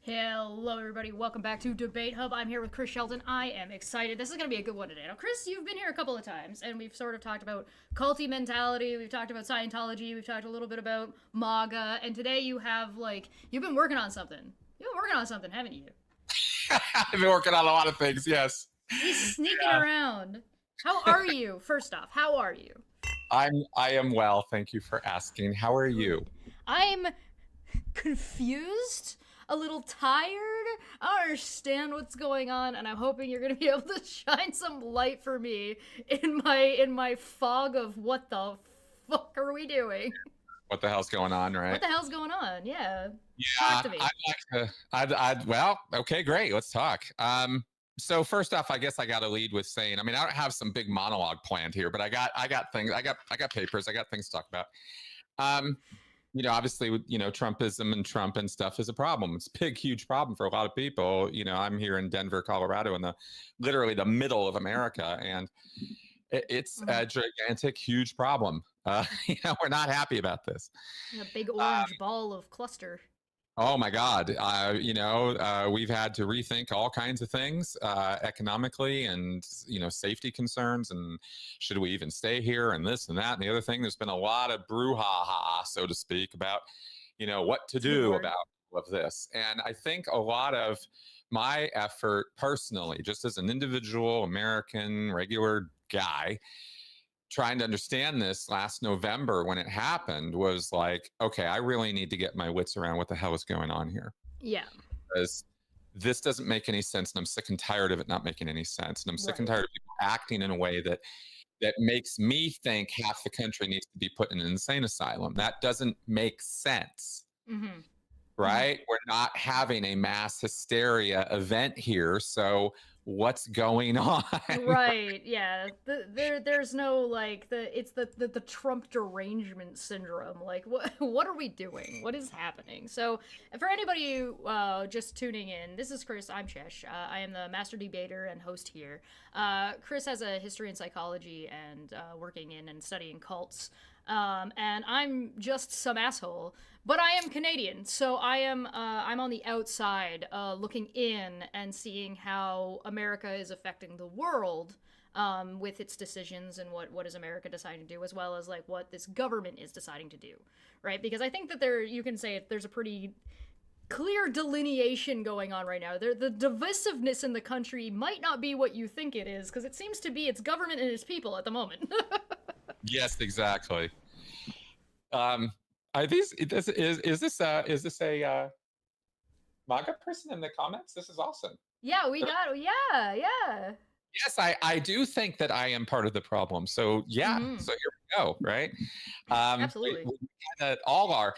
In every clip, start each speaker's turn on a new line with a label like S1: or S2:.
S1: Hello, everybody. Welcome back to Debate Hub. I'm here with Chris Shelton. I am excited. This is going to be a good one today. Now, Chris, you've been here a couple of times, and we've sort of talked about culty mentality. We've talked about Scientology. We've talked a little bit about MAGA. And today you have, you've been working on something. You've been working on something, haven't you?
S2: I've been working on a lot of things, yes.
S1: He's sneaking around. How are you? First off, how are you?
S2: I am well, thank you for asking. How are you?
S1: I'm confused, a little tired. I don't understand what's going on, and I'm hoping you're gonna be able to shine some light for me in my fog of what the fuck are we doing?
S2: What the hell's going on, right?
S1: What the hell's going on? Yeah.
S2: Yeah,
S1: Talk to me.
S2: well, okay, great. Let's talk. So first off, I guess I got to lead with saying, I mean, I don't have some big monologue planned here, but I got things, I got papers, I got things to talk about. Obviously, Trumpism and Trump and stuff is a problem. It's a big, huge problem for a lot of people. I'm here in Denver, Colorado, in literally the middle of America, and it's a gigantic, huge problem. We're not happy about this.
S1: A big orange ball of cluster.
S2: Oh my God. We've had to rethink all kinds of things economically and, safety concerns and should we even stay here and this and that and the other thing. There's been a lot of brouhaha, so to speak, about, what to do about all of this. And I think a lot of my effort personally, just as an individual American regular guy, trying to understand this last November when it happened was like, okay, I really need to get my wits around what the hell is going on here.
S1: Yeah.
S2: Because this doesn't make any sense, and I'm sick and tired of it not making any sense. And I'm sick and tired of people acting in a way that makes me think half the country needs to be put in an insane asylum. That doesn't make sense. Right? We're not having a mass hysteria event here. So what's going on?
S1: Right, yeah. There's no it's the Trump derangement syndrome. Like what are we doing? What is happening? So for anybody just tuning in, this is Chris. I'm Shesh. I am the master debater and host here. Chris has a history in psychology and working in and studying cults. And I'm just some asshole, but I am Canadian, so I'm on the outside, looking in and seeing how America is affecting the world, with its decisions and what is America deciding to do, as well as what this government is deciding to do, right? Because I think that you can say there's a pretty clear delineation going on right now. The divisiveness in the country might not be what you think it is, because it seems to be its government and its people at the moment.
S2: Yes, exactly. Is this a MAGA person in the comments? This is awesome.
S1: Yeah, yeah.
S2: Yes, I do think that I am part of the problem. So yeah, so here we go, right?
S1: Absolutely.
S2: We all are.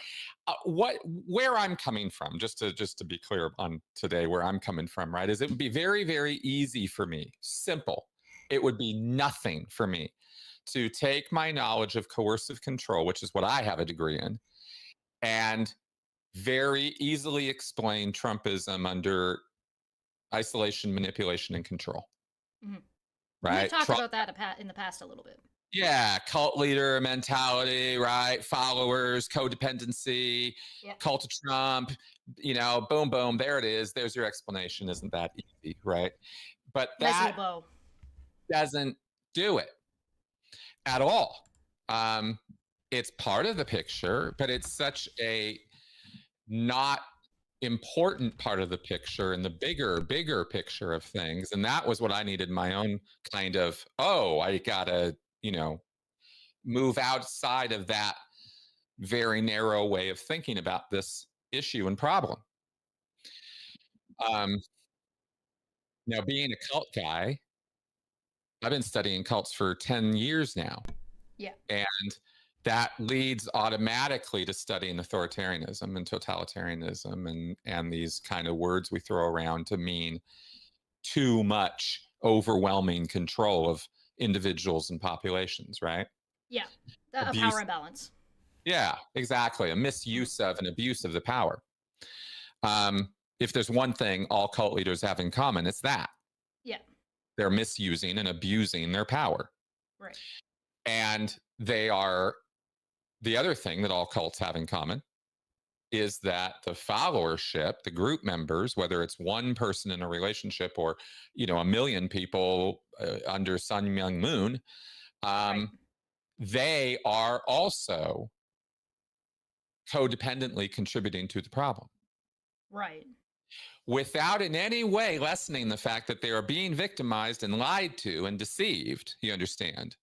S2: Where I'm coming from, just to be clear on today, where I'm coming from, right, is it would be very, very easy for me, simple. It would be nothing for me to take my knowledge of coercive control, which is what I have a degree in, and very easily explain Trumpism under isolation, manipulation, and control. Right?
S1: We've talked about that in the past a little bit.
S2: Yeah, cult leader mentality, right? Followers, codependency, cult of Trump, boom, boom, there it is. There's your explanation. Isn't that easy, right? But that doesn't do it at all. It's part of the picture, but it's such a not important part of the picture in the bigger picture of things. And that was what I needed, my own kind of, I gotta, move outside of that very narrow way of thinking about this issue and problem. Now, being a cult guy, I've been studying cults for 10 years now.
S1: Yeah.
S2: And that leads automatically to studying authoritarianism and totalitarianism and these kind of words we throw around to mean too much overwhelming control of individuals and populations, right?
S1: Yeah. A power imbalance.
S2: Yeah, exactly. A misuse of and abuse of the power. If there's one thing all cult leaders have in common, it's that.
S1: Yeah.
S2: They're misusing and abusing their power.
S1: Right.
S2: And they are the other thing that all cults have in common is that the followership, the group members, whether it's one person in a relationship or, a million people under Sun Myung Moon, they are also codependently contributing to the problem.
S1: Right.
S2: Without in any way lessening the fact that they are being victimized and lied to and deceived. You understand?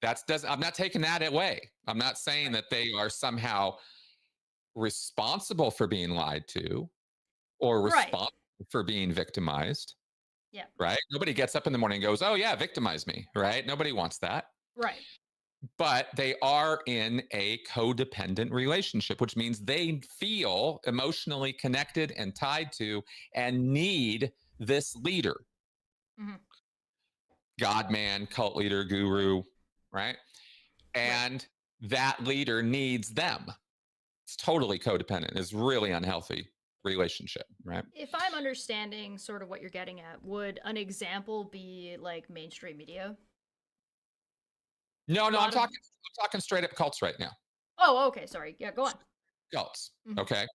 S2: I'm not taking that away. I'm not saying that they are somehow responsible for being lied to or responsible for being victimized.
S1: Yeah.
S2: Right? Nobody gets up in the morning and goes, oh yeah, victimize me. Right? Nobody wants that.
S1: Right.
S2: But they are in a codependent relationship, which means they feel emotionally connected and tied to and need this leader.
S1: Mm-hmm.
S2: God, man, cult leader, guru, right? And that leader needs them. It's totally codependent. It's really unhealthy relationship, right?
S1: If I'm understanding sort of what you're getting at, would an example be like mainstream media?
S2: No, I'm talking straight up cults right now.
S1: Oh, okay. Sorry. Yeah, go on.
S2: Cults. Mm-hmm. Okay.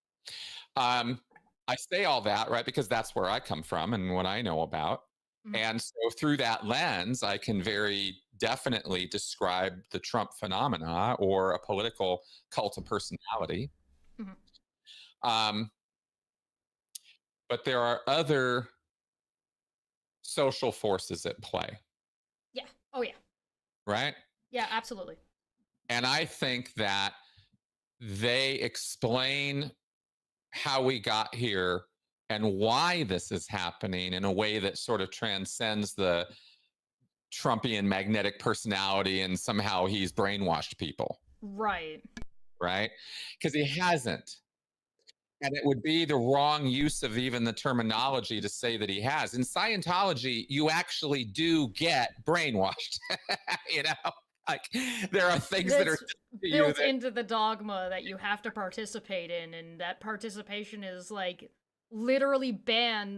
S2: I say all that, right, because that's where I come from and what I know about. Mm-hmm. And so through that lens, I can very definitely describe the Trump phenomena or a political cult of personality. Mm-hmm. But there are other social forces at play.
S1: Yeah. Oh, yeah.
S2: Right?
S1: Yeah, absolutely.
S2: And I think that they explain how we got here and why this is happening in a way that sort of transcends the Trumpian magnetic personality and somehow he's brainwashed people.
S1: Right.
S2: Right? Because he hasn't. And it would be the wrong use of even the terminology to say that he has. In Scientology, you actually do get brainwashed. Like there are things that are
S1: built into the dogma that you have to participate in, and that participation is like literally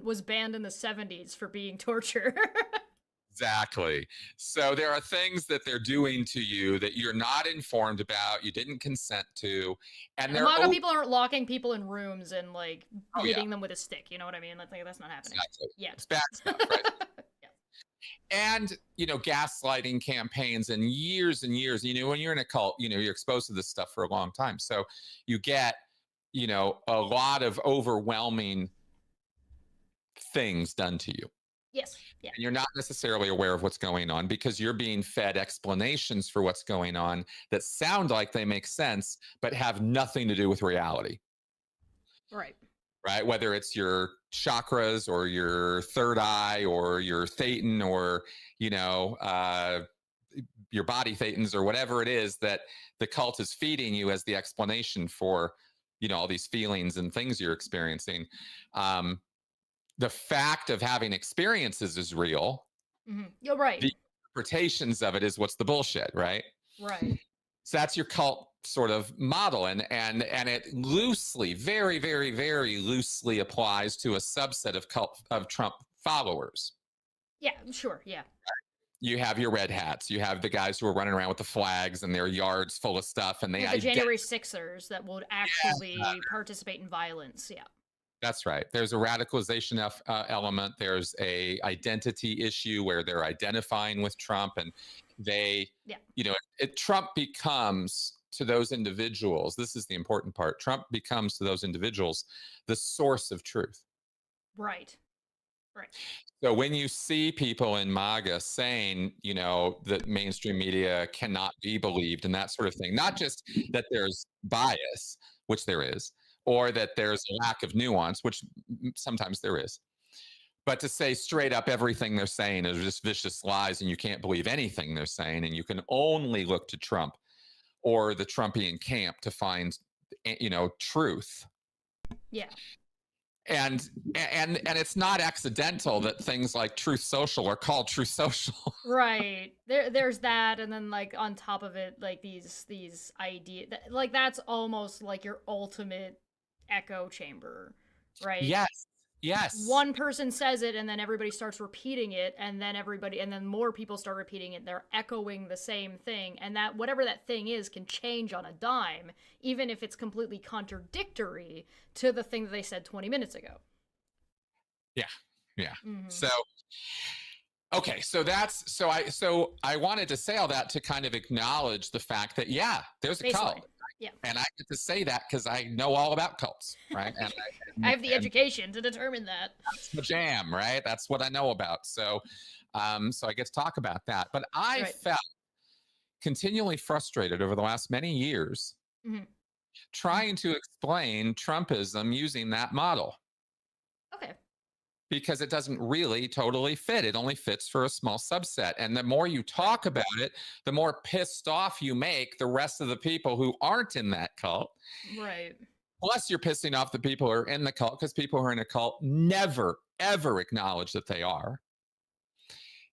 S1: was banned in the 70s for being torture.
S2: Exactly. So there are things that they're doing to you that you're not informed about, you didn't consent to, and
S1: a lot of people aren't locking people in rooms and like beating them with a stick. You know what I mean? That's not happening.
S2: Exactly.
S1: Yeah,
S2: it's bad stuff, right? And gaslighting campaigns and years, when you're in a cult, you're exposed to this stuff for a long time, so you get a lot of overwhelming things done to you.
S1: Yes. Yeah.
S2: And you're not necessarily aware of what's going on because you're being fed explanations for what's going on that sound like they make sense, but have nothing to do with reality.
S1: Right.
S2: Right? Whether it's your chakras or your third eye or your thetan or, your body thetans or whatever it is that the cult is feeding you as the explanation for, all these feelings and things you're experiencing. The fact of having experiences is real.
S1: Mm-hmm. You're right.
S2: The interpretations of it is what's the bullshit, right?
S1: Right.
S2: So that's your cult sort of model, and it loosely, very, very, very loosely applies to a subset of Trump followers.
S1: Yeah, sure, yeah.
S2: You have your red hats. You have the guys who are running around with the flags and their yards full of stuff, and
S1: the January 6ers that would actually participate in violence. Yeah. That's
S2: right. There's a radicalization element. There's a identity issue where they're identifying with Trump, and Trump becomes to those individuals. This is the important part. Trump becomes to those individuals the source of truth.
S1: Right. Right.
S2: So when you see people in MAGA saying, that mainstream media cannot be believed and that sort of thing, not just that there's bias, which there is, or that there's a lack of nuance, which sometimes there is, but to say straight up everything they're saying is just vicious lies and you can't believe anything they're saying and you can only look to Trump or the Trumpian camp to find, truth.
S1: Yeah.
S2: And it's not accidental that things like Truth Social are called Truth Social.
S1: Right. There's that, and then like on top of it, like these ideas, like that's almost like your ultimate echo chamber, right?
S2: Yes. Yes.
S1: one person says it and then everybody starts repeating it, and then more people start repeating it. They're echoing the same thing, and that whatever that thing is can change on a dime, even if it's completely contradictory to the thing that they said 20 minutes ago.
S2: Yeah. Yeah.
S1: Mm-hmm.
S2: So okay, so I wanted to say all that to kind of acknowledge the fact that there's a
S1: Basically.
S2: cult.
S1: Yeah.
S2: And I get to say that because I know all about cults, right? And
S1: I have the education to determine that.
S2: That's my jam, right? That's what I know about. So so I get to talk about that. But I felt continually frustrated over the last many years trying to explain Trumpism using that model.
S1: Okay.
S2: Because it doesn't really totally fit. It only fits for a small subset. And the more you talk about it, the more pissed off you make the rest of the people who aren't in that cult.
S1: Right.
S2: Plus, you're pissing off the people who are in the cult, because people who are in a cult never, ever acknowledge that they are.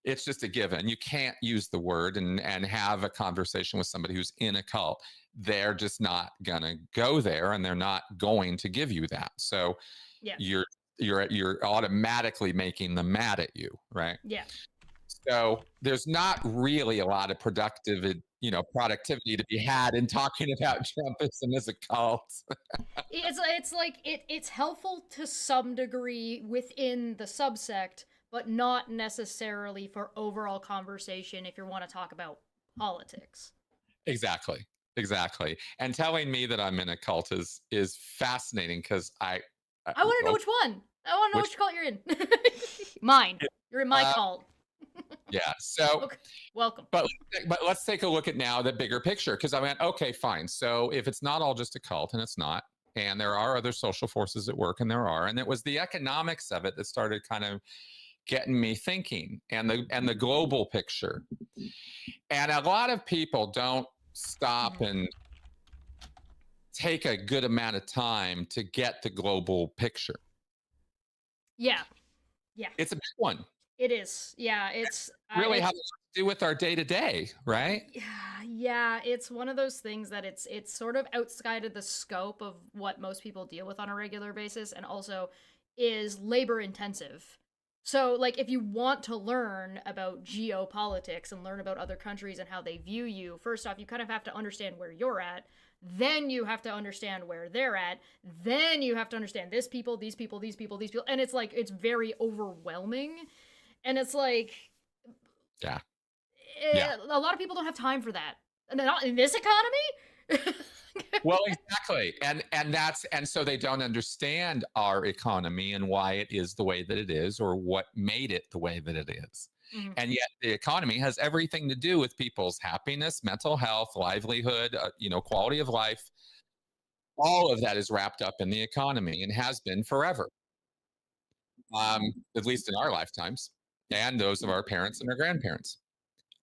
S2: It's just a given. You can't use the word and have a conversation with somebody who's in a cult. They're just not going to go there, and they're not going to give you that. So you're automatically making them mad at you, right?
S1: Yeah.
S2: So there's not really a lot of productivity to be had in talking about Trumpism as a cult.
S1: it's helpful to some degree within the subsect, but not necessarily for overall conversation if you want to talk about politics.
S2: Exactly. And telling me that I'm in a cult is fascinating, because I
S1: want to know which one. I want to know which cult you're in. Mine. You're in my cult.
S2: Yeah. So
S1: okay. Welcome.
S2: But let's take a look at now the bigger picture, because I went, okay, fine. So if it's not all just a cult, and it's not, and there are other social forces at work, and and it was the economics of it that started kind of getting me thinking, and the global picture. And a lot of people don't stop and take a good amount of time to get the global picture.
S1: Yeah.
S2: It's a big one.
S1: It is. Yeah, it's
S2: really has to do with our day-to-day, right?
S1: Yeah, it's one of those things that it's sort of outside of the scope of what most people deal with on a regular basis, and also is labor intensive. So, like, if you want to learn about geopolitics and learn about other countries and how they view you, first off, you kind of have to understand where you're at. Then you have to understand where they're at. Then you have to understand this people, these people, these people, these people. And it's like, it's very overwhelming. And it's like, a lot of people don't have time for that. And not in this economy.
S2: Well, exactly. And so they don't understand our economy and why it is the way that it is, or what made it the way that it is. And yet the economy has everything to do with people's happiness, mental health, livelihood, quality of life. All of that is wrapped up in the economy, and has been forever. At least in our lifetimes, and those of our parents and our grandparents.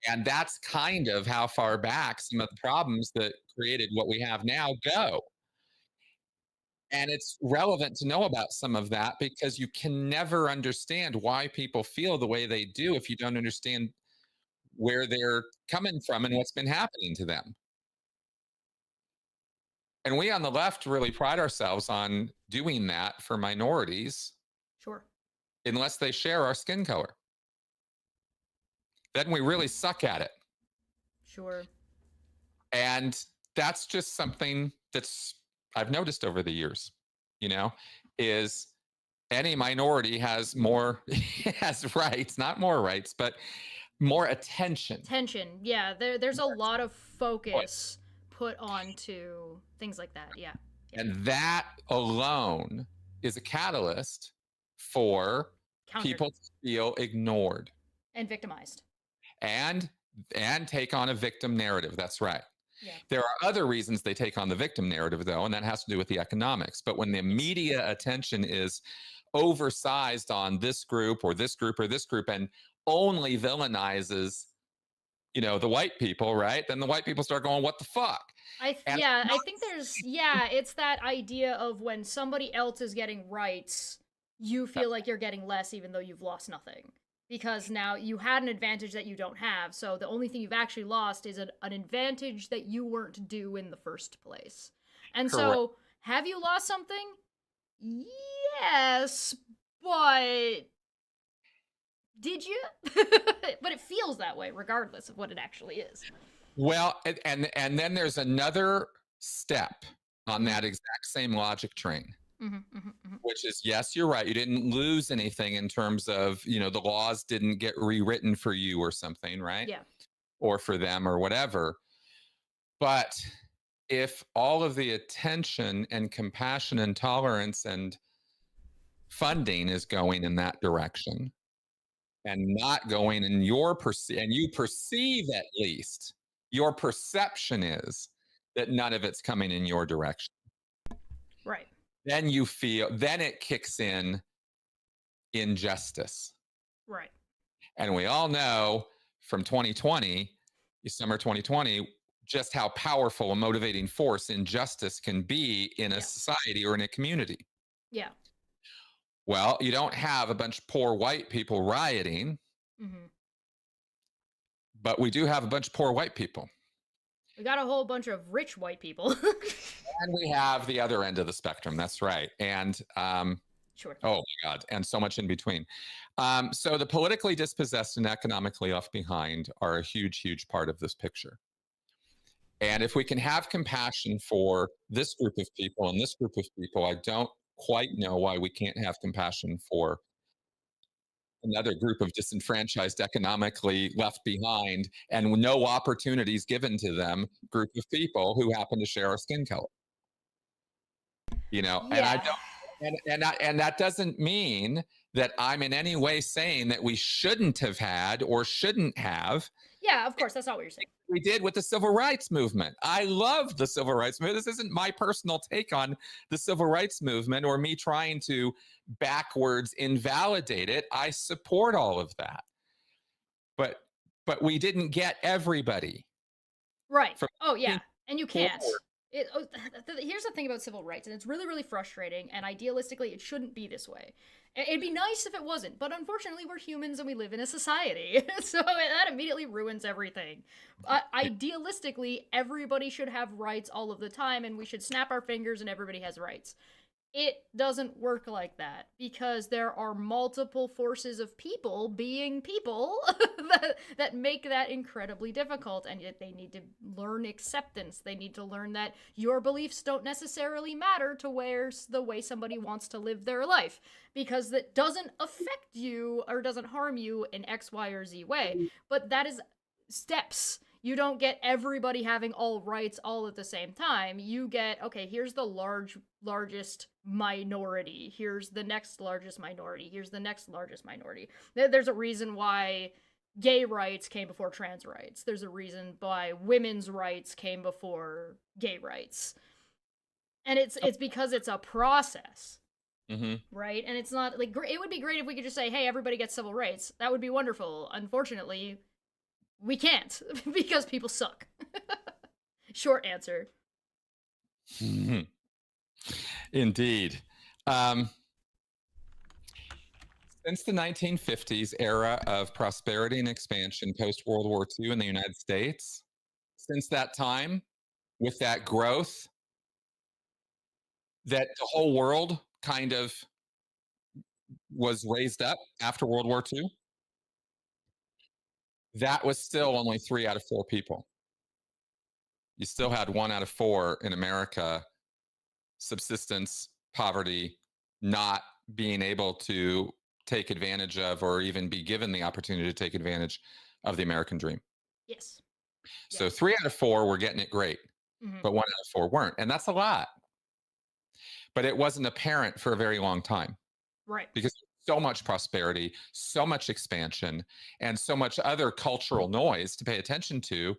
S2: And that's kind of how far back some of the problems that created what we have now go. And it's relevant to know about some of that, because you can never understand why people feel the way they do if you don't understand where they're coming from and what's been happening to them. And we on the left really pride ourselves on doing that for minorities.
S1: Sure.
S2: Unless they share our skin color. Then we really suck at it.
S1: Sure.
S2: And that's just something I've noticed over the years, is any minority has rights, not more rights, but more attention.
S1: Yeah. There's a lot of focus put onto things like that. Yeah.
S2: And that alone is a catalyst for people to feel ignored
S1: and victimized,
S2: and take on a victim narrative. That's right.
S1: Yeah.
S2: There are other reasons they take on the victim narrative, though, and that has to do with the economics. But when the media attention is oversized on this group or this group or this group, and only villainizes, the white people, right? Then the white people start going, what the fuck?
S1: I think it's that idea of when somebody else is getting rights, you feel like you're getting less, even though you've lost nothing. Because now you had an advantage that you don't have, so the only thing you've actually lost is an advantage that you weren't due in the first place. And Correct. So, have you lost something? Yes, But did you? But it feels that way regardless of what it actually is.
S2: Well, and then there's another step on that exact same logic train. Which is, yes, you're right. You didn't lose anything in terms of, the laws didn't get rewritten for you or something, right?
S1: Yeah.
S2: Or for them or whatever. But if all of the attention and compassion and tolerance and funding is going in that direction and not going in and you perceive, at least your perception is that none of it's coming in your direction.
S1: Right.
S2: Then it kicks in injustice.
S1: Right.
S2: And we all know from 2020, summer 2020, just how powerful a motivating force injustice can be in a society or in a community.
S1: Yeah.
S2: Well, you don't have a bunch of poor white people rioting, but we do have a bunch of poor white people.
S1: We got a whole bunch of rich white people.
S2: And we have the other end of the spectrum. That's right. And
S1: sure.
S2: Oh my God, and so much in between. So the politically dispossessed and economically left behind are a huge, huge part of this picture. And if we can have compassion for this group of people and this group of people, I don't quite know why we can't have compassion for another group of disenfranchised, economically left behind, and no opportunities given to them group of people who happen to share our skin color. And I don't, and that doesn't mean that I'm in any way saying that we shouldn't have had or shouldn't have.
S1: Yeah, of course, that's not what you're saying.
S2: We did with the civil rights movement. I love the civil rights movement. This isn't my personal take on the civil rights movement or me trying to backwards invalidate it. I support all of that. But we didn't get everybody.
S1: Right. Oh, yeah. And you can't. Here's the thing about civil rights, and it's really, really frustrating, and idealistically, it shouldn't be this way. It'd be nice if it wasn't, but unfortunately, we're humans and we live in a society, so that immediately ruins everything. Idealistically, everybody should have rights all of the time, and we should snap our fingers and everybody has rights. It doesn't work like that, because there are multiple forces of people being people that make that incredibly difficult, and yet they need to learn acceptance. They need to learn that your beliefs don't necessarily matter to the way somebody wants to live their life, because that doesn't affect you or doesn't harm you in X, Y, or Z way. But that is steps. You don't get everybody having all rights all at the same time. You get, okay, here's the largest minority. Here's the next largest minority. Here's the next largest minority. There's a reason why gay rights came before trans rights. There's a reason why women's rights came before gay rights. And it's because it's a process. Right? And it's not, like, it would be great if we could just say, hey, everybody gets civil rights. That would be wonderful. Unfortunately, we can't, because people suck. Short answer.
S2: Indeed. Since the 1950s era of prosperity and expansion post-World War II in the United States, since that time, with that growth, that the whole world kind of was raised up after World War II, that was still only 3 out of 4 people. You still had 1 out of 4 in America, subsistence, poverty, not being able to take advantage of or even be given the opportunity to take advantage of the American dream.
S1: Yes.
S2: So 3 out of 4 were getting it great, but 1 out of 4 weren't. And that's a lot. But it wasn't apparent for a very long time.
S1: Right.
S2: Because so much prosperity, so much expansion, and so much other cultural noise to pay attention to,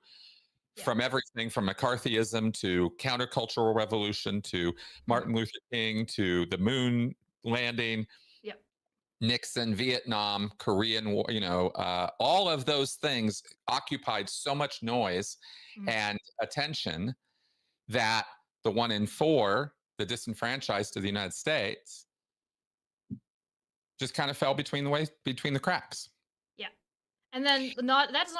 S2: from everything from McCarthyism to countercultural revolution to Martin Luther King to the moon landing, Nixon, Vietnam, Korean War, all of those things occupied so much noise and attention that the 1 in 4, the disenfranchised to the United States, just kind of fell between the cracks. Yeah.
S1: And then that's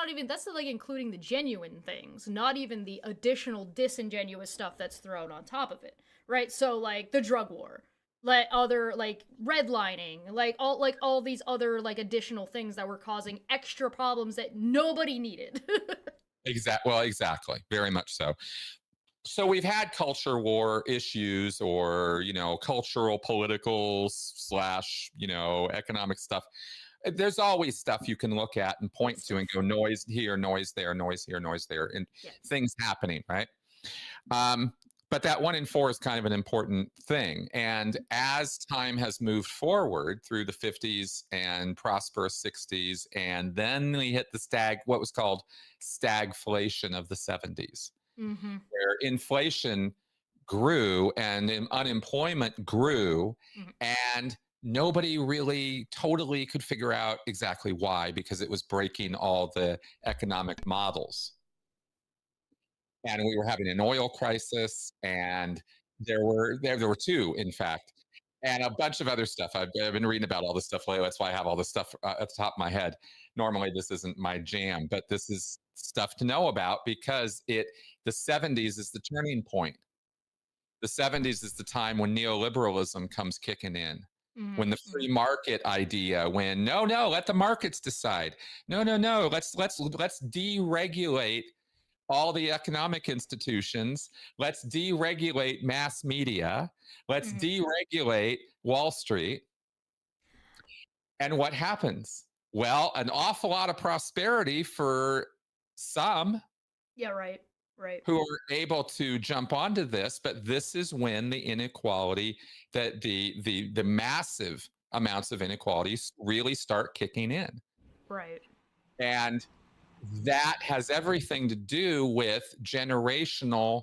S1: like including the genuine things, not even the additional disingenuous stuff that's thrown on top of it. Right? So like the drug war. like other like redlining, like all these other like additional things that were causing extra problems that nobody needed.
S2: Well, exactly. Very much so. So we've had culture war issues, or cultural, political slash economic stuff. There's always stuff you can look at and point to and go, noise here, noise there, noise here, noise there, and
S1: Yes.
S2: things happening, right? But that 1 in 4 is kind of an important thing. And as time has moved forward through the 50s and prosperous 60s, and then we hit what was called stagflation of the 70s, where inflation grew and unemployment grew, and nobody really totally could figure out exactly why, because it was breaking all the economic models. And we were having an oil crisis, and there were two, in fact, and a bunch of other stuff. I've been reading about all this stuff lately. That's why I have all this stuff at the top of my head. Normally, this isn't my jam, but this is stuff to know about, because the 70s is the turning point. The 70s is the time when neoliberalism comes kicking in. When the free market idea, when no, let the markets decide. No, let's deregulate all the economic institutions. Let's deregulate mass media. Let's deregulate Wall Street. And what happens? Well, an awful lot of prosperity for some.
S1: Yeah, right.
S2: Who are able to jump onto this, but this is when the inequality, that the massive amounts of inequalities really start kicking in.
S1: Right.
S2: And that has everything to do with generational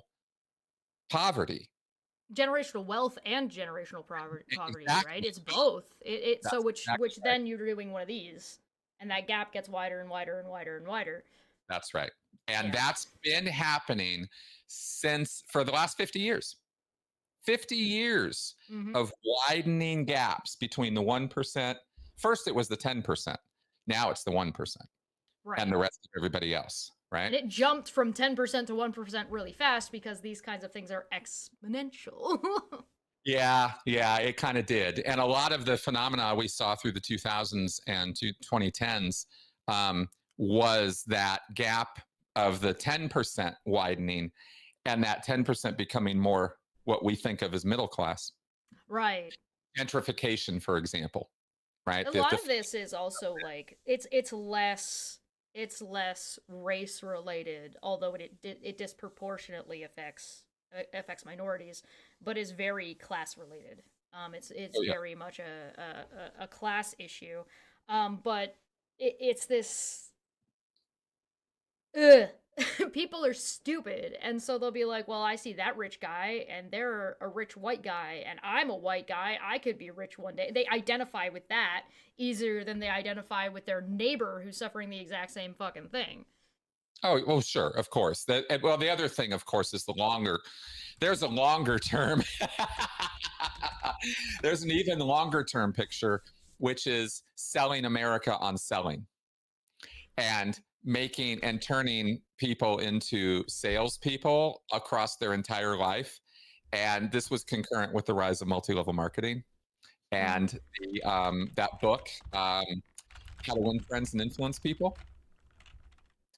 S2: poverty.
S1: Generational wealth and generational poverty,
S2: Exactly.
S1: right? It's both. So which
S2: exactly
S1: then you're doing one of these, and that gap gets wider and wider and wider and wider.
S2: That's right. And that's been happening for the last 50 years. 50 years of widening gaps between the 1%. First, it was the 10%. Now it's the 1%. Right. And the rest of everybody else, right?
S1: And it jumped from 10% to 1% really fast, because these kinds of things are exponential.
S2: Yeah, it kind of did. And a lot of the phenomena we saw through the 2000s and 2010s was that gap of the 10% widening, and that 10% becoming more what we think of as middle class.
S1: Right.
S2: Gentrification, for example, right?
S1: A lot of this is also like it's less race related, although it disproportionately affects minorities, but is very class related. It's very much a class issue, but it's this. People are stupid, and so they'll be like, well, I see that rich guy and they're a rich white guy, and I'm a white guy, I could be rich one day. They identify with that easier than they identify with their neighbor who's suffering the exact same fucking thing.
S2: Oh, well, sure, of course. Well, the other thing, of course, is there's a longer term. There's an even longer term picture, which is selling America on selling, and making and turning people into salespeople across their entire life. And this was concurrent with the rise of multi-level marketing, and that book, How to Win Friends and Influence People,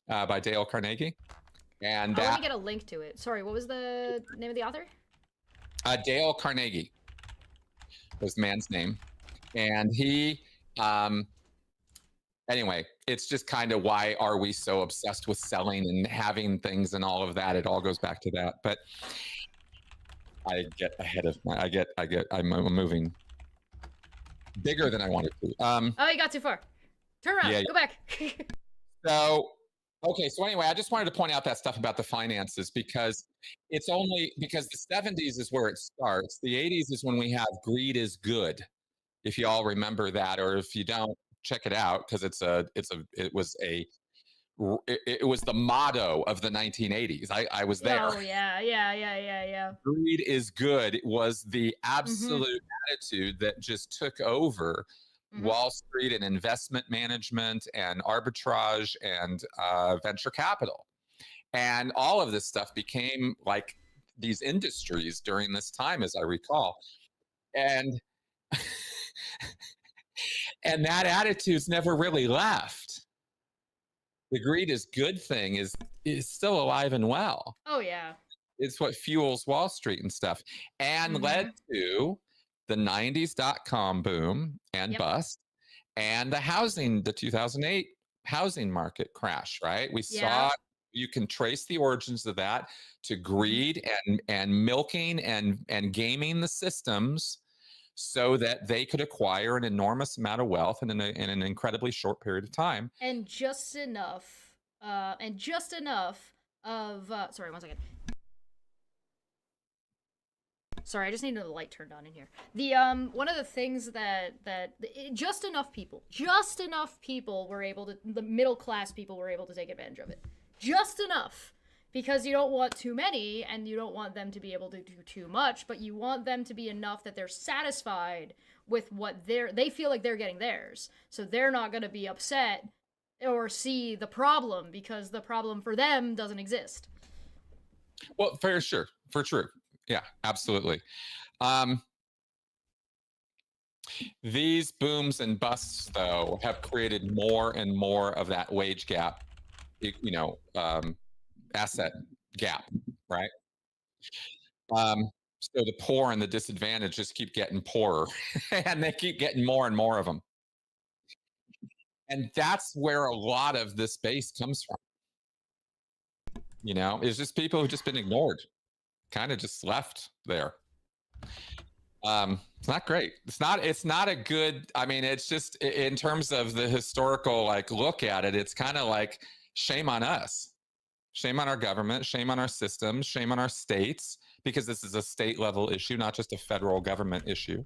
S2: by Dale Carnegie. And
S1: let me get a link to it. Sorry, what was the name of the author?
S2: Dale Carnegie was the man's name. And he, anyway, it's just kind of, why are we so obsessed with selling and having things and all of that? It all goes back to that. But I get ahead of I'm moving bigger than I wanted to.
S1: Oh, you got too far. Turn around, go back.
S2: So anyway, I just wanted to point out that stuff about the finances, because it's only because the 70s is where it starts. The 80s is when we have greed is good. If you all remember that, or if you don't, check it out, because it was the motto of the 1980s. I was there.
S1: Oh yeah.
S2: Greed is good. It was the absolute attitude that just took over Wall Street and investment management and arbitrage and venture capital. And all of this stuff became like these industries during this time, as I recall. And and that attitude's never really left. The greed is good thing is still alive and well.
S1: Oh yeah.
S2: It's what fuels Wall Street and stuff, and led to the 90s .com boom and bust, and the 2008 housing market crash, right? We saw, you can trace the origins of that to greed and milking and gaming the systems so that they could acquire an enormous amount of wealth in an incredibly short period of time.
S1: And just enough, of, sorry, one second. Sorry, I just needed the light turned on in here. The one of the things just enough people were able to, the middle class people were able to take advantage of it. Just enough, because you don't want too many, and you don't want them to be able to do too much, but you want them to be enough that they're satisfied with what they feel like they're getting theirs. So they're not going to be upset or see the problem because the problem for them doesn't exist.
S2: Well, for sure, for true. Yeah, absolutely. These booms and busts, though, have created more and more of that wage gap, asset gap, right? So the poor and the disadvantaged just keep getting poorer, and they keep getting more and more of them. And that's where a lot of this base comes from. It's just people who've just been ignored, kind of just left there. It's not great. It's not a good, it's just, in terms of the historical look at it, it's kind of like, shame on us, shame on our government, shame on our systems, shame on our states, because this is a state level issue, not just a federal government issue.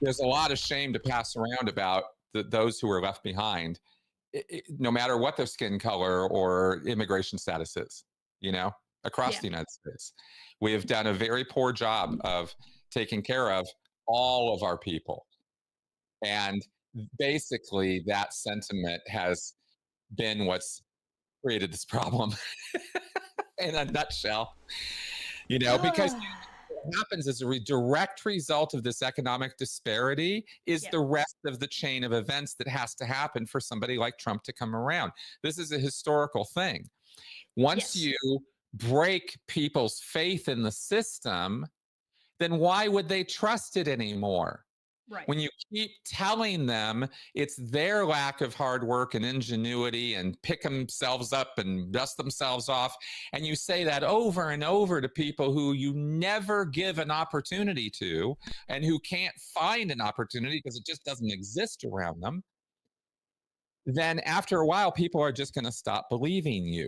S2: There's a lot of shame to pass around about those who are left behind, no matter what their skin color or immigration status is, across the United States. We have done a very poor job of taking care of all of our people. And basically that sentiment has been what's created this problem in a nutshell, because what happens as a direct result of this economic disparity is the rest of the chain of events that has to happen for somebody like Trump to come around. This is a historical thing. Once you break people's faith in the system, then why would they trust it anymore?
S1: Right.
S2: When you keep telling them it's their lack of hard work and ingenuity and pick themselves up and dust themselves off, and you say that over and over to people who you never give an opportunity to and who can't find an opportunity because it just doesn't exist around them, then after a while, people are just going to stop believing you.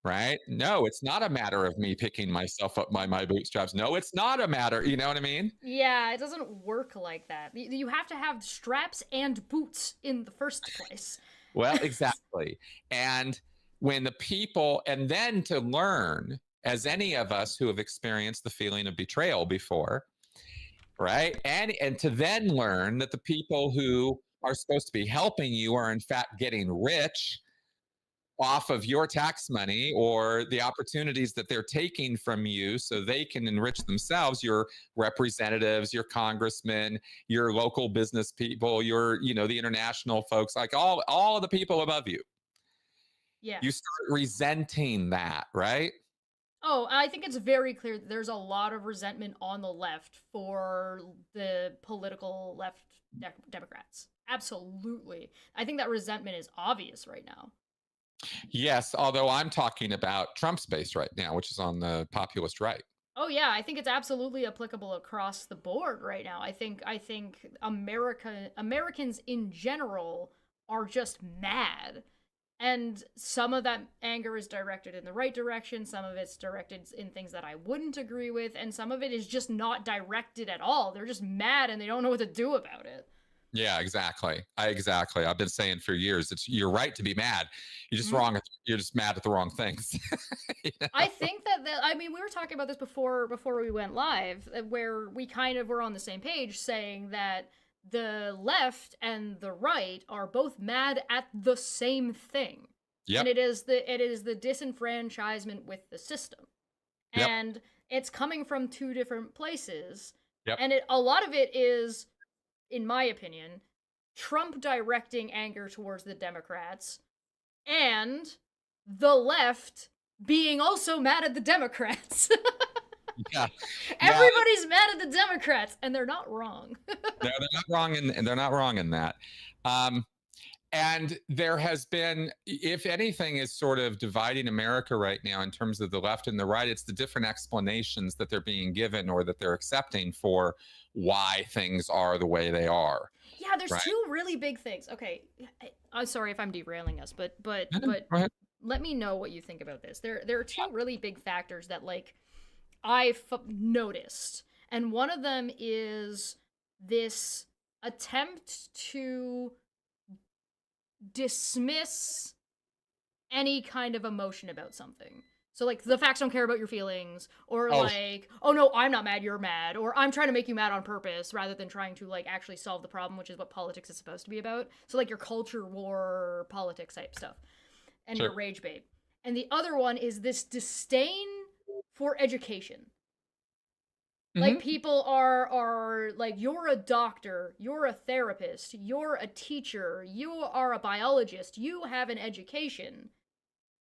S2: Right? No, it's not a matter of me picking myself up by my bootstraps. No, it's not a matter. You know what I mean?
S1: Yeah, it doesn't work like that. You have to have straps and boots in the first place.
S2: Well, exactly. And when the people, and then to learn, as any of us who have experienced the feeling of betrayal before, right? And to then learn that the people who are supposed to be helping you are in fact getting rich off of your tax money or the opportunities that they're taking from you so they can enrich themselves, your representatives, your congressmen, your local business people, your, the international folks, like all of the people above you.
S1: Yeah.
S2: You start resenting that, right?
S1: Oh, I think it's very clear that there's a lot of resentment on the left for the political left Democrats. Absolutely. I think that resentment is obvious right now.
S2: Yes, although I'm talking about Trump's base right now, which is on the populist right.
S1: Oh yeah, I think it's absolutely applicable across the board right now. I think Americans in general are just mad. And some of that anger is directed in the right direction, some of it's directed in things that I wouldn't agree with, and some of it is just not directed at all. They're just mad and they don't know what to do about it.
S2: Yeah, exactly. I've been saying for years, you're right to be mad. You're just wrong. You're just mad at the wrong things.
S1: I think we were talking about this before we went live, where we kind of were on the same page saying that the left and the right are both mad at the same thing. Yep. And it is the disenfranchisement with the system. Yep. And it's coming from two different places.
S2: Yep.
S1: And a lot of it is, in my opinion, Trump directing anger towards the Democrats and the left being also mad at the Democrats.
S2: Yeah.
S1: Everybody's mad at the Democrats, and they're not wrong.
S2: No, they're not wrong, and they're not wrong in that. And there has been, if anything is sort of dividing America right now in terms of the left and the right, it's the different explanations that they're being given or that they're accepting for why things are the way they are.
S1: Yeah, there's
S2: right?
S1: two really big things. Okay, I'm sorry if I'm derailing us, but
S2: Go ahead.
S1: let me know what you think about this. There are two really big factors that like I've noticed, and one of them is this attempt to dismiss any kind of emotion about something. So like the facts don't care about your feelings, or like, oh no, I'm not mad, you're mad, or I'm trying to make you mad on purpose rather than trying to like actually solve the problem, which is what politics is supposed to be about. So like your culture war politics type stuff and
S2: Sure.
S1: your rage bait. And the other one is this disdain for education. Like people are like, you're a doctor, you're a therapist, you're a teacher, you are a biologist, you have an education.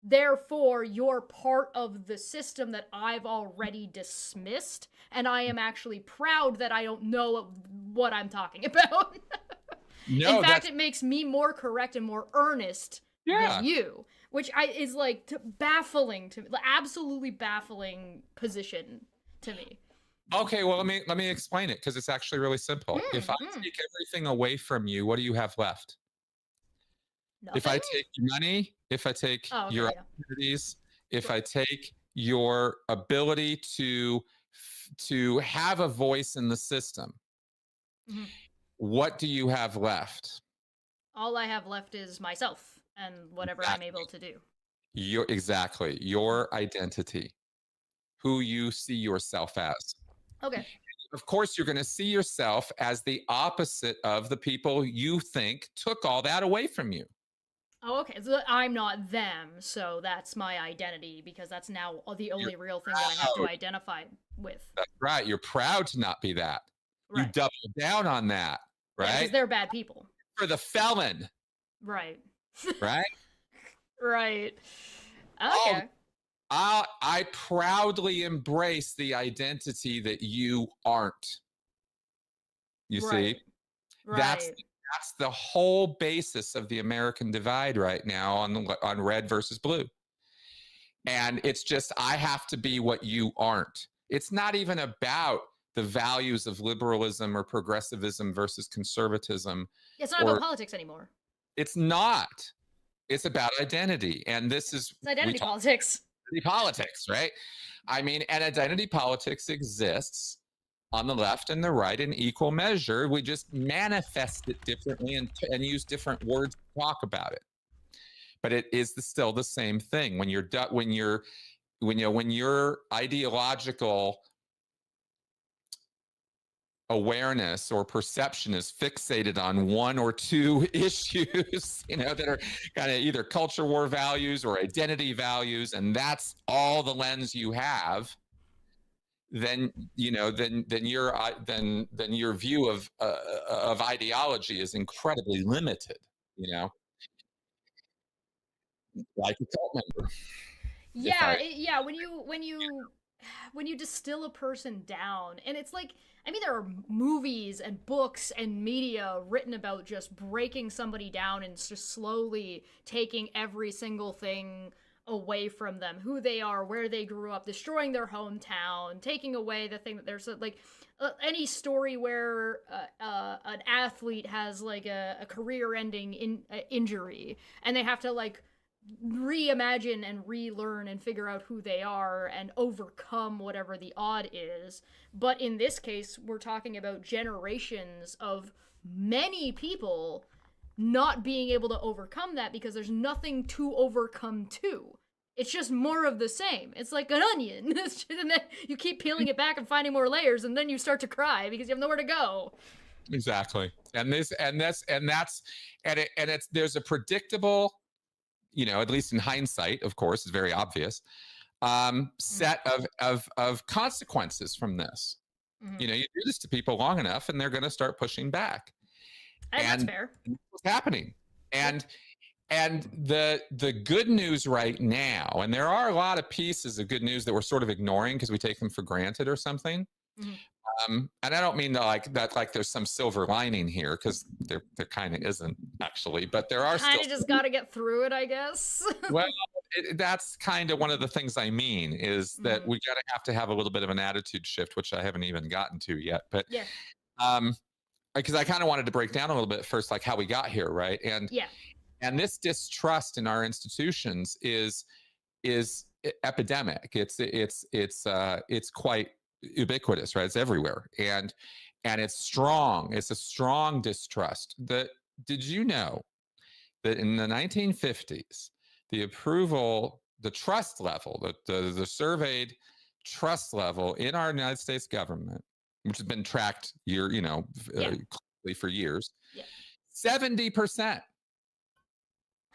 S1: Therefore, you're part of the system that I've already dismissed, and I am actually proud that I don't know what I'm talking about.
S2: No,
S1: in fact, it makes me more correct and more earnest than you, which is like baffling to me, absolutely baffling position to me.
S2: Okay, well, let me explain it because it's actually really simple. If I take everything away from you, what do you have left?
S1: Nothing?
S2: If I take your money, if I take your opportunities, if I take your ability to have a voice in the system, what do you have left?
S1: All I have left is myself and whatever I'm able to do.
S2: Your identity, who you see yourself as.
S1: Okay.
S2: Of course, you're going to see yourself as the opposite of the people you think took all that away from you.
S1: Oh, okay. So I'm not them, so that's my identity because that's now the only real thing that I have to identify with.
S2: That's right. You're proud to not be that. Right. You double down on that, right?
S1: Because they're bad people.
S2: For the felon.
S1: Right.
S2: Right?
S1: Right. Okay.
S2: I proudly embrace the identity that you aren't. You see?
S1: Right.
S2: That's the whole basis of the American divide right now on red versus blue. And it's just, I have to be what you aren't. It's not even about the values of liberalism or progressivism versus conservatism.
S1: It's not about politics anymore.
S2: It's not. It's about identity. And this is
S1: identity politics.
S2: Politics, right? I mean, and identity politics exists on the left and the right in equal measure. We just manifest it differently and use different words to talk about it. But it is still the same thing. When your ideological awareness or perception is fixated on one or two issues, that are kind of either culture war values or identity values, and that's all the lens you have, then your view of ideology is incredibly limited, like a cult member.
S1: Yeah, when you distill a person down, and it's like, I mean, there are movies and books and media written about just breaking somebody down and just slowly taking every single thing away from them, who they are, where they grew up, destroying their hometown, taking away the thing that they're like any story where an athlete has like a career-ending injury and they have to like reimagine and relearn and figure out who they are and overcome whatever the odd is. But in this case, we're talking about generations of many people not being able to overcome that because there's nothing to overcome to. It's just more of the same. It's like an onion. And then you keep peeling it back and finding more layers, and then you start to cry because you have nowhere to go.
S2: Exactly. There's a predictable, at least in hindsight, of course, it's very obvious, set of consequences from this. You know, you do this to people long enough and they're going to start pushing back.
S1: And that's fair.
S2: What's happening. And the good news right now, and there are a lot of pieces of good news that we're sort of ignoring because we take them for granted or something. And I don't mean like that, like there's some silver lining here, because there kind of isn't actually, but there are
S1: kind of just got to get through it, I guess.
S2: Well, that's kind of one of the things I mean is that we have to have a little bit of an attitude shift, which I haven't even gotten to yet. But
S1: yeah,
S2: because I kind of wanted to break down a little bit first, like how we got here, right? And
S1: yeah,
S2: and this distrust in our institutions is epidemic. It's quite ubiquitous, right? It's everywhere, and it's strong. It's a strong distrust. Did you know that in the 1950s, the trust level, the surveyed trust level in our United States government, which has been tracked for years, 70%.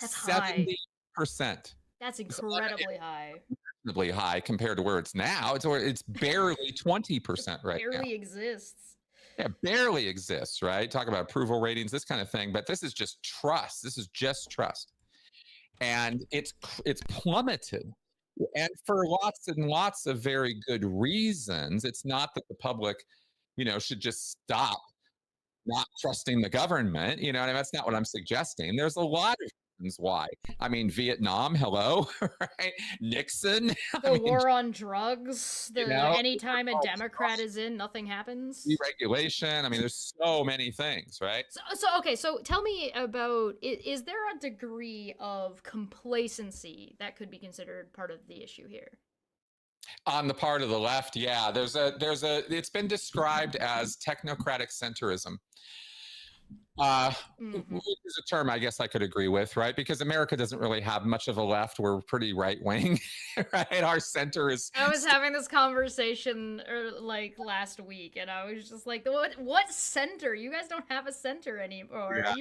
S1: That's high.
S2: 70%.
S1: That's incredibly high.
S2: Incredibly high compared to where it's now. It's barely 20% right now.
S1: Barely exists.
S2: Yeah, barely exists, right? Talk about approval ratings, this kind of thing. But this is just trust. This is just trust. And it's plummeted. And for lots and lots of very good reasons. It's not that the public, should just stop not trusting the government. You know, and that's not what I'm suggesting. There's a lot of reasons why. I mean, Vietnam, hello, right? Nixon.
S1: The war on drugs. Anytime a Democrat is in, nothing happens.
S2: Deregulation. I mean, there's so many things, right?
S1: So tell me about, is there a degree of complacency that could be considered part of the issue here?
S2: On the part of the left, yeah, it's been described as technocratic centrism. Is a term I guess I could agree with, right? Because America doesn't really have much of a left. We're pretty right wing, right? Our center is.
S1: I was having this conversation like last week, and I was just like, "What center? You guys don't have a center anymore.
S2: Yeah,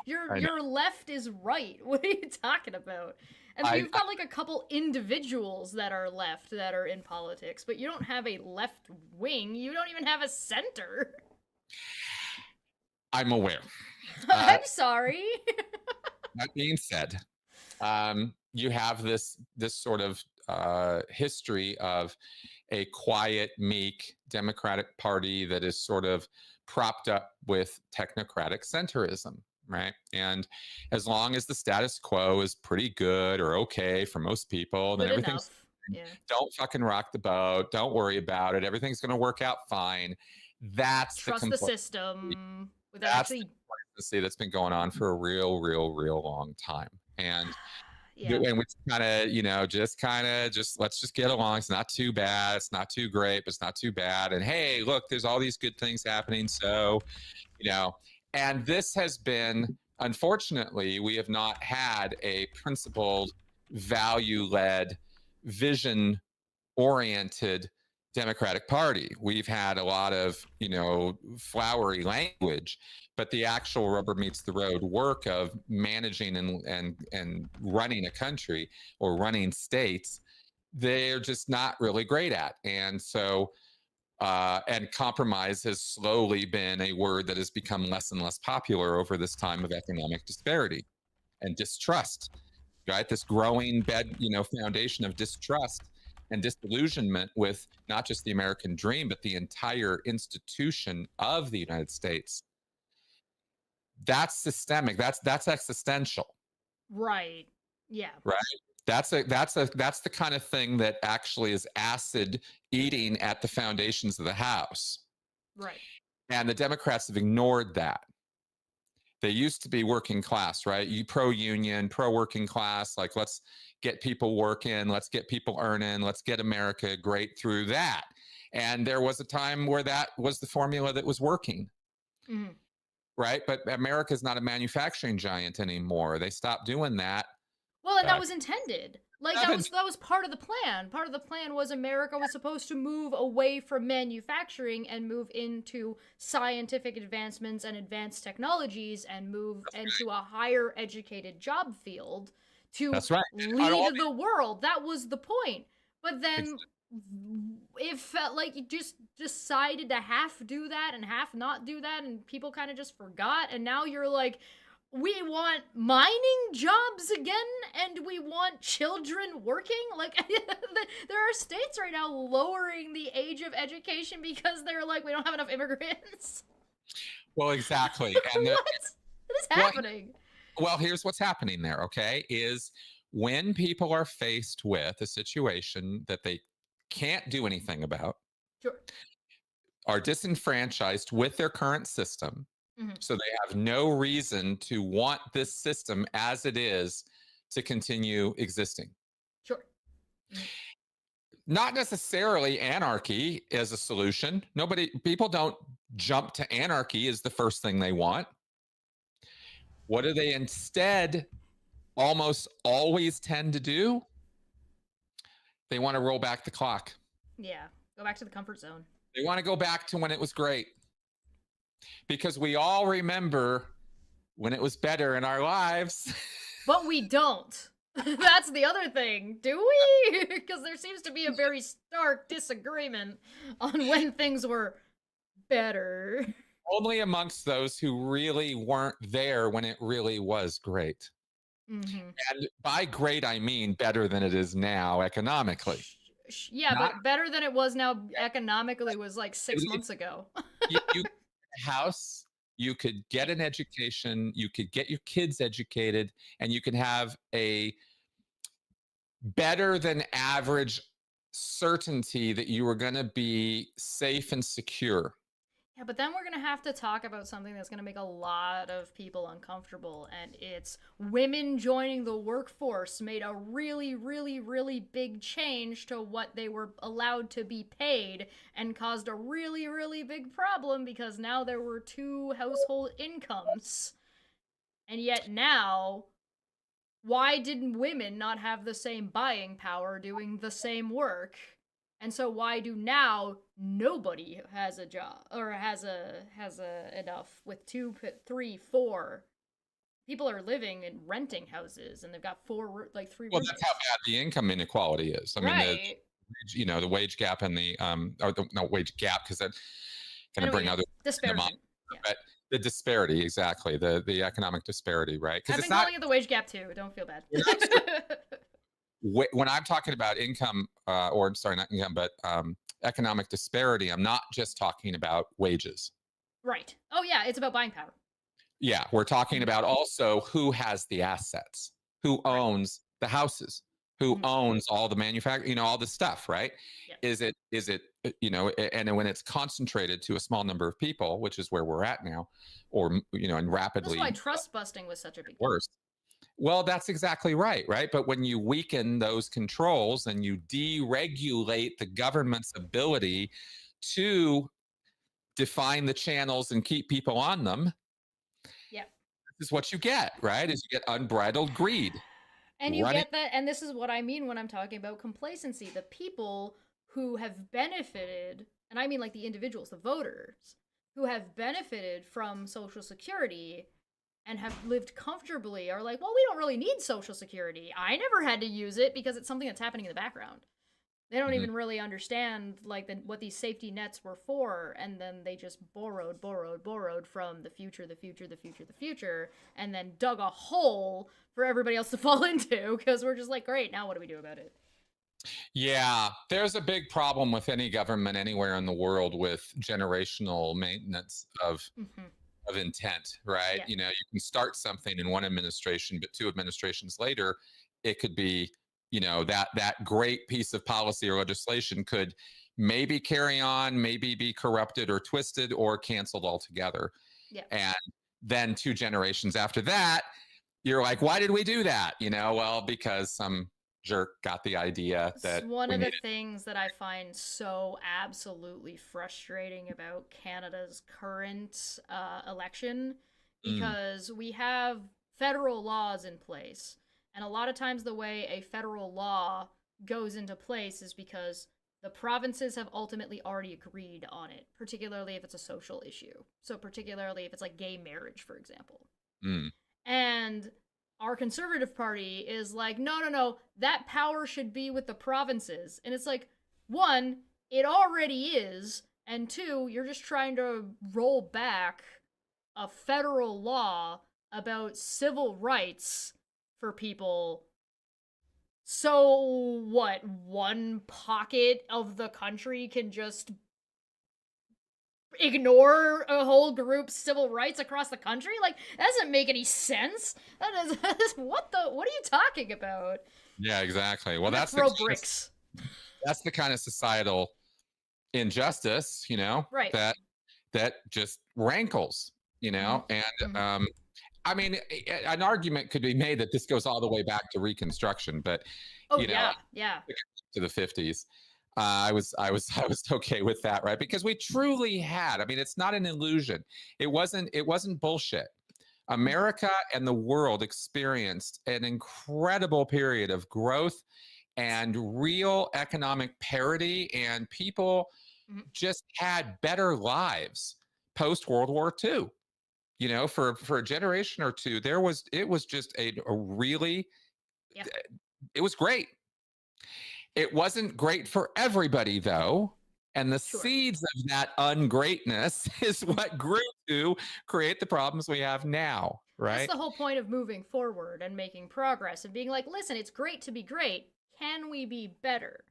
S1: your left is right. What are you talking about?" And so you've got like a couple individuals that are left that are in politics, but you don't have a left wing. You don't even have a center.
S2: I'm aware.
S1: I'm sorry.
S2: That being said, you have this sort of history of a quiet, meek Democratic Party that is sort of propped up with technocratic centrism, right? And as long as the status quo is pretty good or okay for most people, then everything's don't fucking rock the boat. Don't worry about it. Everything's going to work out fine. That's
S1: trust the system.
S2: That's the complacency that's been going on for a real long time. And and we kind of, just let's just get along. It's not too bad. It's not too great, but it's not too bad. And hey, look, there's all these good things happening. So, and this has been, unfortunately, we have not had a principled, value-led, vision-oriented Democratic Party. We've had a lot of, flowery language, but the actual rubber meets the road work of managing and running a country or running states, they're just not really great at. And so, and compromise has slowly been a word that has become less and less popular over this time of economic disparity and distrust, right? This growing foundation of distrust and disillusionment with not just the American dream, but the entire institution of the United States. That's systemic. That's existential.
S1: Right. Yeah.
S2: Right. That's the kind of thing that actually is acid eating at the foundations of the house.
S1: Right.
S2: And the Democrats have ignored that. They used to be working class, right? You pro-union, pro-working class, like let's get people working, let's get people earning, let's get America great through that. And there was a time where that was the formula that was working, right? But America's not a manufacturing giant anymore. They stopped doing that.
S1: Well, and that was intended. Like that was part of the plan. Part of the plan was America was supposed to move away from manufacturing and move into scientific advancements and advanced technologies and move into a higher educated job field to lead the world. That was the point. But then it felt like you just decided to half do that and half not do that, and people kind of just forgot, and now you're like, we want mining jobs again, and we want children working? Like, there are states right now lowering the age of education because they're like, we don't have enough immigrants.
S2: Well, exactly. And
S1: what is happening?
S2: Well, here's what's happening there, okay, is when people are faced with a situation that they can't do anything about,
S1: Sure.
S2: are disenfranchised with their current system, so they have no reason to want this system as it is to continue existing.
S1: Sure.
S2: Not necessarily anarchy is a solution. People don't jump to anarchy as the first thing they want. What do they instead almost always tend to do? They want to roll back the clock.
S1: Yeah, go back to the comfort zone.
S2: They want to go back to when it was great. Because we all remember when it was better in our lives.
S1: But we don't. That's the other thing. Do we? Because there seems to be a very stark disagreement on when things were better.
S2: Only amongst those who really weren't there when it really was great. And by great, I mean better than it is now economically.
S1: Yeah, but better than it was now economically was like 6 months ago.
S2: you a house, you could get an education, you could get your kids educated, and you can have a better than average certainty that you were going to be safe and secure.
S1: Yeah, but then we're going to have to talk about something that's going to make a lot of people uncomfortable, and it's women joining the workforce made a really, really, really big change to what they were allowed to be paid, and caused a really, really big problem because now there were 2 household incomes. And yet now, why didn't women not have the same buying power doing the same work? And so why do now nobody has a job or has enough with 2, 3, 4 people are living in renting houses and they've got 3
S2: Well,
S1: roommates.
S2: that's how bad the income inequality is. I mean, the wage gap and not wage gap because that going to bring other
S1: disparity.
S2: But the disparity, exactly, the economic disparity, right?
S1: I've been calling it the wage gap too. Don't feel bad.
S2: When I'm talking about income, not income, but economic disparity, I'm not just talking about wages.
S1: Right. Oh, yeah, it's about buying power.
S2: Yeah, we're talking about also who has the assets, who owns the houses, who owns all the manufacturing, all the stuff, right?
S1: Yeah.
S2: Is it, and when it's concentrated to a small number of people, which is where we're at now, or, and rapidly.
S1: That's why trust busting was such a big
S2: worse. Well, that's exactly right? But when you weaken those controls and you deregulate the government's ability to define the channels and keep people on them, this is what you get, right? Is you get unbridled greed.
S1: And you get that, and this is what I mean when I'm talking about complacency. The people who have benefited, and I mean like the individuals, the voters, who have benefited from Social Security and have lived comfortably are like, well, we don't really need Social Security. I never had to use it because it's something that's happening in the background. They don't even really understand like what these safety nets were for, and then they just borrowed from the future, and then dug a hole for everybody else to fall into because we're just like, great, now what do we do about it?
S2: Yeah, there's a big problem with any government anywhere in the world with generational maintenance of intent, right?
S1: Yeah.
S2: You can start something in one administration, but 2 administrations later, it could be, that great piece of policy or legislation could maybe carry on, maybe be corrupted or twisted or canceled altogether.
S1: Yeah.
S2: And then 2 generations after that, you're like, why did we do that? Well, because some jerk got the idea that
S1: it's one of the things that I find so absolutely frustrating about Canada's current election, because we have federal laws in place, and a lot of times the way a federal law goes into place is because the provinces have ultimately already agreed on it, particularly if it's a social issue. So particularly if it's like gay marriage, for example. And our Conservative Party is like, no, that power should be with the provinces. And it's like, one, it already is, and two, you're just trying to roll back a federal law about civil rights for people. So what, one pocket of the country can just ignore a whole group's civil rights across the country? Like, that doesn't make any sense. That is what are you talking about?
S2: Yeah, exactly. Well, that's
S1: throw bricks.
S2: That's the kind of societal injustice, you know,
S1: right,
S2: that just rankles, you know. And I mean, an argument could be made that this goes all the way back to Reconstruction, but you know, to the 50s. I was okay with that, right? Because we truly had. I mean, it's not an illusion. It wasn't bullshit. America and the world experienced an incredible period of growth and real economic parity, and people just had better lives post World War II. You know, for a generation or two, it was just a really, it was great. It wasn't great for everybody, though. And the seeds of that ungreatness is what grew to create the problems we have now, right?
S1: That's the whole point of moving forward and making progress and being like, listen, it's great to be great. Can we be better?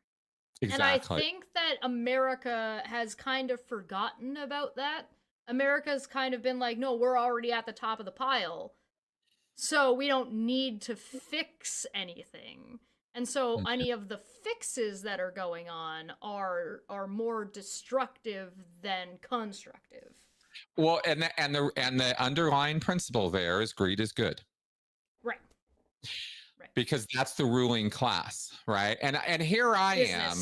S1: Exactly. And I think that America has kind of forgotten about that. America's kind of been like, no, we're already at the top of the pile, so we don't need to fix anything. And so any of the fixes that are going on are more destructive than constructive.
S2: Well, and the underlying principle there is greed is good.
S1: Right.
S2: Because that's the ruling class, right? And here I am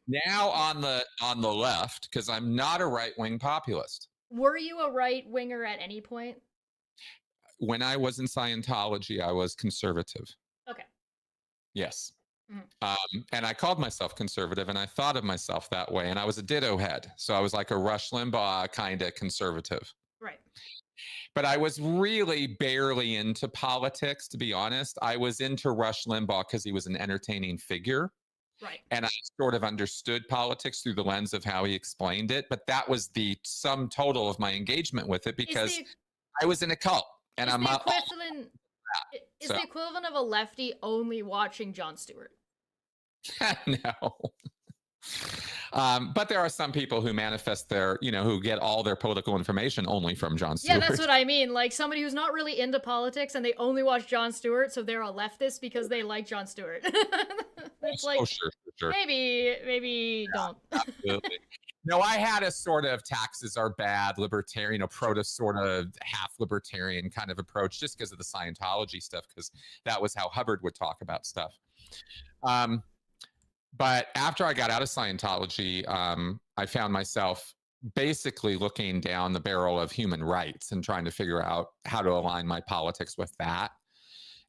S2: now on the left, because I'm not a right-wing populist.
S1: Were you a right-winger at any point?
S2: When I was in Scientology, I was conservative.
S1: Okay.
S2: Yes. And I called myself conservative, and I thought of myself that way. And I was a ditto head. So I was like a Rush Limbaugh kind of conservative.
S1: Right.
S2: But I was really barely into politics, to be honest. I was into Rush Limbaugh because he was an entertaining figure.
S1: Right.
S2: And I sort of understood politics through the lens of how he explained it. But that was the sum total of my engagement with it, because I was in a cult. And I'm
S1: the equivalent. Is the equivalent of a lefty only watching Jon Stewart?
S2: No. But there are some people who manifest their, who get all their political information only from Jon Stewart.
S1: Yeah, that's what I mean. Like somebody who's not really into politics and they only watch Jon Stewart, so they're a leftist because they like Jon Stewart. It's like,
S2: sure.
S1: Maybe don't.
S2: Absolutely. No, I had a sort of taxes are bad, libertarian, sort of half libertarian kind of approach, just because of the Scientology stuff, because that was how Hubbard would talk about stuff. But after I got out of Scientology, I found myself basically looking down the barrel of human rights and trying to figure out how to align my politics with that.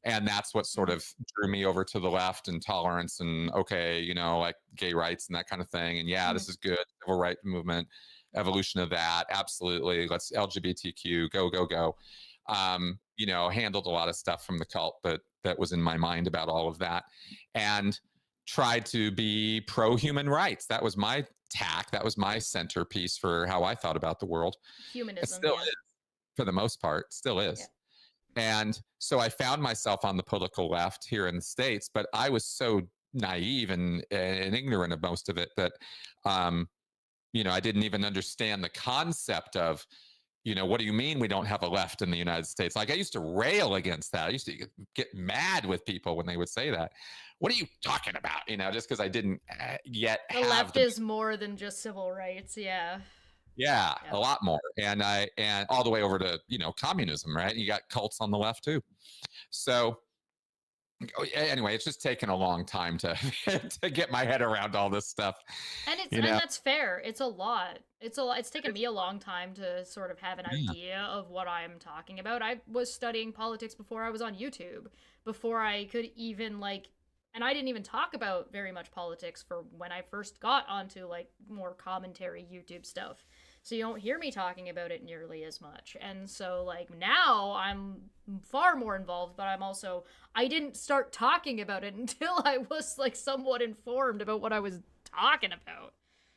S2: And that's what sort of drew me over to the left, and tolerance and, like gay rights and that kind of thing. And this is good. Civil rights movement, evolution of that. Absolutely. Let's LGBTQ, go. Handled a lot of stuff from the cult that was in my mind about all of that. And tried to be pro-human rights. That was my tack. That was my centerpiece for how I thought about the world.
S1: Humanism.
S2: It still is, for the most part. Still is. Yeah. And so I found myself on the political left here in the States, but I was so naive and ignorant of most of it that, I didn't even understand the concept of, what do you mean we don't have a left in the United States? Like, I used to rail against that. I used to get mad with people when they would say that. What are you talking about? Just because I didn't yet
S1: have the left is more than just civil rights. Yeah,
S2: a lot more. And all the way over to, communism, right? You got cults on the left too. So anyway, it's just taken a long time to get my head around all this stuff.
S1: And and that's fair. It's a lot. It's taken me a long time to sort of have an idea of what I'm talking about. I was studying politics before I was on YouTube, before I could even and I didn't even talk about very much politics for when I first got onto more commentary YouTube stuff. So you don't hear me talking about it nearly as much. And so now I'm far more involved, but I didn't start talking about it until I was somewhat informed about what I was talking about.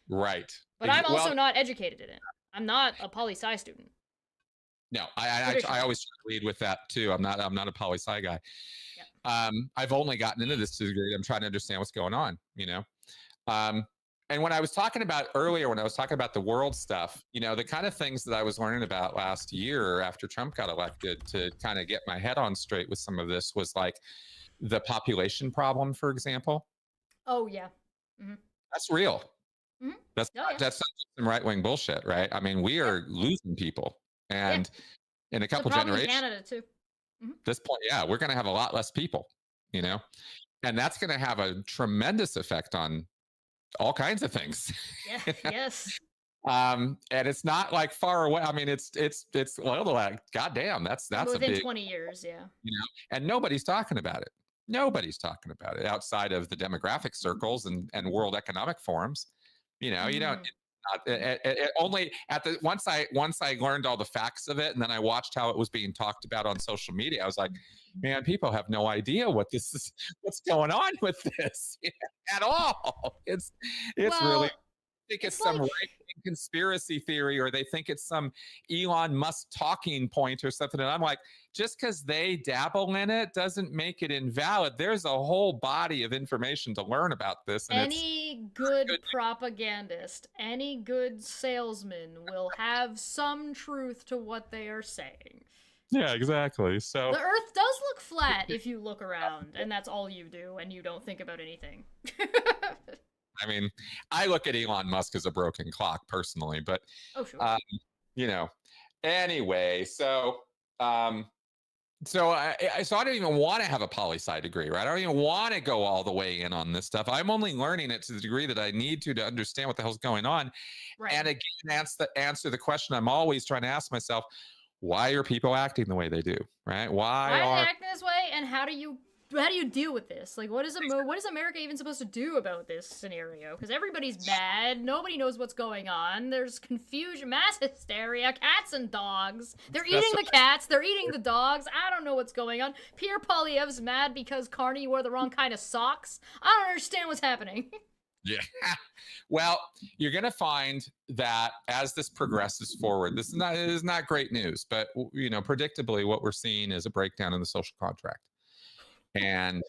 S2: Right.
S1: But I'm also
S2: Well,
S1: not educated in it. I'm not a poli-sci student.
S2: no, I always lead with that too. I'm not a poli sci guy.
S1: Yep.
S2: I've only gotten into this to the degree I'm trying to understand what's going on, you know. And when I was talking about earlier, when I was talking about the world stuff, you know, the kind of things that I was learning about last year after Trump got elected to kind of get my head on straight with some of this was like the population problem, for example.
S1: Oh yeah. Mm-hmm.
S2: That's real.
S1: Mm-hmm.
S2: That's
S1: Oh
S2: not,
S1: yeah.
S2: that's not just some right wing bullshit, right? I mean, we
S1: Yeah.
S2: are losing people,
S1: Yeah.
S2: and in a
S1: It's a
S2: couple
S1: problem in
S2: generations,
S1: Canada too. Mm-hmm.
S2: this point, yeah, we're going to have a lot less people, you know, and that's going to have a tremendous effect on all kinds of things.
S1: Yeah. Yes.
S2: And it's not like far away. I mean, it's well, like, goddamn, that's a
S1: Within
S2: big,
S1: 20 years, yeah.
S2: you know, and nobody's talking about it. Nobody's talking about it outside of the demographic circles and World Economic Forums. You know, you don't. It only at the once I learned all the facts of it, and then I watched how it was being talked about on social media. I was like, man, people have no idea what this is, what's going on with this at all. It's
S1: Well,
S2: really think it's some
S1: like,
S2: right conspiracy theory, or they think it's some Elon Musk talking point or something. And I'm like, just because they dabble in it doesn't make it invalid. There's a whole body of information to learn about this. And
S1: any good propagandist, any good salesman will have some truth to what they are saying.
S2: yeah, exactly. So
S1: the Earth does look flat if you look around, and that's all you do, and you don't think about anything.
S2: I mean, I look at Elon Musk as a broken clock personally, but
S1: oh sure.
S2: You know, anyway, so I don't even want to have a poli-sci degree, right? I don't even want to go all the way in on this stuff. I'm only learning it to the degree that I need to understand what the hell's going on.
S1: Right.
S2: And again, answer the question I'm always trying to ask myself: why are people acting the way they do? Right? Why
S1: are
S2: are
S1: they acting this way? And how do you deal with this? Like, what is America even supposed to do about this scenario? Because everybody's mad. Nobody knows what's going on. There's confusion, mass hysteria, cats and dogs. They're eating the cats. They're eating the dogs. I don't know what's going on. Pierre Poilievre's mad because Carney wore the wrong kind of socks. I don't understand what's happening.
S2: Yeah. Well, you're going to find that as this progresses forward, this is not great news, but you know, predictably, what we're seeing is a breakdown in the social contract. And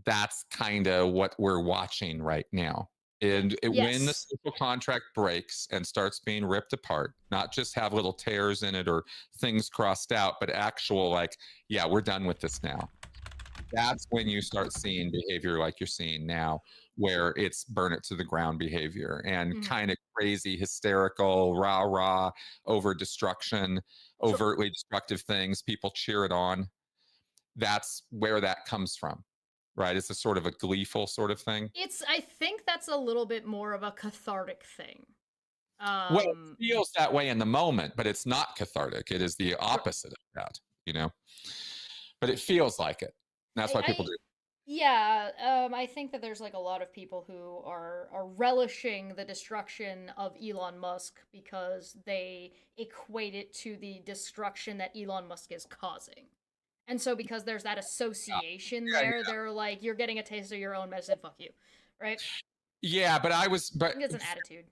S2: that's kind of what we're watching right now. And when the social contract breaks and starts being ripped apart, not just have little tears in it or things crossed out, but actual like, yeah, we're done with this now. That's when you start seeing behavior like you're seeing now, where it's burn it to the ground behavior and kind of crazy, hysterical, rah, over destruction, overtly destructive things. People cheer it on. That's where that comes from, right? It's a sort of a gleeful sort of thing.
S1: I think that's a little bit more of a cathartic thing.
S2: Well, it feels that way in the moment, but it's not cathartic. It is the opposite of that, you know? But it feels like it. That's why people do.
S1: Yeah, I think that there's like a lot of people who are relishing the destruction of Elon Musk because they equate it to the destruction that Elon Musk is causing. And so because there's that association there, they're like, you're getting a taste of your own medicine, fuck you. Right?
S2: Yeah, but I think
S1: it's an attitude.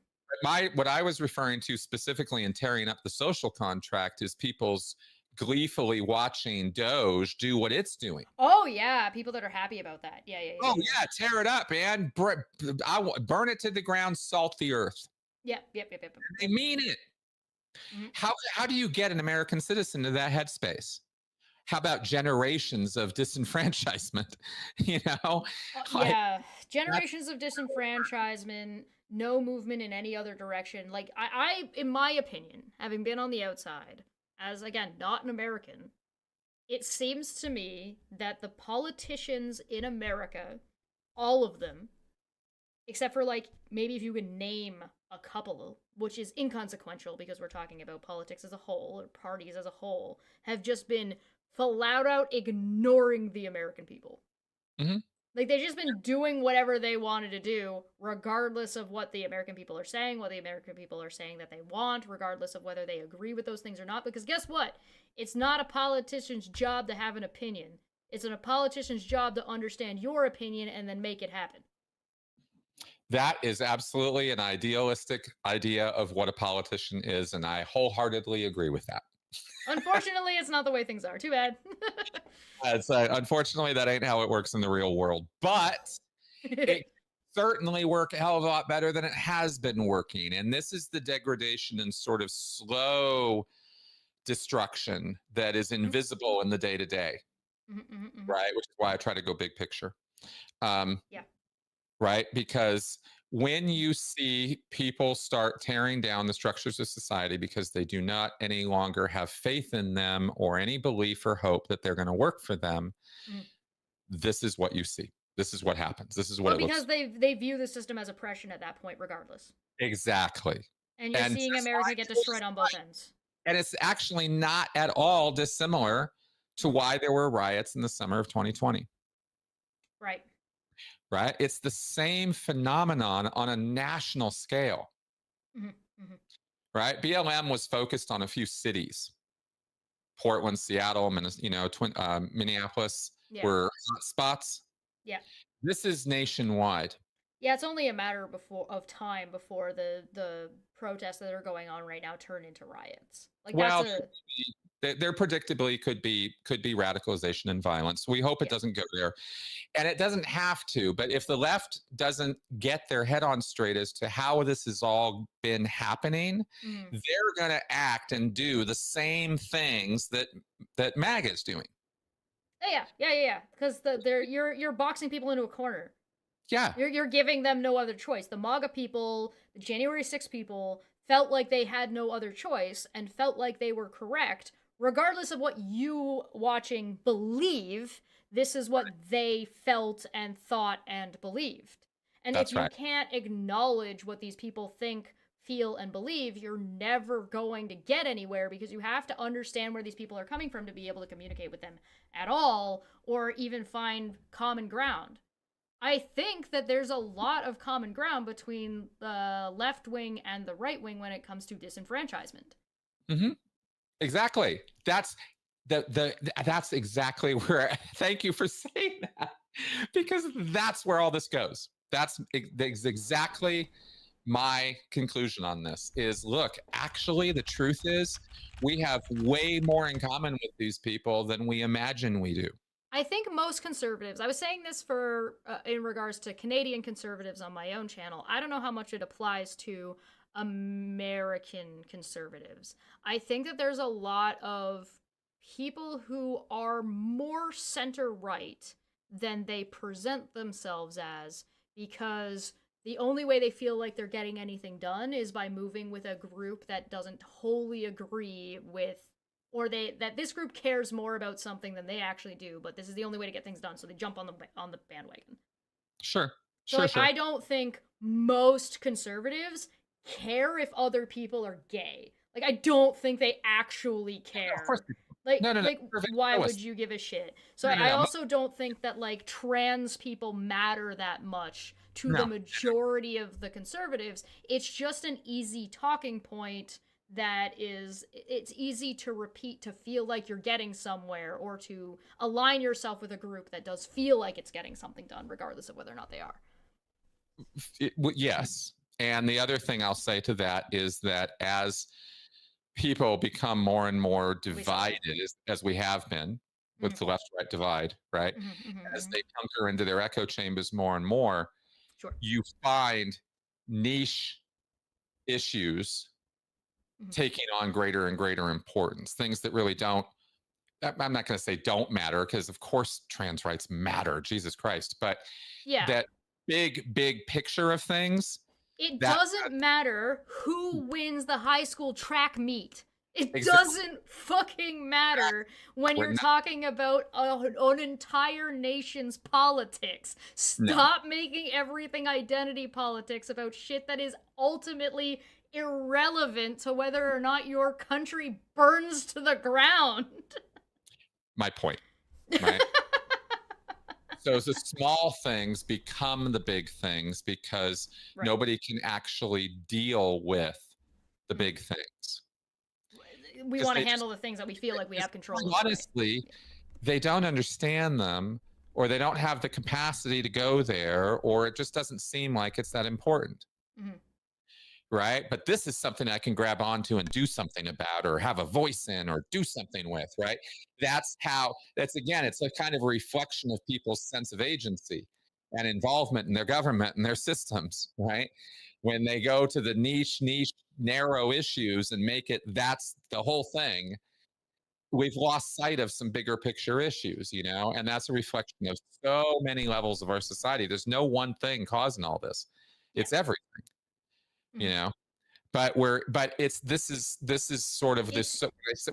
S2: What I was referring to specifically in tearing up the social contract is people's gleefully watching Doge do what it's doing.
S1: Oh yeah, people that are happy about that. Yeah.
S2: Oh yeah, tear it up, man. Burn it to the ground, salt the earth.
S1: Yep.
S2: They mean it. How do you get an American citizen to that headspace? How about generations of disenfranchisement? You know?
S1: Yeah, generations of disenfranchisement, no movement in any other direction. Like, I, in my opinion, having been on the outside, as, again, not an American, it seems to me that the politicians in America, all of them, except for, like, maybe if you can name a couple, which is inconsequential because we're talking about politics as a whole, or parties as a whole, have just been flat out ignoring the American people. Like, they've just been doing whatever they wanted to do, regardless of what the American people are saying, what the American people are saying that they want, regardless of whether they agree with those things or not. Because guess what? It's not a politician's job to have an opinion. It's a politician's job to understand your opinion and then make it happen.
S2: That is absolutely an idealistic idea of what a politician is, and I wholeheartedly agree with that.
S1: Unfortunately, it's not the way things are. Too bad.
S2: Unfortunately, that ain't how it works in the real world, but it certainly work a hell of a lot better than it has been working. And this is the degradation and sort of slow destruction that is invisible in the day to day, right? Which is why I try to go big picture.
S1: Yeah.
S2: Right? Because when you see people start tearing down the structures of society because they do not any longer have faith in them or any belief or hope that they're going to work for them, this is what you see. This is what happens. This is what it looks
S1: because they view the system as oppression at that point, regardless.
S2: exactly.
S1: And you're seeing America get destroyed on both ends.
S2: And it's actually not at all dissimilar to why there were riots in the summer of 2020.
S1: Right.
S2: Right? It's the same phenomenon on a national scale. Right? BLM was focused on a few cities. Portland, Seattle, Minneapolis were hot spots.
S1: Yeah.
S2: This is nationwide.
S1: Yeah, it's only a matter of time before the protests that are going on right now turn into riots. Like, well,
S2: there predictably could be radicalization and violence. We hope it doesn't go there, and it doesn't have to. But if the left doesn't get their head on straight as to how this has all been happening, they're going to act and do the same things that MAGA is doing.
S1: Yeah. Because you're boxing people into a corner.
S2: Yeah.
S1: You're giving them no other choice. The MAGA people, the January 6th people, felt like they had no other choice and felt like they were correct. Regardless of what you watching believe, this is what they felt and thought and believed. And if you can't acknowledge what these people think, feel, and believe, you're never going to get anywhere, because you have to understand where these people are coming from to be able to communicate with them at all, or even find common ground. I think that there's a lot of common ground between the left wing and the right wing when it comes to disenfranchisement.
S2: Exactly. That's exactly where. Thank you for saying that, because that's where all this goes. That's exactly my conclusion on this. Is look, actually, the truth is, we have way more in common with these people than we imagine we do.
S1: I think most conservatives, I was saying this for in regards to Canadian conservatives on my own channel. I don't know how much it applies to American conservatives. I think that there's a lot of people who are more center-right than they present themselves as, because the only way they feel like they're getting anything done is by moving with a group that doesn't wholly agree with, or that this group cares more about something than they actually do, but this is the only way to get things done, so they jump on the bandwagon.
S2: Sure.
S1: So I don't think most conservatives care if other people are gay. Like, I don't think they actually care.
S2: Of course.
S1: Like,
S2: no.
S1: Why would you give a shit? So I also don't think that, like, trans people matter that much to the majority of the conservatives. It's just an easy talking point that it's easy to repeat to feel like you're getting somewhere, or to align yourself with a group that does feel like it's getting something done, regardless of whether or not they are.
S2: Yes. And the other thing I'll say to that is that as people become more and more divided, as we have been with the left-right divide, right? As they hunker into their echo chambers more and more, you find niche issues taking on greater and greater importance. Things that really don't, I'm not going to say don't matter, because of course trans rights matter, Jesus Christ, but that big picture of things,
S1: it doesn't matter who wins the high school track meet. It doesn't fucking matter when you're talking about an entire nation's politics. Stop making everything identity politics about shit that is ultimately irrelevant to whether or not your country burns to the ground.
S2: My point, right? So the small things become the big things, because nobody can actually deal with the big things.
S1: We want to handle the things that we feel like we have control over.
S2: Honestly, they don't understand them or they don't have the capacity to go there, or it just doesn't seem like it's that important.
S1: Mhm.
S2: Right? But this is something I can grab onto and do something about, or have a voice in, or do something with, right? That's again, it's a kind of a reflection of people's sense of agency and involvement in their government and their systems, right? When they go to the niche, narrow issues and make it that's the whole thing, we've lost sight of some bigger picture issues, and that's a reflection of so many levels of our society. There's no one thing causing all this. It's everything, you
S1: Mhm.
S2: know. But this is sort of this.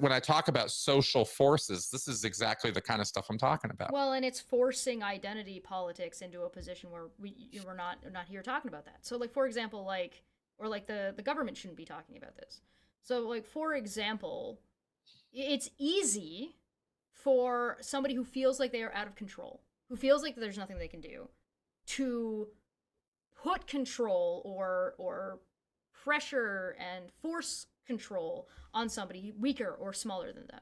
S2: When I talk about social forces, this is exactly the kind of stuff I'm talking about.
S1: Well, and it's forcing identity politics into a position where we're not here talking about that. So, like, for example, the government shouldn't be talking about this. So, like, for example, it's easy for somebody who feels like they are out of control, who feels like there's nothing they can do, to put control or pressure and force control on somebody weaker or smaller than them.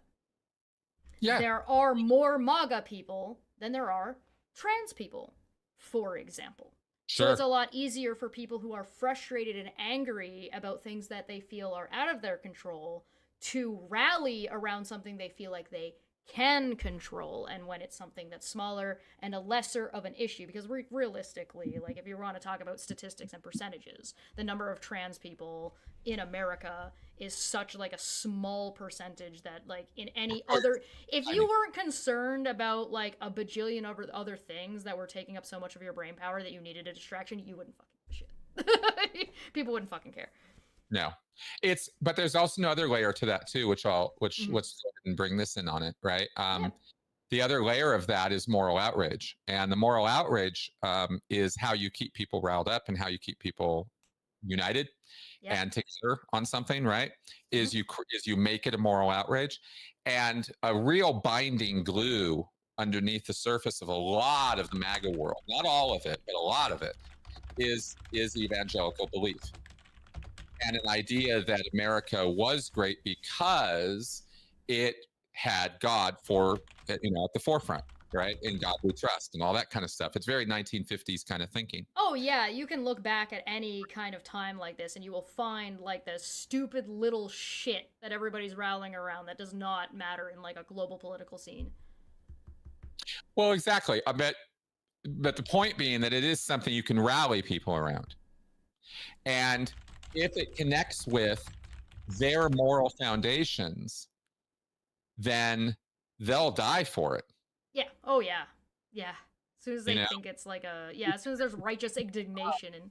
S2: Yeah.
S1: There are more MAGA people than there are trans people, for example.
S2: Sure.
S1: So it's a lot easier for people who are frustrated and angry about things that they feel are out of their control to rally around something they feel like they can control, and when it's something that's smaller and a lesser of an issue, because realistically, like, if you want to talk about statistics and percentages, the number of trans people in America is such like a small percentage that, like, in any other, if you weren't concerned about like a bajillion other things that were taking up so much of your brain power that you needed a distraction, you wouldn't fucking give a shit. People wouldn't fucking care.
S2: No, but there's also another layer to that too, let's bring this in on it, right? The other layer of that is moral outrage, and the moral outrage is how you keep people riled up and how you keep people united and together on something, right? Is you make it a moral outrage, and a real binding glue underneath the surface of a lot of the MAGA world, not all of it, but a lot of it, is evangelical belief. And an idea that America was great because it had God at the forefront, right? In God we trust and all that kind of stuff. It's very 1950s kind of thinking.
S1: Oh yeah, you can look back at any kind of time like this and you will find like the stupid little shit that everybody's rallying around that does not matter in like a global political scene.
S2: Well, exactly. But the point being that it is something you can rally people around. And if it connects with their moral foundations, then they'll die for it.
S1: Yeah. Oh yeah. Yeah. As soon as they think it's like as soon as there's righteous indignation and.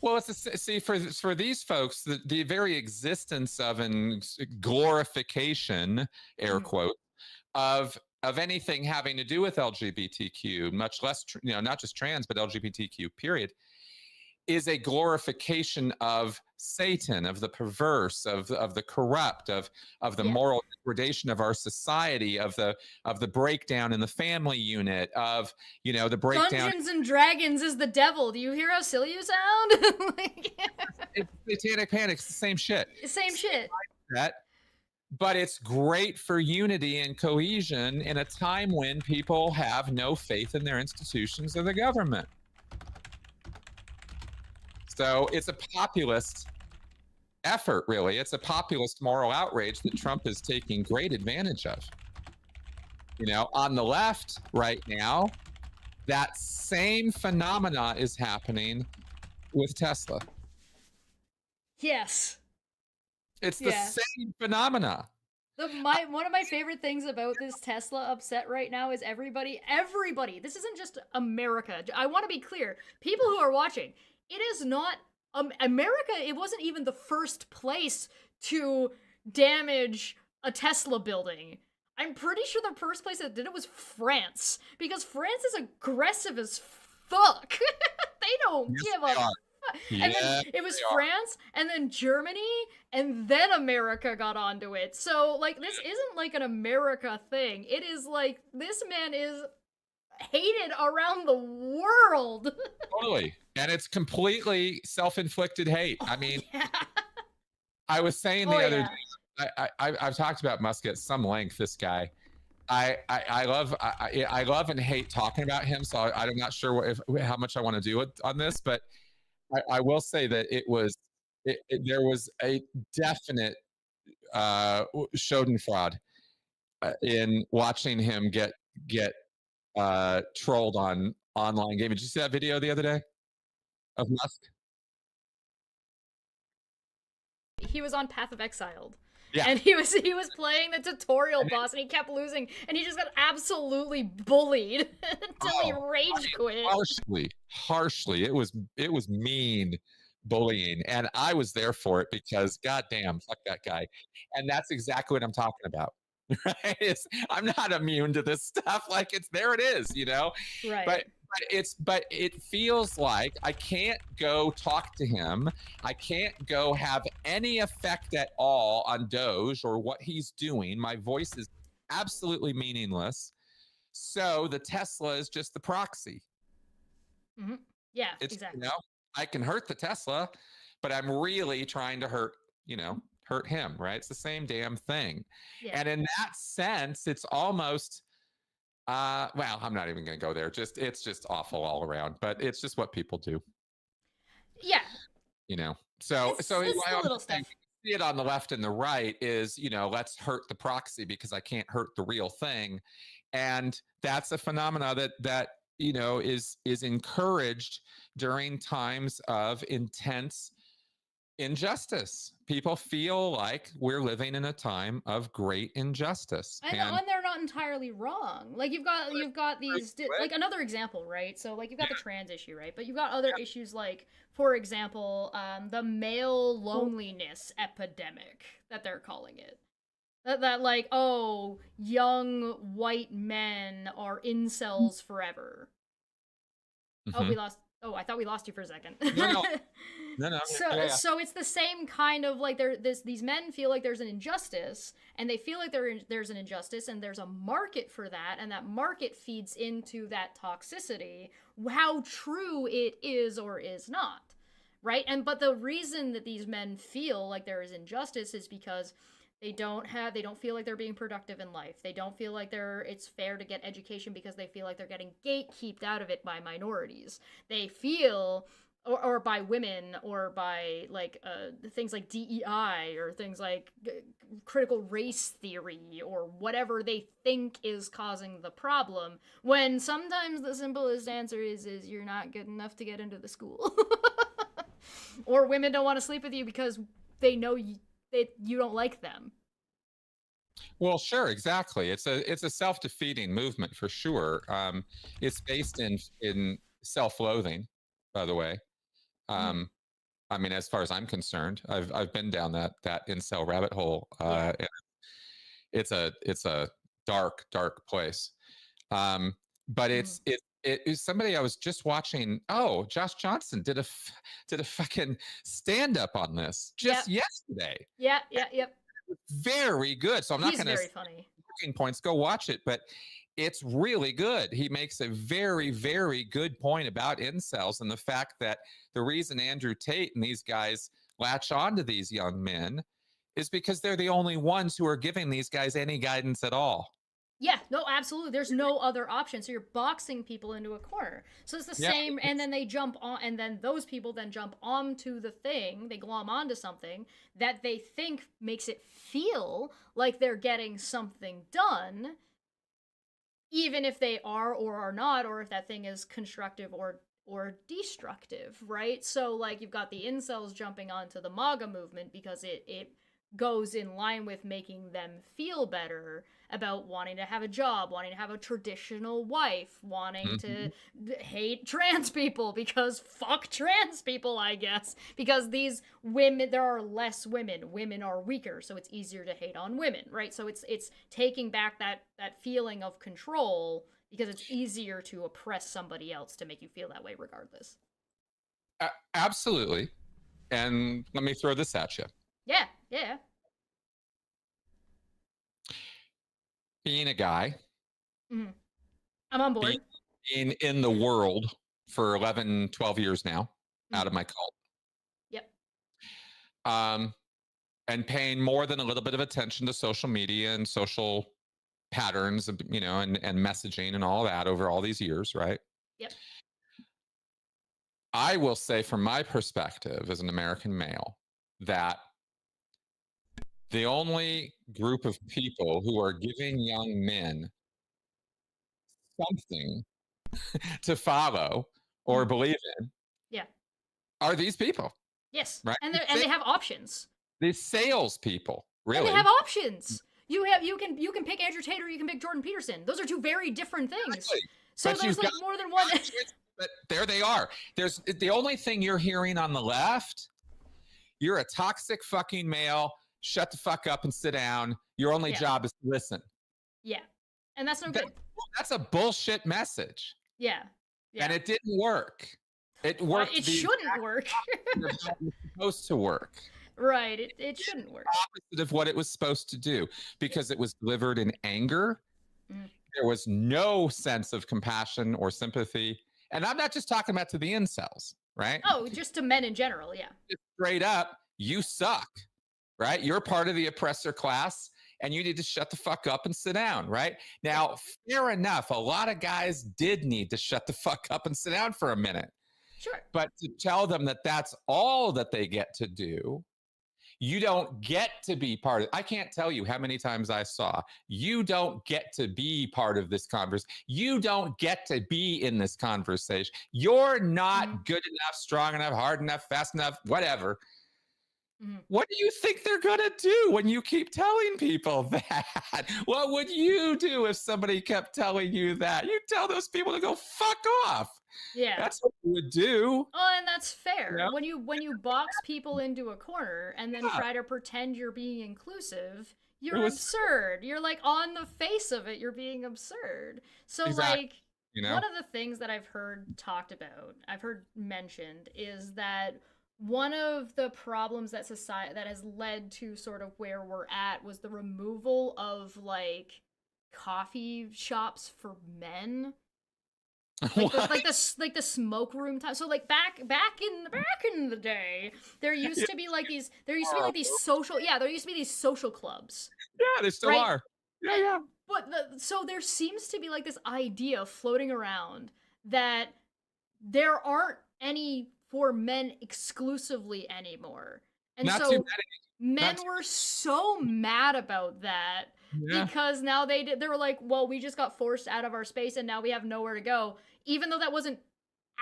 S2: Well, for these folks, the very existence of an glorification, air quote, of anything having to do with LGBTQ, much less, not just trans, but LGBTQ, period, is a glorification of Satan, of the perverse, of the corrupt, of the moral degradation of our society, of the breakdown in the family unit, of the breakdown.
S1: Dungeons and Dragons is the devil. Do you hear how silly you sound?
S2: It's satanic panic. It's the same shit.
S1: Same shit.
S2: But it's great for unity and cohesion in a time when people have no faith in their institutions or the government. So it's a populist effort, really. It's a populist moral outrage that Trump is taking great advantage of. On the left right now, that same phenomena is happening with Tesla.
S1: Yes.
S2: It's the same phenomena.
S1: One of my favorite things about this Tesla upset right now is everybody, this isn't just America. I want to be clear. People who are watching, it is not America. It wasn't even the first place to damage a Tesla building. I'm pretty sure the first place that did it was France, because France is aggressive as fuck. They don't give a fuck. And then it was France, and then Germany, and then America got onto it. So, like, this isn't like an America thing. It is like, this man is hated around the world.
S2: Totally. And it's completely self-inflicted hate. I mean, I was saying the other day, I've talked about Musk at some length, this guy. I love I love and hate talking about him, so I'm not sure how much I want to do on this, but I will say that there was a definite Schadenfreude in watching him get trolled on online gaming. Did you see that video the other day of Musk?
S1: He was on Path of Exiled.
S2: Yeah.
S1: And he was playing the tutorial boss, and he kept losing, and he just got absolutely bullied until he rage quit.
S2: Harshly. It was mean bullying, and I was there for it because goddamn, fuck that guy. And that's exactly what I'm talking about. Right? I'm not immune to this stuff. Like there it is, you know.
S1: Right.
S2: But it feels like I can't go talk to him. I can't go have any effect at all on Doge or what he's doing. My voice is absolutely meaningless. So the Tesla is just the proxy.
S1: Mm-hmm. Yeah, exactly.
S2: You know, I can hurt the Tesla, but I'm really trying to hurt him, right? It's the same damn thing. Yeah. And in that sense, it's almost well, I'm not even going to go there. It's just awful all around, but it's just what people do.
S1: Yeah.
S2: You know, so it's the little stuff. See it on the left and the right is, let's hurt the proxy because I can't hurt the real thing. And that's a phenomena that is encouraged during times of intense injustice. People feel like we're living in a time of great injustice,
S1: and they're not entirely wrong. Like you've got these, like another example, right? So like you've got the trans issue, right? But you've got other issues, like for example, the male loneliness epidemic that they're calling it. That like, oh, young white men are incels forever. Mm-hmm. Oh, we lost. Oh, I thought we lost you for a second.
S2: No.
S1: So it's the same kind of like these men feel like there's an injustice, and they feel like there's an injustice, and there's a market for that, and that market feeds into that toxicity, how true it is or is not, right? But the reason that these men feel like there is injustice is because they don't feel like they're being productive in life. They don't feel like it's fair to get education because they feel like they're getting gatekeeped out of it by minorities. They feel, or by women, or by like things like DEI, or things like critical race theory, or whatever they think is causing the problem, when sometimes the simplest answer is you're not good enough to get into the school. Or women don't want to sleep with you because they know you don't like them.
S2: Well, sure, exactly. It's a self-defeating movement for sure. It's based in self-loathing, by the way. I mean, as far as I'm concerned, I've been down that incel rabbit hole. And it's a dark place. But it's somebody I was just watching. Oh, Josh Johnson did a fucking stand up on this just yesterday.
S1: Yep.
S2: Very good. So I'm not going to
S1: very funny.
S2: Points. Go watch it, but it's really good. He makes a very, very good point about incels and the fact that the reason Andrew Tate and these guys latch on to these young men is because they're the only ones who are giving these guys any guidance at all.
S1: Yeah, no, absolutely. There's no other option. So you're boxing people into a corner. So it's the same, and then they jump on, and then those people then jump onto the thing, they glom onto something that they think makes it feel like they're getting something done, even if they are or are not, or if that thing is constructive or destructive, right? So like you've got the incels jumping onto the MAGA movement because it goes in line with making them feel better about wanting to have a job, wanting to have a traditional wife, wanting to hate trans people because fuck trans people, I guess. Because these women, there are less women. Women are weaker, so it's easier to hate on women, right? So it's taking back that feeling of control because it's easier to oppress somebody else to make you feel that way regardless.
S2: Absolutely. And let me throw this at you.
S1: Yeah.
S2: Being a guy.
S1: I'm on board.
S2: Being in the world for 11, 12 years now, out of my cult.
S1: Yep.
S2: And paying more than a little bit of attention to social media and social patterns of, you know, and messaging and all that over all these years, right?
S1: Yep.
S2: I will say from my perspective as an American male that the only group of people who are giving young men something to follow or believe in
S1: Yeah.
S2: are these people,
S1: Yes.
S2: right?
S1: And they have options.
S2: These sales people, really.
S1: And they have options. You can pick Andrew Tate or you can pick Jordan Peterson. Those are two very different things. Exactly. So but there's like more than one.
S2: But there they are. There's the only thing you're hearing on the left. You're a toxic fucking male. Shut the fuck up and sit down. Your only job is to listen.
S1: Yeah. And that's no good.
S2: That's a bullshit message.
S1: Yeah.
S2: And it didn't work. It worked.
S1: It shouldn't work.
S2: It's supposed to work.
S1: Right. It shouldn't work.
S2: Opposite of what it was supposed to do, because it was delivered in anger. There was no sense of compassion or sympathy. And I'm not just talking about to the incels, right?
S1: Oh, just to men in general, yeah.
S2: Just straight up, you suck, right? You're part of the oppressor class and you need to shut the fuck up and sit down, right? Now, fair enough, a lot of guys did need to shut the fuck up and sit down for a minute.
S1: Sure.
S2: But to tell them that that's all that they get to do, you don't get to be part of. I can't tell you how many times I saw, you don't get to be part of this conversation. You don't get to be in this conversation. You're not good enough, strong enough, hard enough, fast enough, whatever. What do you think they're going to do when you keep telling people that? What would you do if somebody kept telling you that? You tell those people to go fuck off.
S1: Yeah.
S2: That's what you would do.
S1: Oh, and that's fair. Yeah. When you box people into a corner and then try to pretend you're being inclusive, you're absurd. You're like on the face of it, you're being absurd. So like one of the things that I've heard talked about, I've heard mentioned is that one of the problems that society that has led to sort of where we're at was the removal of like coffee shops for men. Like the smoke room time. So like back in the day, there used to be like these social clubs.
S2: Yeah, they still are. Yeah.
S1: But so there seems to be like this idea floating around that there aren't any for men exclusively anymore. And
S2: not
S1: so men were so mad about that. Yeah. Because now they were like, well, we just got forced out of our space and now we have nowhere to go, even though that wasn't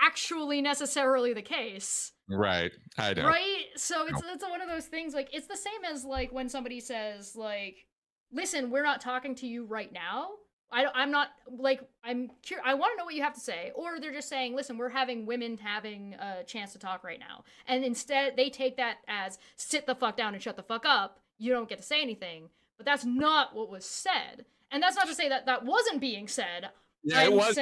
S1: actually necessarily the case.
S2: Right. I know.
S1: Right? So it's one of those things, like, it's the same as, like, when somebody says, like, listen, we're not talking to you right now. I'm not, like, I'm curious, I want to know what you have to say. Or they're just saying, listen, we're having women having a chance to talk right now. And instead, they take that as, sit the fuck down and shut the fuck up. You don't get to say anything. But that's not what was said. And that's not to say that that wasn't being said.
S2: Yeah, it was.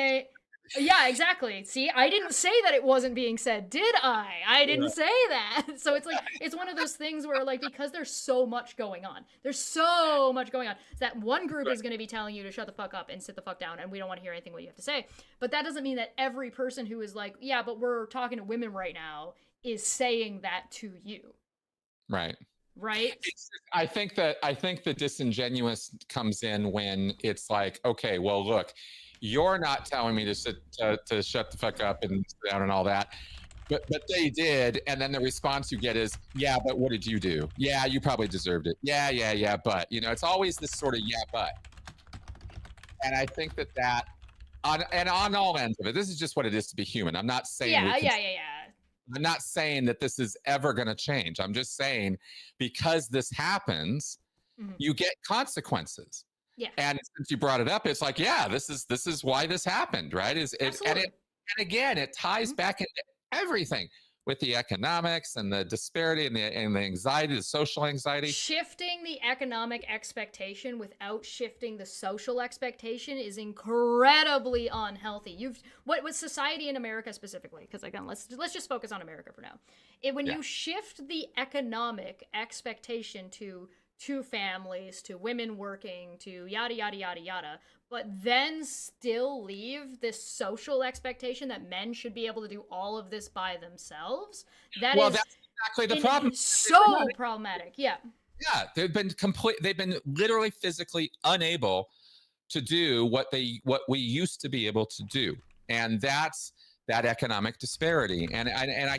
S1: Yeah, exactly. See, I didn't say that it wasn't being said, did I? I didn't say that. So it's like, it's one of those things where, like, because there's so much going on, that one group is going to be telling you to shut the fuck up and sit the fuck down, and we don't want to hear anything what you have to say. But that doesn't mean that every person who is like, yeah, but we're talking to women right now, is saying that to you.
S2: Right.
S1: Right.
S2: I think the disingenuous comes in when it's like, okay, well, look, you're not telling me to shut the fuck up and sit down and all that, but they did, and then the response you get is, yeah, but what did you do? Yeah, you probably deserved it. Yeah, but it's always this sort of yeah, but, and I think that on all ends of it, this is just what it is to be human. I'm not saying I'm not saying that this is ever going to change. I'm just saying because this happens, you get consequences.
S1: Yeah.
S2: And since you brought it up, it's like, yeah, this is why this happened, right? And again, it ties back into everything with the economics and the disparity and the anxiety, the social anxiety.
S1: Shifting the economic expectation without shifting the social expectation is incredibly unhealthy. What society in America specifically, because again, let's just focus on America for now. When you shift the economic expectation to two families, to women working, to yada yada yada yada, but then still leave this social expectation that men should be able to do all of this by themselves. That's
S2: exactly the problem.
S1: So problematic. Yeah.
S2: Yeah, they've been literally physically unable to do what we used to be able to do, and that's that economic disparity. And I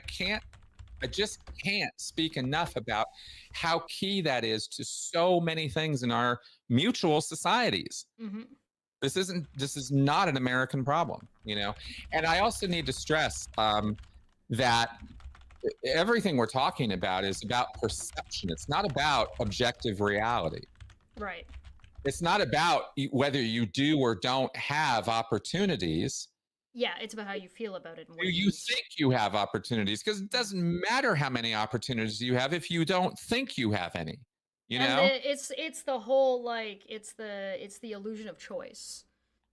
S2: just can't speak enough about how key that is to so many things in our mutual societies.
S1: Mm-hmm.
S2: This is not an American problem, you know. And I also need to stress that everything we're talking about is about perception. It's not about objective reality.
S1: Right.
S2: It's not about whether you do or don't have opportunities.
S1: Yeah, it's about how you feel about it. And
S2: do you think you have opportunities? Because it doesn't matter how many opportunities you have if you don't think you have any. You know,
S1: it's the whole like it's the illusion of choice.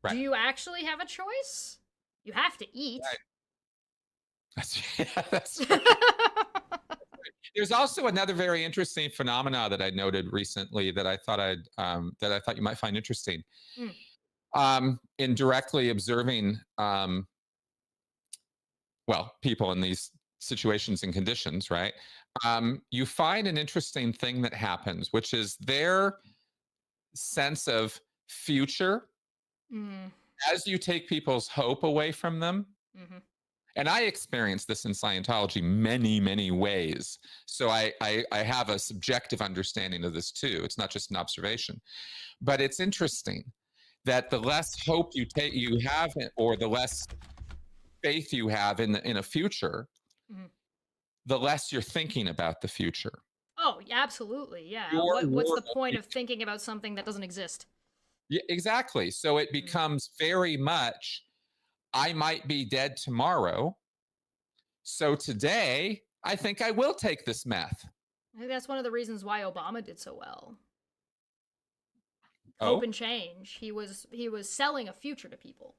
S1: Right. Do you actually have a choice? You have to eat.
S2: Right. That's right. There's also another very interesting phenomena that I noted recently that I thought you might find interesting. In directly observing, people in these situations and conditions, right? You find an interesting thing that happens, which is their sense of future as you take people's hope away from them. Mm-hmm. And I experienced this in Scientology many, many ways. So I have a subjective understanding of this too. It's not just an observation. But it's interesting that the less hope you have, or the less faith you have in a future, the less you're thinking about the future.
S1: Oh, absolutely, yeah. What's the point of thinking about something that doesn't exist?
S2: Yeah, exactly. So it becomes very much, I might be dead tomorrow. So today, I think I will take this meth.
S1: I think that's one of the reasons why Obama did so well. Hope and change. He was selling a future to people.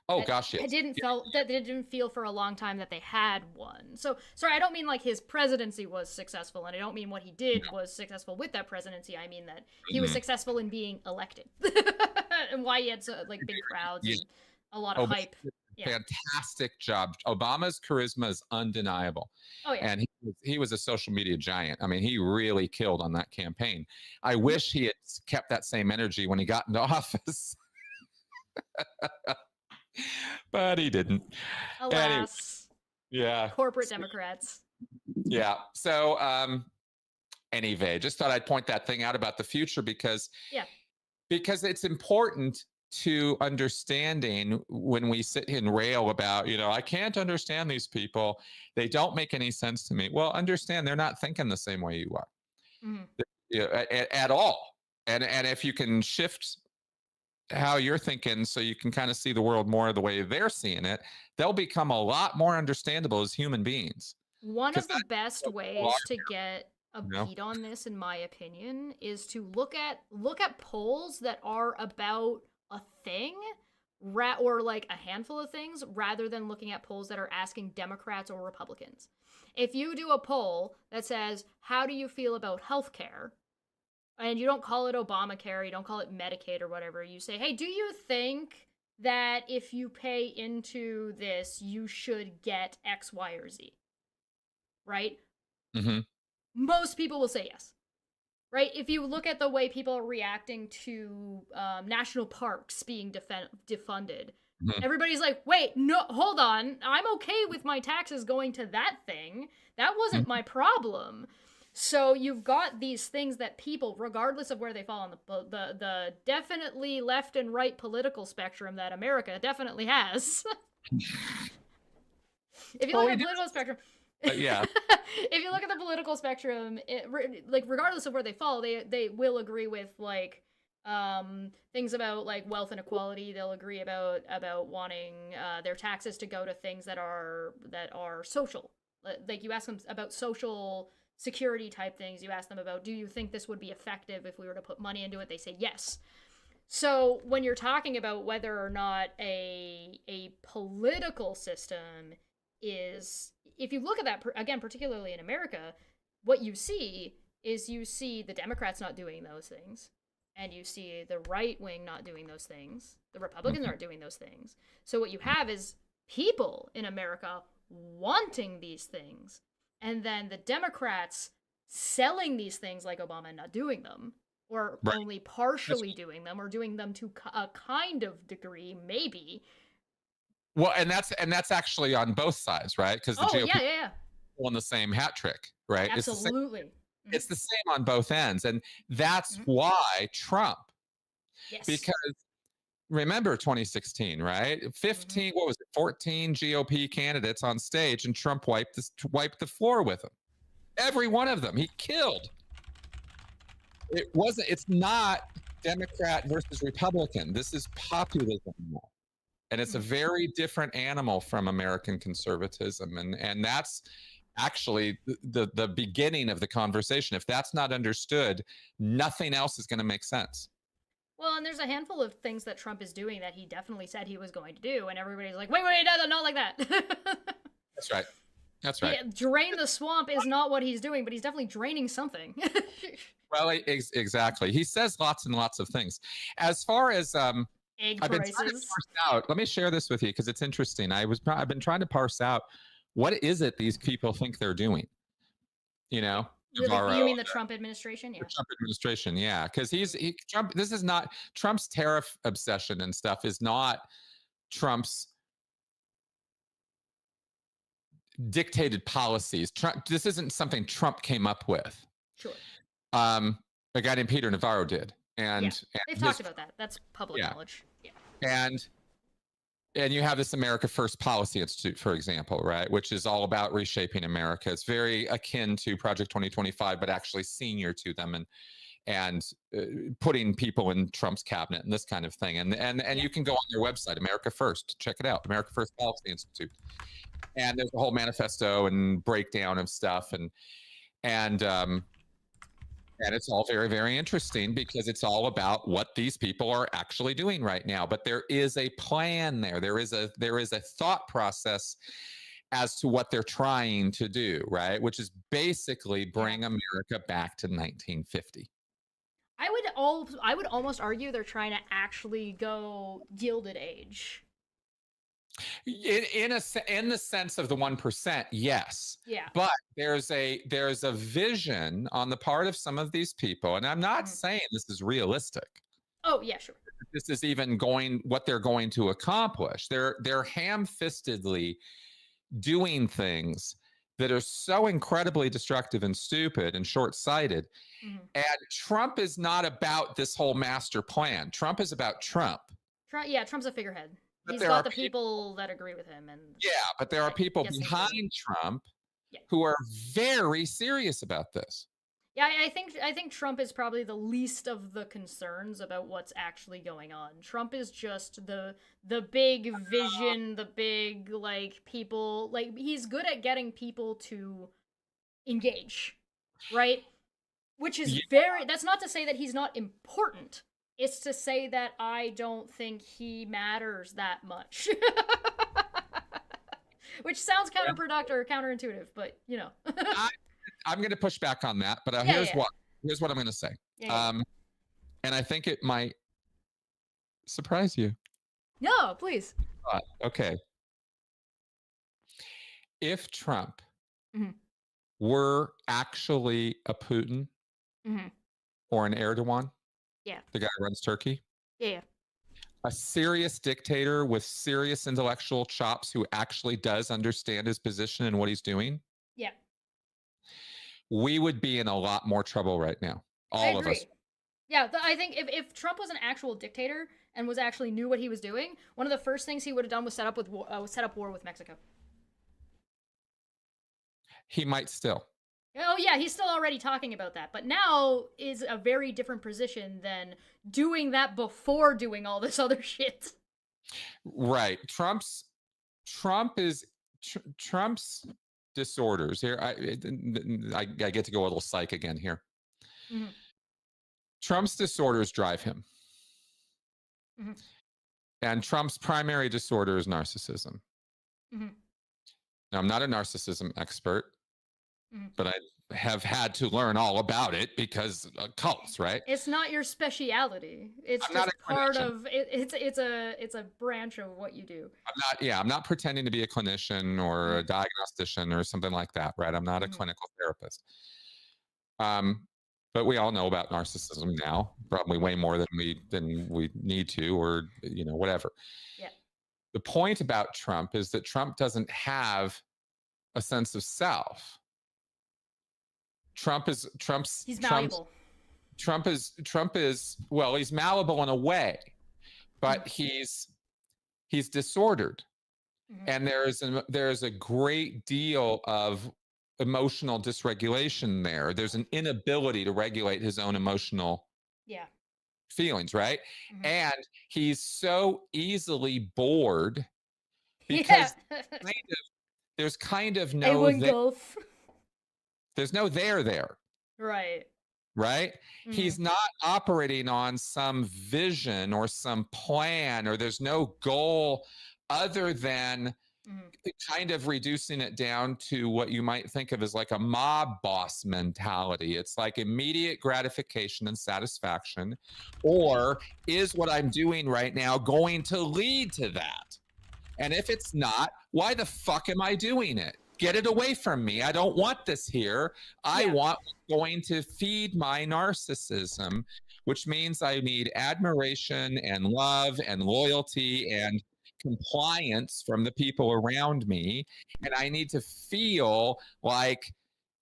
S2: Oh gosh, yes.
S1: That didn't feel for a long time that they had one. So sorry, I don't mean like his presidency was successful, and I don't mean what he did was successful with that presidency. I mean that he was successful in being elected, and why he had big crowds and a lot of hype.
S2: Fantastic job. Obama's charisma is undeniable.
S1: Oh yeah.
S2: And he was a social media giant. I mean, he really killed on that campaign. I wish he had kept that same energy when he got into office. But he didn't.
S1: Alas.
S2: Anyway, yeah.
S1: Corporate Democrats.
S2: Yeah. So anyway, just thought I'd point that thing out about the future because it's important to understanding when we sit and rail about, I can't understand these people. They don't make any sense to me. Well, understand they're not thinking the same way you are at all. And if you can shift how you're thinking so you can kind of see the world more the way they're seeing it, they'll become a lot more understandable as human beings.
S1: One of the best ways to get a beat on this, in my opinion, is to look at polls that are about a thing or like a handful of things, rather than looking at polls that are asking Democrats or Republicans. If you do a poll that says, how do you feel about healthcare? And you don't call it Obamacare, you don't call it Medicaid or whatever. You say, hey, do you think that if you pay into this, you should get X, Y, or Z? Right?
S2: Mm-hmm.
S1: Most people will say yes. Right? If you look at the way people are reacting to national parks being defunded, everybody's like, wait, no, hold on. I'm okay with my taxes going to that thing. That wasn't my problem. So you've got these things that people, regardless of where they fall on the definitely left and right political spectrum that America definitely has. If you look at the political spectrum, if you look at the political spectrum, regardless of where they fall, they will agree with things about like wealth inequality. They'll agree about wanting their taxes to go to things that are social. Like you ask them about social security type things, you ask them about, do you think this would be effective if we were to put money into it? They say yes. So when you're talking about whether or not a political system is, if you look at that, again, particularly in America, what you see is the Democrats not doing those things, and you see the right wing not doing those things. The Republicans aren't doing those things. So what you have is people in America wanting these things, and then the Democrats selling these things like Obama and not doing them, or
S2: Right.
S1: only partially doing them, or doing them to a kind of degree, maybe.
S2: Well, and that's actually on both sides, right? Because the
S1: Oh,
S2: GOP
S1: yeah.
S2: on the same hat trick, right?
S1: Absolutely.
S2: It's the same on both ends, and that's
S1: Mhm.
S2: why Trump.
S1: Yes.
S2: Because remember 2016, right? 15, what was it? 14 GOP candidates on stage, and Trump wiped the floor with them. Every one of them, he killed. It's not Democrat versus Republican. This is populism now. And it's a very different animal from American conservatism. And that's actually the beginning of the conversation. If that's not understood, nothing else is going to make sense.
S1: Well, and there's a handful of things that Trump is doing that he definitely said he was going to do, and everybody's like, wait, no, not like that.
S2: That's right. That's right.
S1: Yeah, drain the swamp is not what he's doing, but he's definitely draining something.
S2: Well, exactly. He says lots and lots of things. As far as
S1: Egg
S2: I've been trying to
S1: prices.
S2: parse out. Let me share this with you because it's interesting. I've been trying to parse out what is it these people think they're doing. You know,
S1: You mean the Trump administration? Yeah.
S2: The Trump administration, yeah, because Trump. This is not Trump's tariff obsession and stuff. Is not Trump's dictated policies. Trump. This isn't something Trump came up with.
S1: Sure.
S2: A guy named Peter Navarro did, and,
S1: yeah.
S2: and
S1: they've talked about that. That's public knowledge. Yeah.
S2: And you have this America First Policy Institute, for example, right, which is all about reshaping America. It's very akin to Project 2025, but actually senior to them, and putting people in Trump's cabinet and this kind of thing. And you can go on their website, America First, check it out, America First Policy Institute. And there's a whole manifesto and breakdown of stuff, and it's all very, very interesting because it's all about what these people are actually doing right now. But there is a plan there. There is a thought process as to what they're trying to do, right? Which is basically bring America back to 1950.
S1: I would almost argue they're trying to actually go Gilded Age.
S2: In the sense of the 1%, yes.
S1: Yeah.
S2: But there's a vision on the part of some of these people, and I'm not saying this is realistic.
S1: Oh yeah, sure.
S2: This is even what they're going to accomplish. They're ham-fistedly doing things that are so incredibly destructive and stupid and short-sighted. And Trump is not about this whole master plan. Trump is about Trump.
S1: Trump's a figurehead. He's got the people that agree with him, and
S2: but there are people behind Trump who are very serious about this.
S1: Yeah, I think Trump is probably the least of the concerns about what's actually going on. Trump is just the big vision, the big people, he's good at getting people to engage, right? Which is that's not to say that he's not important. It's to say that I don't think he matters that much. Which sounds counterproductive or counterintuitive, but you know.
S2: I'm going to push back on that, but here's what I'm going to say. And I think it might surprise you.
S1: No, please.
S2: Okay. If Trump were actually a Putin or an Erdogan, the guy who runs Turkey, a serious dictator with serious intellectual chops who actually does understand his position and what he's doing, we would be in a lot more trouble right now. All of us.
S1: Yeah, I think if Trump was an actual dictator and actually knew what he was doing, one of the first things he would have done was set up war with Mexico.
S2: He might still.
S1: Oh yeah, he's still already talking about that, but now is a very different position than doing that before doing all this other shit.
S2: Right. Trump's disorders here. I get to go a little psych again here. Trump's disorders drive him. And Trump's primary disorder is narcissism. Now, I'm not a narcissism expert, but I have had to learn all about it because cults, right?
S1: It's not your speciality. It's just part of it. It's a branch of what you do.
S2: I'm not pretending to be a clinician or a diagnostician or something like that, right? I'm not a clinical therapist. but we all know about narcissism now, probably way more than we need to, or whatever.
S1: Yeah.
S2: The point about Trump is that Trump doesn't have a sense of self.
S1: He's malleable.
S2: Trump is well, he's malleable in a way, but he's disordered. Mm-hmm. And there's a great deal of emotional dysregulation there. There's an inability to regulate his own emotional feelings, right? Mm-hmm. And he's so easily bored because there's kind of no there's no there. Right. Mm-hmm. He's not operating on some vision or some plan, or there's no goal other than kind of reducing it down to what you might think of as like a mob boss mentality. It's like immediate gratification and satisfaction, or is what I'm doing right now going to lead to that? And if it's not, why the fuck am I doing it? Get it away from me. I don't want this here. I want what's going to feed my narcissism, which means I need admiration and love and loyalty and compliance from the people around me. And I need to feel like,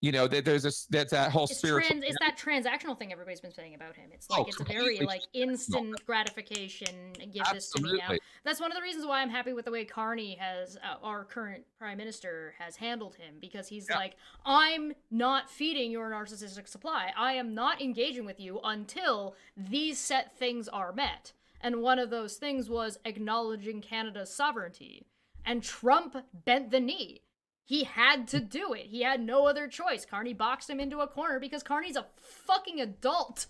S2: that there's that whole spiritual.
S1: It's that transactional thing everybody's been saying about him. It's like, it's a very like instant gratification. Give this to me now. That's one of the reasons why I'm happy with the way Carney has, our current prime minister, has handled him, because he's like, I'm not feeding your narcissistic supply. I am not engaging with you until these set things are met. And one of those things was acknowledging Canada's sovereignty. And Trump bent the knee. He had to do it. He had no other choice. Carney boxed him into a corner because Carney's a fucking adult.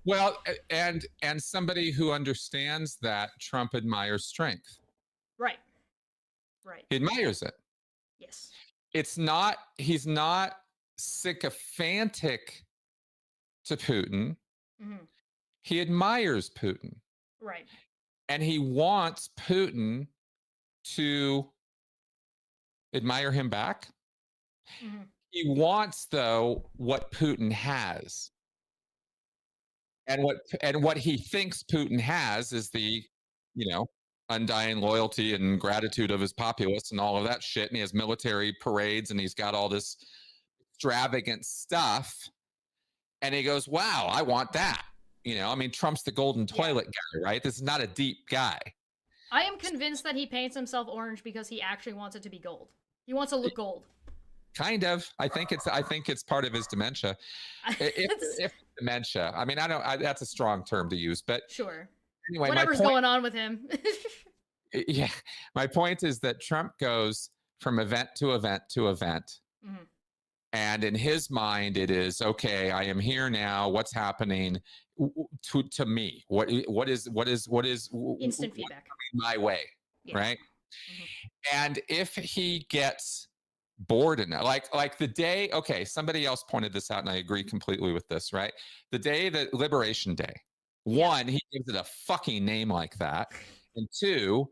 S2: Well, and somebody who understands that Trump admires strength.
S1: Right.
S2: He admires it.
S1: Yes.
S2: He's not sycophantic to Putin. Mm-hmm. He admires Putin.
S1: Right.
S2: And he wants Putin to admire him back. Mm-hmm. He wants, though, what Putin has. And what he thinks Putin has is the, undying loyalty and gratitude of his populace and all of that shit. And he has military parades and he's got all this extravagant stuff. And he goes, wow, I want that. Trump's the golden toilet guy, right? This is not a deep guy.
S1: I am convinced that he paints himself orange because he actually wants it to be gold. He wants to look gold.
S2: Kind of. I think it's part of his dementia. If dementia. That's a strong term to use, but
S1: sure.
S2: Anyway,
S1: whatever's going on with him.
S2: Yeah. My point is that Trump goes from event to event to event. Mm-hmm. And in his mind, it is, okay, I am here now. What's happening to me? What is
S1: instant feedback
S2: my way, right? Mm-hmm. And if he gets bored enough, like the day, okay, somebody else pointed this out, and I agree completely with this, right? The day that Liberation Day, one, he gives it a fucking name like that, and two,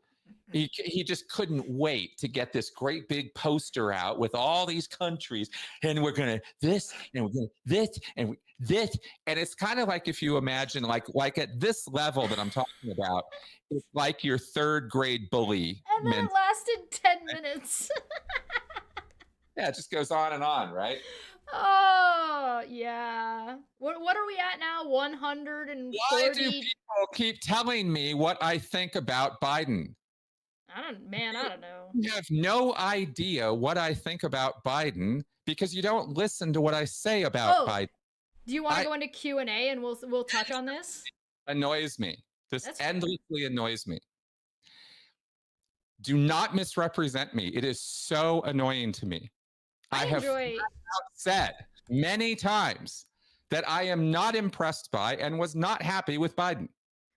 S2: he just couldn't wait to get this great big poster out with all these countries, and we're gonna this, and we're gonna this, and this, and it's kind of like, if you imagine, like at this level that I'm talking about, it's like your third grade bully.
S1: And then it lasted 10 minutes.
S2: Yeah, it just goes on and on, right?
S1: Oh, yeah. What are we at now? 140?
S2: Why do people keep telling me what I think about Biden?
S1: I don't know.
S2: You have no idea what I think about Biden because you don't listen to what I say about Biden.
S1: Do you want to go into Q&A and we'll touch on this?
S2: Annoys me. This endlessly annoys me. Do not misrepresent me. It is so annoying to me. I have said many times that I am not impressed by and was not happy with Biden.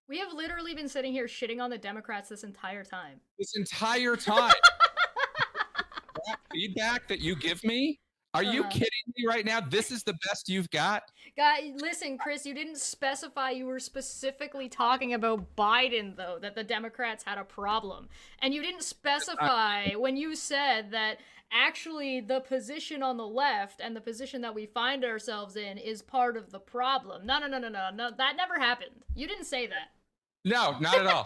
S1: We have literally been sitting here shitting on the Democrats this entire time.
S2: That feedback that you give me, Are you kidding me right now? This is the best you've got?
S1: God, listen, Chris, you didn't specify you were specifically talking about Biden, though, that the Democrats had a problem. And you didn't specify when you said that actually the position on the left and the position that we find ourselves in is part of the problem. No, that never happened. You didn't say that.
S2: No, not at all.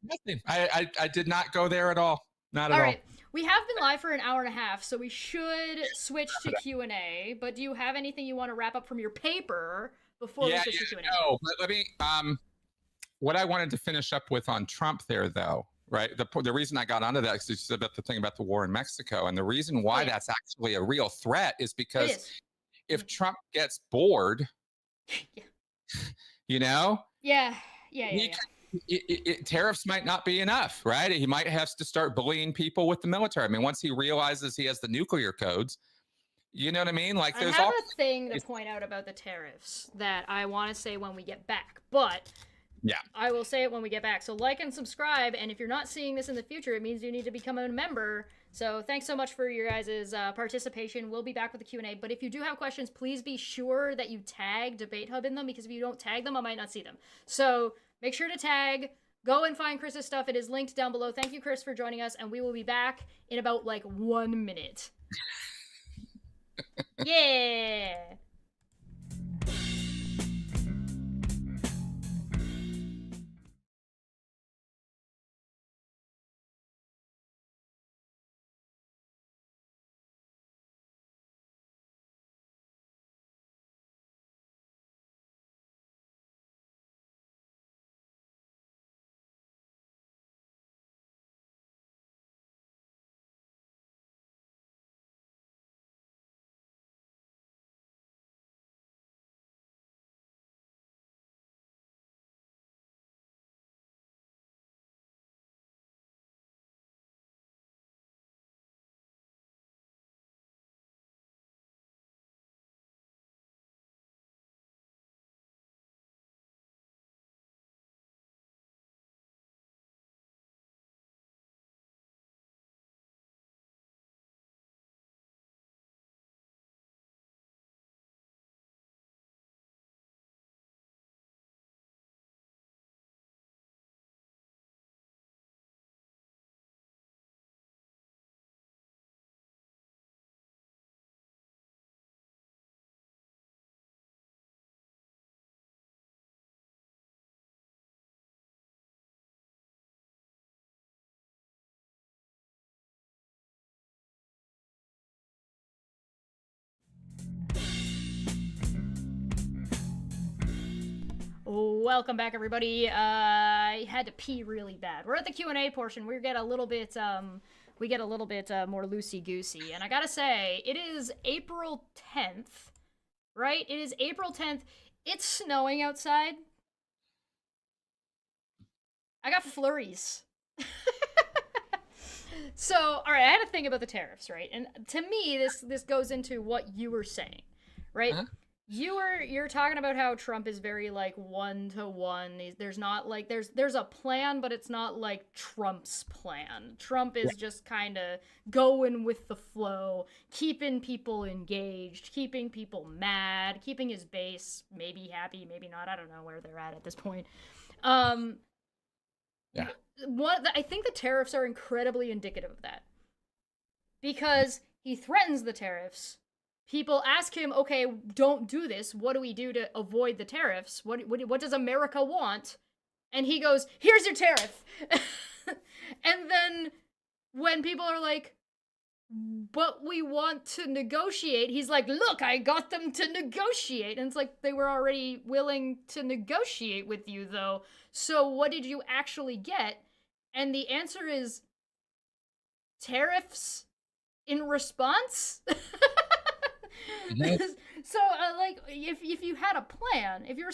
S2: Nothing. I did not go there at all. Not at all.
S1: All right. We have been live for an hour and a half, so we should switch to Q&A. But do you have anything you want to wrap up from your paper before we switch to Q&A?
S2: No, but let me. What I wanted to finish up with on Trump there, though, right? The reason I got onto that is about the thing about the war in Mexico, and the reason why that's actually a real threat is because if Trump gets bored, you know, tariffs might not be enough, right? He might have to start bullying people with the military. I mean, once he realizes he has the nuclear codes, you know what I mean? Like, there's
S1: I have a thing to point out about the tariffs that I want to say when we get back, but I will say it when we get back. So like and subscribe, and if you're not seeing this in the future, it means you need to become a member. So thanks so much for your guys' participation. We'll be back with the Q&A, but if you do have questions, please be sure that you tag Debate Hub in them, because if you don't tag them, I might not see them. So make sure to tag. Go and find Chris's stuff. It is linked down below. Thank you, Chris, for joining us, and we will be back in about, 1 minute. Yeah! Welcome back, everybody. I had to pee really bad. We're at the Q&A portion. We get a little bit more loosey-goosey. And I gotta say, it is April 10th, right? It is April 10th. It's snowing outside. I got flurries. So, all right, I had a thing about the tariffs, right? And to me, this goes into what you were saying, right? You're talking about how Trump is very one-to-one. There's not there's a plan, but it's not like Trump's plan. Trump is just kind of going with the flow, keeping people engaged, keeping people mad, keeping his base maybe happy, maybe not. I don't know where they're at this point. I think the tariffs are incredibly indicative of that, because he threatens the tariffs. People ask him, okay, don't do this. What do we do to avoid the tariffs? What does America want? And he goes, here's your tariff. And then when people are like, but we want to negotiate, he's like, look, I got them to negotiate. And it's like, they were already willing to negotiate with you, though. So what did you actually get? And the answer is tariffs in response. So, if you had a plan, if you were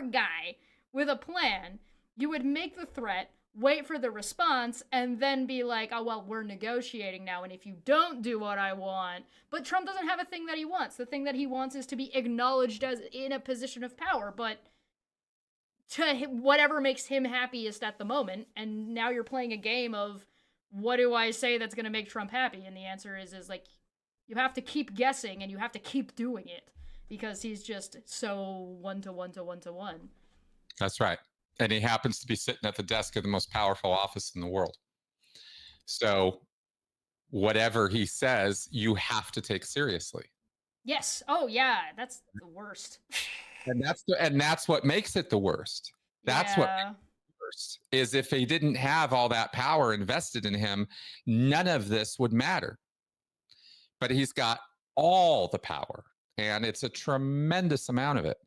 S1: a guy with a plan, you would make the threat, wait for the response, and then be like, oh, well, we're negotiating now, and if you don't do what I want. But Trump doesn't have a thing that he wants. The thing that he wants is to be acknowledged as in a position of power, but to whatever makes him happiest at the moment. And now you're playing a game of, what do I say that's going to make Trump happy? And the answer is You have to keep guessing, and you have to keep doing it because he's just so 1-to-1-to-1-to-1.
S2: That's right. And he happens to be sitting at the desk of the most powerful office in the world. So whatever he says, you have to take seriously.
S1: Yes. Oh yeah, that's the worst.
S2: And that's what makes it the worst. That's what makes it the worst, is if he didn't have all that power invested in him, none of this would matter. But he's got all the power, and it's a tremendous amount of it.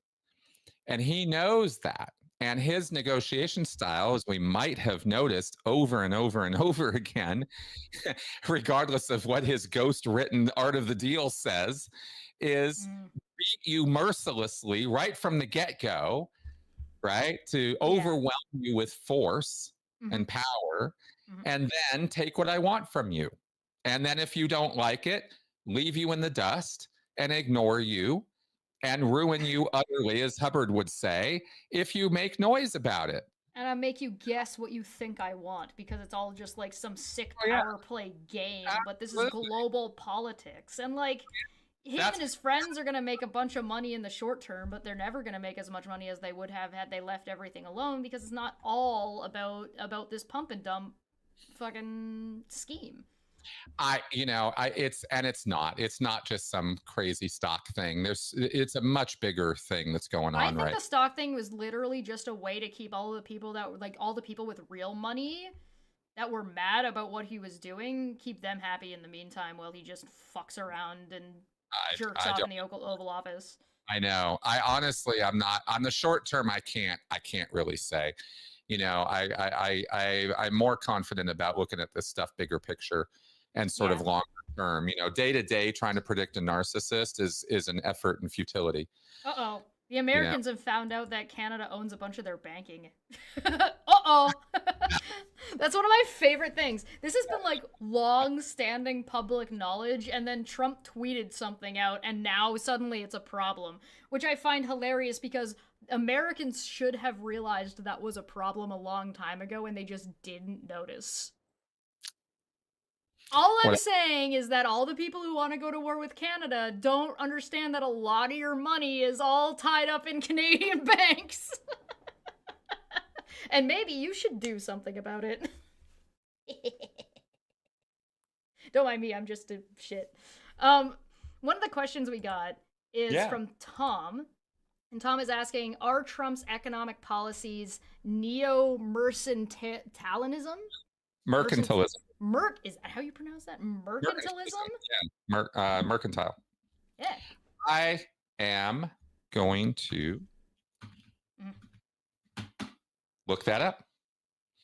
S2: And he knows that. And his negotiation style, as we might have noticed over and over and over again, regardless of what his ghost written art of the deal says, is beat you mercilessly right from the get-go, right? To overwhelm you with force and power, and then take what I want from you. And then if you don't like it, leave you in the dust and ignore you and ruin you utterly, as Hubbard would say, if you make noise about it.
S1: And I make you guess what you think I want, because it's all just like some sick power play game, but this is global politics. And like, him and his friends are going to make a bunch of money in the short term, but they're never going to make as much money as they would have had they left everything alone, because it's not all about this pump and dump fucking scheme.
S2: It's not just some crazy stock thing. It's a much bigger thing that's going on.
S1: I think the stock thing was literally just a way to keep all the people all the people with real money that were mad about what he was doing, keep them happy in the meantime while he just fucks around and jerks off in the Oval Office.
S2: I know. I honestly, I'm not on the short term. I can't really say. I'm more confident about looking at this stuff bigger picture and sort of longer term. Day to day, trying to predict a narcissist is an effort and futility.
S1: Uh-oh. The Americans have found out that Canada owns a bunch of their banking. Uh-oh. That's one of my favorite things. This has been like long-standing public knowledge, and then Trump tweeted something out, and now suddenly it's a problem, which I find hilarious because Americans should have realized that was a problem a long time ago, and they just didn't notice. All I'm saying is that all the people who want to go to war with Canada don't understand that a lot of your money is all tied up in Canadian banks. And maybe you should do something about it. Don't mind me, I'm just a shit. One of the questions we got is from Tom. And Tom is asking, are Trump's economic policies neo-mercantilism?
S2: Mercantilism.
S1: Is that how you pronounce that? Mercantilism?
S2: Yeah, mercantile.
S1: Yeah.
S2: I am going to look that up.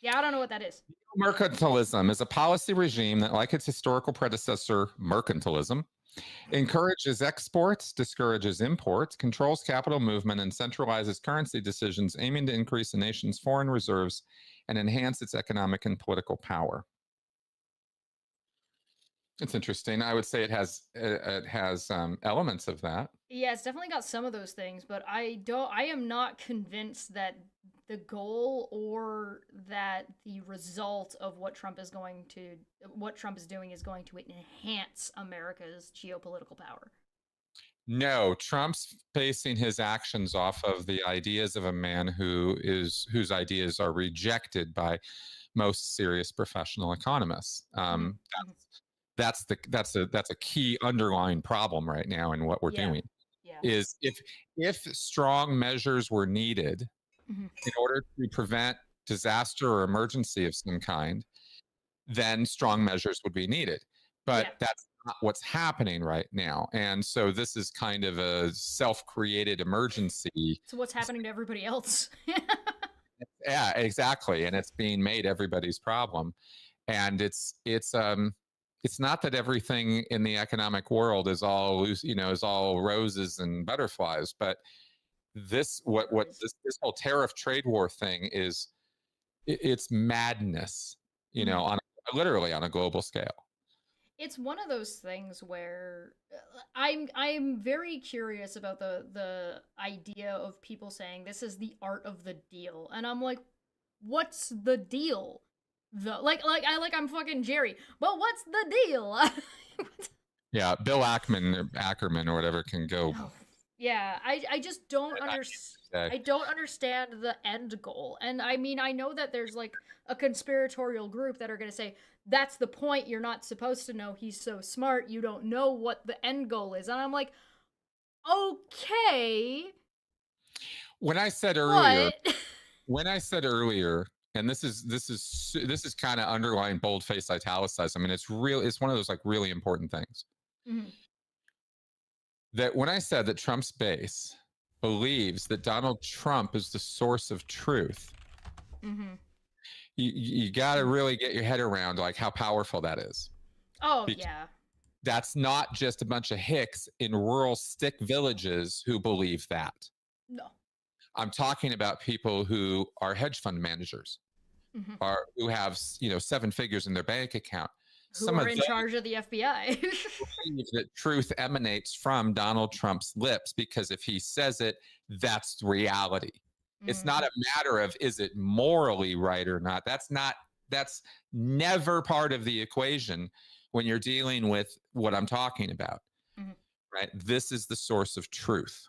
S1: Yeah, I don't know what that is.
S2: Mercantilism is a policy regime that, like its historical predecessor, mercantilism, encourages exports, discourages imports, controls capital movement, and centralizes currency decisions, aiming to increase the nation's foreign reserves and enhance its economic and political power. It's interesting. I would say it has elements of that.
S1: Yeah, it's definitely got some of those things, but I am not convinced that the goal or that the result of what Trump is doing is going to enhance America's geopolitical power.
S2: No, Trump's basing his actions off of the ideas of a man whose ideas are rejected by most serious professional economists. That's a key underlying problem right now in what we're doing. Is if strong measures were needed in order to prevent disaster or emergency of some kind, then strong measures would be needed. But that's not what's happening right now. And so this is kind of a self-created emergency.
S1: So what's happening to everybody else?
S2: Yeah, exactly. And it's being made everybody's problem. And it's not that everything in the economic world is all roses and butterflies, but this whole tariff trade war thing it's madness, literally on a global scale.
S1: It's one of those things where I'm very curious about the idea of people saying this is the art of the deal, and I'm like, what's the deal? I'm fucking Jerry, but what's the deal?
S2: Yeah, Bill Ackerman or whatever can go.
S1: Oh, yeah, I just don't I don't understand the end goal. And I mean, I know that there's like a conspiratorial group that are going to say that's the point, you're not supposed to know, he's so smart, you don't know what the end goal is. And I'm like, okay,
S2: When I said earlier,
S1: but
S2: and this is kind of underlined, bold-faced, italicized. I mean, it's one of those like really important things.
S1: Mhm.
S2: That when I said that Trump's base believes that Donald Trump is the source of truth,
S1: Mhm.
S2: you got to really get your head around like how powerful that is.
S1: Oh, yeah.
S2: That's not just a bunch of hicks in rural stick villages who believe that.
S1: No.
S2: I'm talking about people who are hedge fund managers, who have 7 figures in their bank account.
S1: Who are in charge of the FBI.
S2: Believe that truth emanates from Donald Trump's lips because if he says it, that's reality. It's not a matter of is it morally right or not. That's never part of the equation when you're dealing with what I'm talking about. Right? This is the source of truth.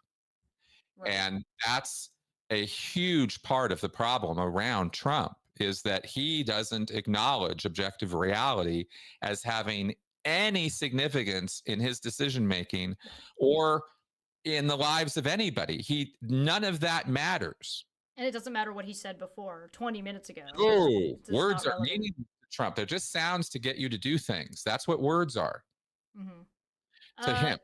S2: Right. And that's a huge part of the problem around Trump is that he doesn't acknowledge objective reality as having any significance in his decision making or in the lives of anybody. None of that matters.
S1: And it doesn't matter what he said before 20 minutes ago.
S2: Oh, words are meaningless to Trump. They're just sounds to get you to do things. That's what words are. To him.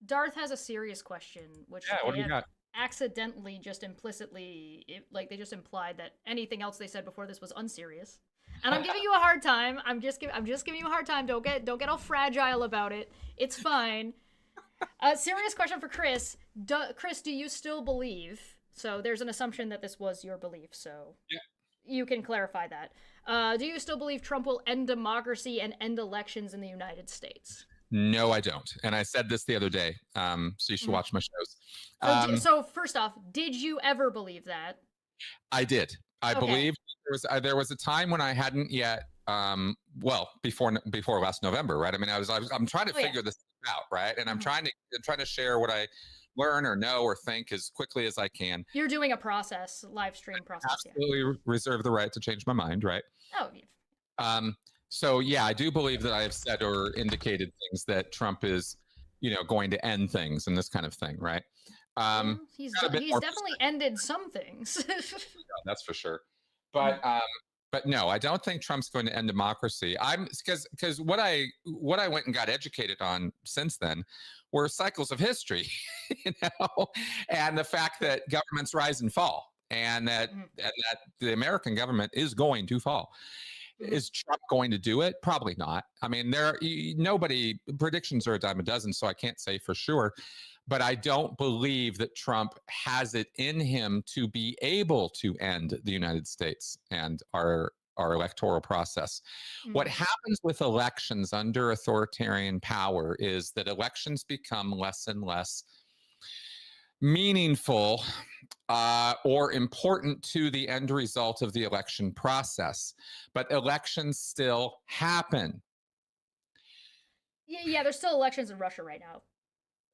S1: Darth has a serious question, which
S2: what do you got?
S1: Accidentally just implicitly like they just implied that anything else they said before this was unserious. And I'm giving you a hard time. I'm just giving you a hard time. Don't get all fragile about it. It's fine. Serious question for Chris. Chris, do you still believe? So there's an assumption that this was your belief, so yeah. You can clarify that. Do you still believe Trump will end democracy and end elections in the United States?
S2: No, I don't. And I said this the other day, so you should watch my shows.
S1: So first off, did you ever believe that?
S2: I did. I believed there was a time when I hadn't yet, before last November, right? I mean, I'm trying to figure this out, right? And I'm trying to share what I learn or know or think as quickly as I can.
S1: You're doing a live stream process.
S2: Absolutely reserve the right to change my mind, right?
S1: Oh,
S2: so yeah, I do believe that I have said or indicated things that Trump is, going to end things and this kind of thing, right?
S1: He's definitely ended some things.
S2: Yeah, that's for sure. But no, I don't think Trump's going to end democracy. Because what I went and got educated on since then were cycles of history, and the fact that governments rise and fall, and that the American government is going to fall. Is Trump going to do it? Probably not. I mean, predictions are a dime a dozen, so I can't say for sure. But I don't believe that Trump has it in him to be able to end the United States and our electoral process. What happens with elections under authoritarian power is that elections become less and less meaningful or important to the end result of the election process. But elections still happen.
S1: Yeah, there's still elections in Russia right now.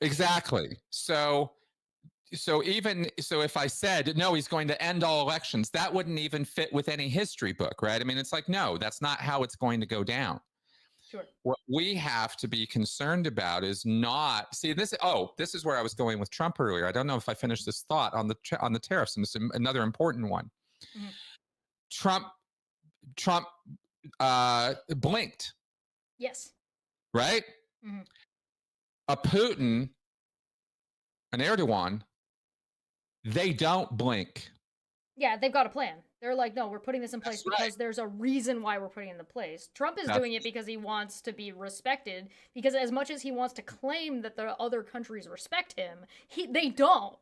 S2: Exactly. So if I said, no, he's going to end all elections, that wouldn't even fit with any history book, right? I mean, it's like, no, that's not how it's going to go down.
S1: Sure.
S2: What we have to be concerned about is not this is where I was going with Trump earlier. I don't know if I finished this thought on the tariffs, and it's another important one. Trump blinked.
S1: Yes.
S2: Right? A Putin, an Erdogan, they don't blink.
S1: Yeah, they've got a plan. They're like, no, we're putting this in place because there's a reason why we're putting it in place. Trump is doing it because he wants to be respected, because as much as he wants to claim that the other countries respect him, they don't.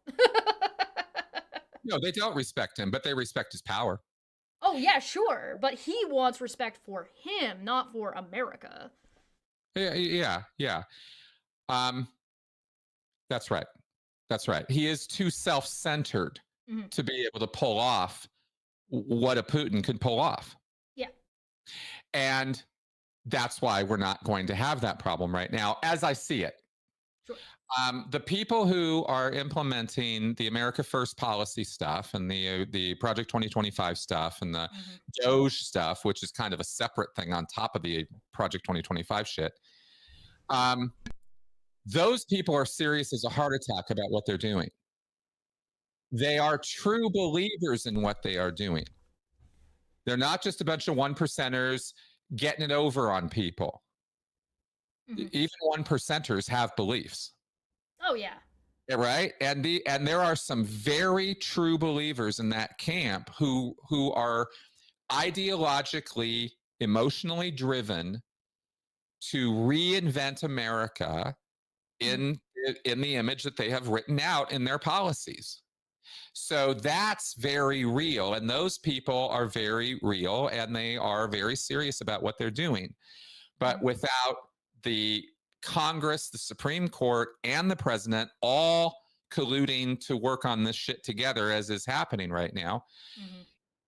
S2: No, they don't respect him, but they respect his power.
S1: Oh, yeah, sure. But he wants respect for him, not for America.
S2: Yeah. That's right. That's right. He is too self-centered to be able to pull off what a Putin could pull off.
S1: Yeah.
S2: And that's why we're not going to have that problem right now, as I see it.
S1: Sure.
S2: The people who are implementing the America First policy stuff and the Project 2025 stuff and the Doge stuff, which is kind of a separate thing on top of the Project 2025 shit, those people are serious as a heart attack about what they're doing. They are true believers in what they are doing. They're not just a bunch of 1%ers getting it over on people. Even 1%ers have beliefs.
S1: Oh yeah.
S2: Right. And there are some very true believers in that camp who are ideologically, emotionally driven to reinvent America in the image that they have written out in their policies. So that's very real. And those people are very real, and they are very serious about what they're doing. But without the Congress, the Supreme Court, and the president all colluding to work on this shit together, as is happening right now,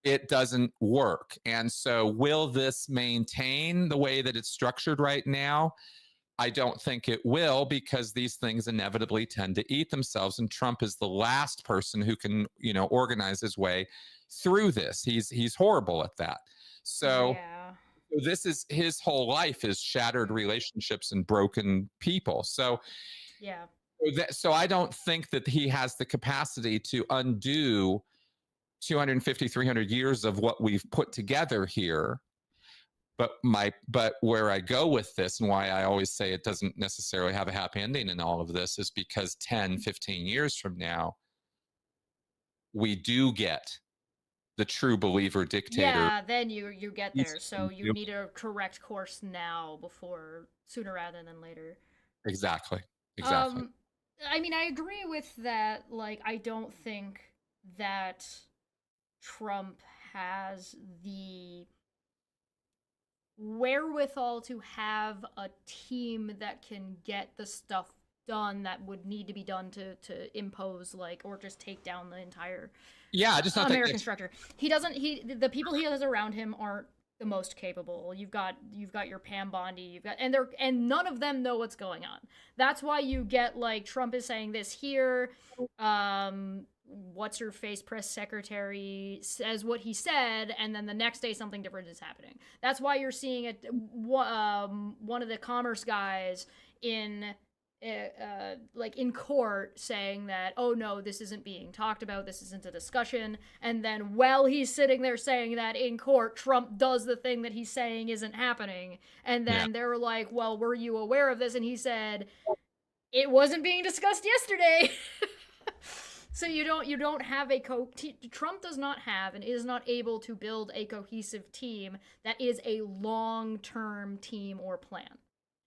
S2: it doesn't work. And so will this maintain the way that it's structured right now? I don't think it will, because these things inevitably tend to eat themselves, and Trump is the last person who can, organize his way through this. He's horrible at that. So this is his whole life is shattered relationships and broken people. So so I don't think that he has the capacity to undo 250, 300 years of what we've put together here. But where I go with this, and why I always say it doesn't necessarily have a happy ending in all of this, is because 10, 15 years from now, we do get the true believer dictator.
S1: Yeah, then you get there. So you need to correct course now before sooner rather than later.
S2: Exactly.
S1: I mean, I agree with that. Like, I don't think that Trump has the wherewithal to have a team that can get the stuff done that would need to be done to impose, like, or just take down the entire
S2: just not
S1: American structure. The people he has around him aren't the most capable. You've got your Pam Bondi, and none of them know what's going on. That's why you get, like, Trump is saying this here, what's her face press secretary says what he said, and then the next day something different is happening. That's why you're seeing it. One of the commerce guys in court saying that, oh no, this isn't being talked about, this isn't a discussion, and then while he's sitting there saying that in court, Trump does the thing that he's saying isn't happening, and then they're like, well, were you aware of this? And he said, it wasn't being discussed yesterday. So you don't have Trump does not have and is not able to build a cohesive team that is a long-term team or plan.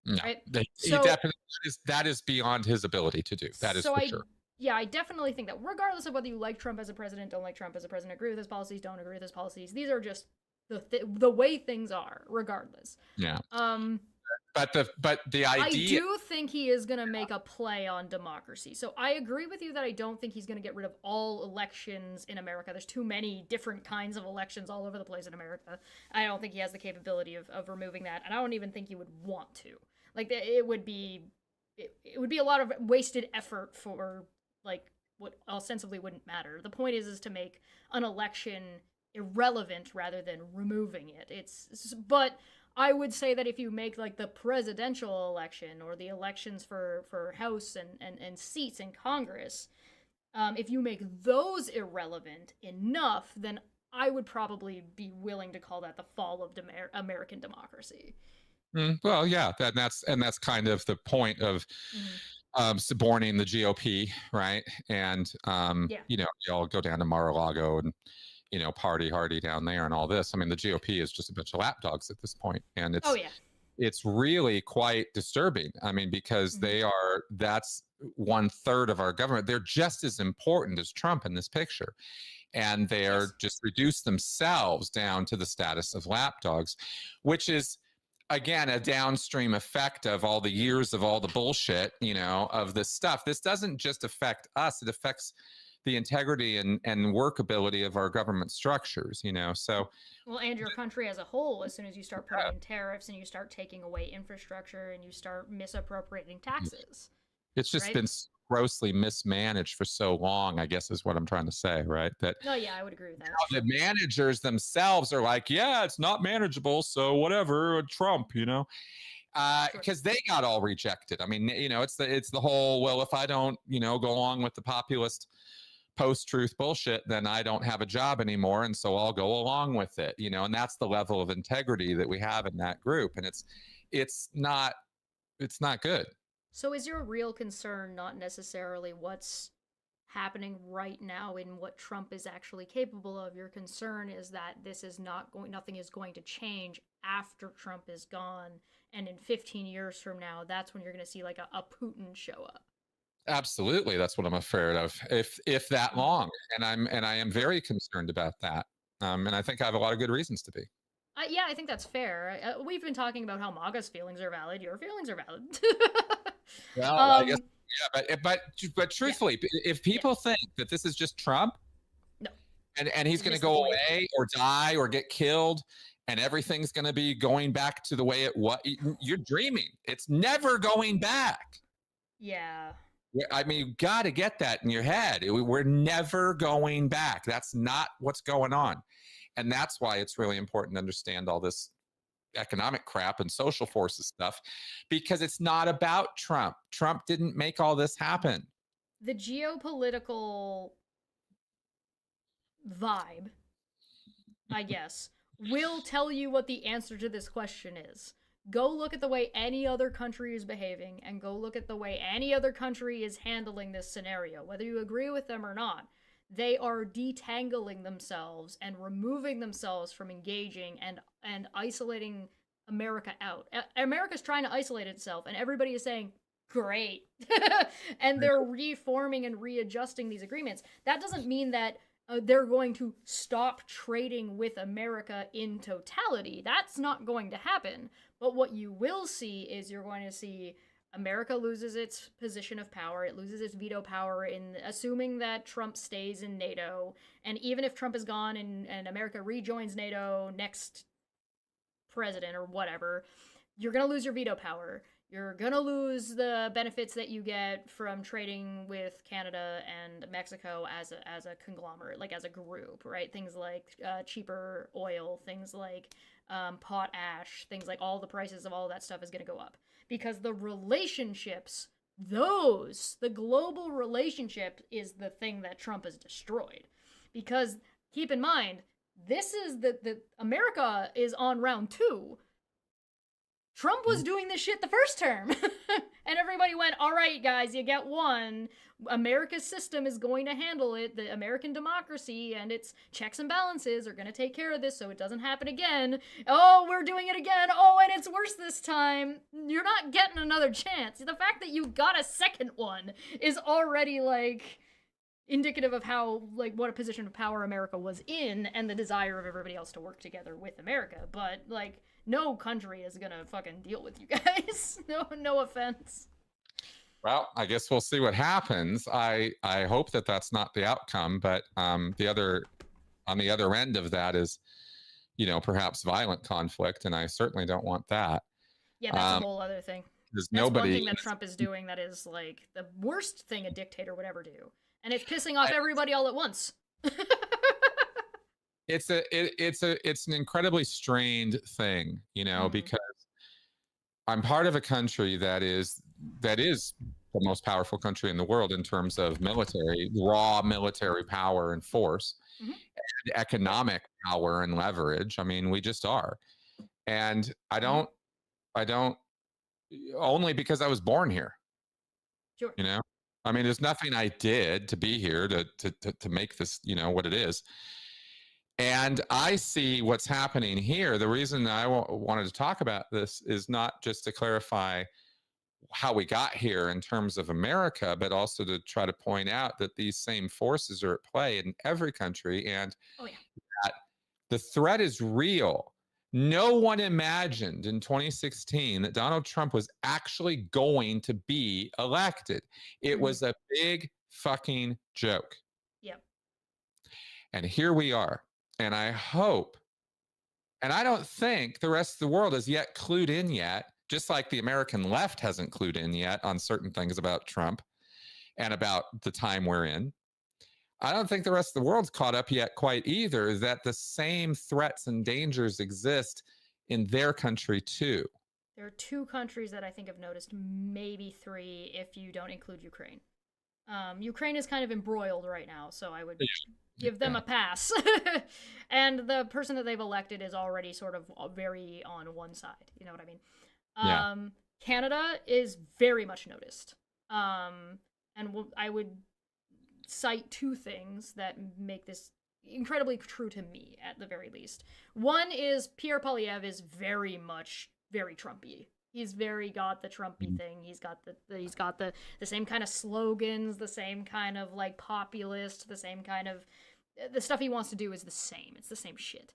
S2: No,
S1: right?
S2: That is beyond his ability to do. That is for sure.
S1: Yeah, I definitely think that regardless of whether you like Trump as a president, don't like Trump as a president, agree with his policies, don't agree with his policies, these are just the way things are, regardless.
S2: Yeah. But the idea,
S1: I do think he is going to make a play on democracy. So I agree with you that I don't think he's going to get rid of all elections in America. There's too many different kinds of elections all over the place in America. I don't think he has the capability of removing that, and I don't even think he would want to. Like, it would be a lot of wasted effort for, like, what ostensibly wouldn't matter. The point is to make an election irrelevant rather than removing it. But I would say that if you make, like, the presidential election or the elections for House and seats in Congress, if you make those irrelevant enough, then I would probably be willing to call that the fall of American democracy.
S2: Well, yeah, that's kind of the point of suborning the GOP, right? And you all go down to Mar-a-Lago and party hardy down there and all this. I mean, the GOP is just a bunch of lapdogs at this point, and it's really quite disturbing. I mean, because that's 1/3 of our government. They're just as important as Trump in this picture, and they are just reduced themselves down to the status of lapdogs, which is, again, a downstream effect of all the years of all the bullshit, of this stuff. This doesn't just affect us. It affects the integrity and workability of our government structures, you know. So
S1: well, and your country as a whole, as soon as you start putting in tariffs and you start taking away infrastructure and you start misappropriating taxes,
S2: it's just
S1: right?
S2: been grossly mismanaged for so long, I guess is what I'm trying to say, right? That
S1: no, yeah, I would agree with that.
S2: the managers themselves are like, yeah, it's not manageable, so whatever, Trump, you know. Because they got all rejected. I mean, you know, it's the whole, well, if I don't, you know, go along with the populist post-truth bullshit, then I don't have a job anymore, and so I'll go along with it, you know. And that's the level of integrity that we have in that group, and it's not good.
S1: So is your real concern not necessarily what's happening right now in what Trump is actually capable of? Your concern is that this is not going, nothing is going to change after Trump is gone, and in 15 years from now, that's when you're going to see like a Putin show up.
S2: Absolutely, that's what I'm afraid of. If that long, and I am very concerned about that, and I think I have a lot of good reasons to be.
S1: Yeah, I think that's fair. We've been talking about how MAGA's feelings are valid. Your feelings are valid.
S2: Well, I guess, yeah, but truthfully, if people think that this is just Trump,
S1: no,
S2: and he's going to go away or die or get killed, and everything's going to be going back to the way it was, you're dreaming. It's never going back.
S1: Yeah.
S2: I mean, you got to get that in your head. We're never going back. That's not what's going on. And that's why it's really important to understand all this economic crap and social forces stuff, because it's not about Trump. Trump didn't make all this happen.
S1: The geopolitical vibe, I guess, will tell you what the answer to this question is. Go look at the way any other country is behaving, and go look at the way any other country is handling this scenario. Whether you agree with them or not, they are detangling themselves and removing themselves from engaging and isolating America out. America's trying to isolate itself, and everybody is saying, great. And they're reforming and readjusting these agreements. That doesn't mean that they're going to stop trading with America in totality. That's not going to happen. But what you will see is you're going to see America loses its position of power. It loses its veto power in assuming that Trump stays in NATO. And even if Trump is gone and America rejoins NATO next president or whatever, you're going to lose your veto power. You're going to lose the benefits that you get from trading with Canada and Mexico as a conglomerate, like as a group, right? Things like cheaper oil, things like potash, things like all the prices of all that stuff is going to go up. Because the relationships, the global relationship is the thing that Trump has destroyed. Because keep in mind, this is the America is on round 2. Trump was doing this shit the first term. And everybody went, all right, guys, you get one. America's system is going to handle it. The American democracy and its checks and balances are going to take care of this so it doesn't happen again. Oh, we're doing it again. Oh, and it's worse this time. You're not getting another chance. The fact that you got a second one is already, like, indicative of how, like, what a position of power America was in and the desire of everybody else to work together with America. But, like, no country is gonna fucking deal with you guys. No offense.
S2: Well, I guess we'll see what happens. I hope that that's not the outcome, but on the other end of that is, you know, perhaps violent conflict, and I certainly don't want that.
S1: Yeah, that's a whole other thing.
S2: There's
S1: That's one thing that Trump is doing that is like the worst thing a dictator would ever do, and it's pissing off everybody all at once.
S2: It's an incredibly strained thing, you know, because I'm part of a country that is the most powerful country in the world in terms of raw military power and force, and economic power and leverage. I mean, we just are. And I don't only because I was born here.
S1: Sure.
S2: You know, I mean, there's nothing I did to be here to make this, you know, what it is. And I see what's happening here. The reason I wanted to talk about this is not just to clarify how we got here in terms of America, but also to try to point out that these same forces are at play in every country, and that the threat is real. No one imagined in 2016 that Donald Trump was actually going to be elected. It was a big fucking joke. And here we are. And I hope, and I don't think the rest of the world is yet clued in yet, just like the American left hasn't clued in yet on certain things about Trump and about the time we're in. I don't think the rest of the world's caught up yet quite either, that the same threats and dangers exist in their country too.
S1: There are 2 countries that I think have noticed, maybe 3 if you don't include Ukraine. Ukraine is kind of embroiled right now, so I would give them a pass. And the person that they've elected is already sort of very on one side. You know what I mean?
S2: Yeah.
S1: Canada is very much noticed. And I would cite 2 things that make this incredibly true to me, at the very least. One is Pierre Poilievre is very much very Trumpy. He's very got the Trumpy thing. He's got the same kind of slogans, the same kind of like populist, the same kind of the stuff he wants to do is the same. It's the same shit.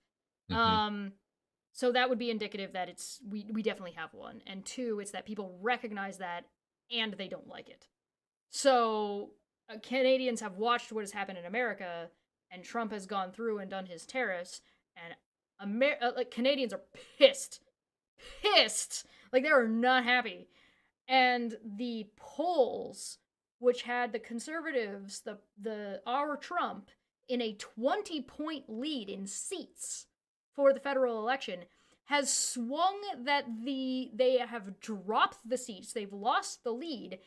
S1: So that would be indicative that we definitely have one. And 2, it's that people recognize that and they don't like it. So Canadians have watched what has happened in America, and Trump has gone through and done his tariffs, and like Canadians are pissed. Like, they are not happy. And the polls, which had the Conservatives, our Trump, in a 20-point lead in seats for the federal election, has swung that they have dropped the seats, they've lost the lead,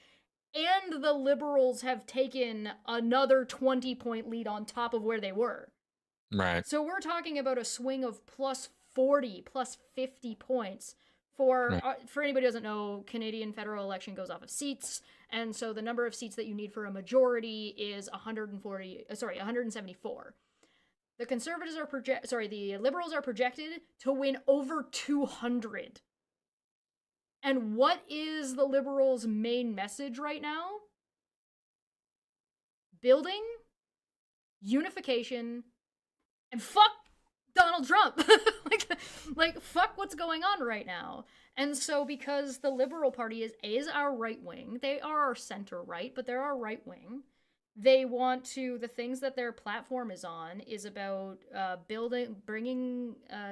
S1: and the Liberals have taken another 20-point lead on top of where they were.
S2: Right.
S1: So we're talking about a swing of plus 40, plus 50 points. For anybody who doesn't know, Canadian federal election goes off of seats, and so the number of seats that you need for a majority is 174. The Conservatives are the Liberals are projected to win over 200. And what is the Liberals' main message right now? Building, unification, and fuck Donald Trump. like fuck what's going on right now. And so because the Liberal Party is our right wing, they are our center right, but they're our right wing. They want to, the things that their platform is on is about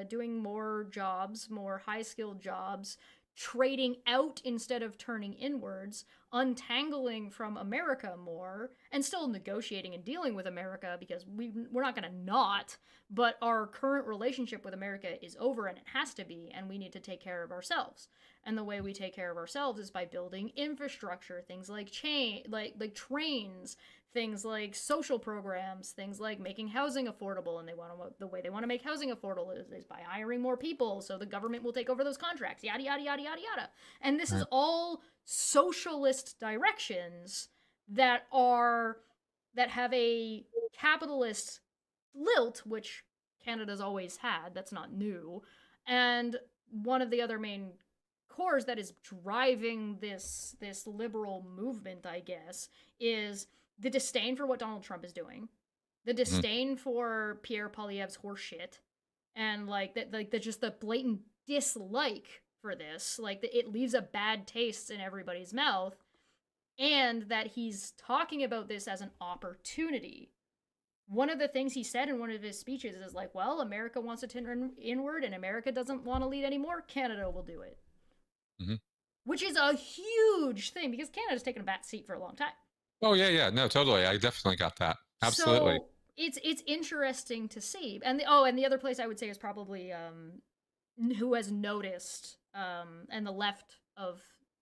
S1: doing more jobs, more high-skilled jobs, trading out instead of turning inwards, untangling from America more, and still negotiating and dealing with America, because we're not going to not, but our current relationship with America is over, and it has to be, and we need to take care of ourselves. And the way we take care of ourselves is by building infrastructure, things like trains, things like social programs, things like making housing affordable. And the way they want to make housing affordable is by hiring more people, so the government will take over those contracts, yada yada yada yada yada. And this is all socialist directions that have a capitalist lilt, which Canada's always had. That's not new. And one of the other main cores that is driving this liberal movement, I guess, is the disdain for what Donald Trump is doing, the disdain for Pierre Poilievre's horseshit, and just the blatant dislike for this, it leaves a bad taste in everybody's mouth, and that he's talking about this as an opportunity. One of the things he said in one of his speeches is like, well, America wants to turn inward, and America doesn't want to lead anymore. Canada will do it. Which is a huge thing, because Canada's taken a back seat for a long time.
S2: Oh, yeah. No, totally. I definitely got that. Absolutely.
S1: So it's interesting to see. And the other place I would say is probably who has noticed, and the left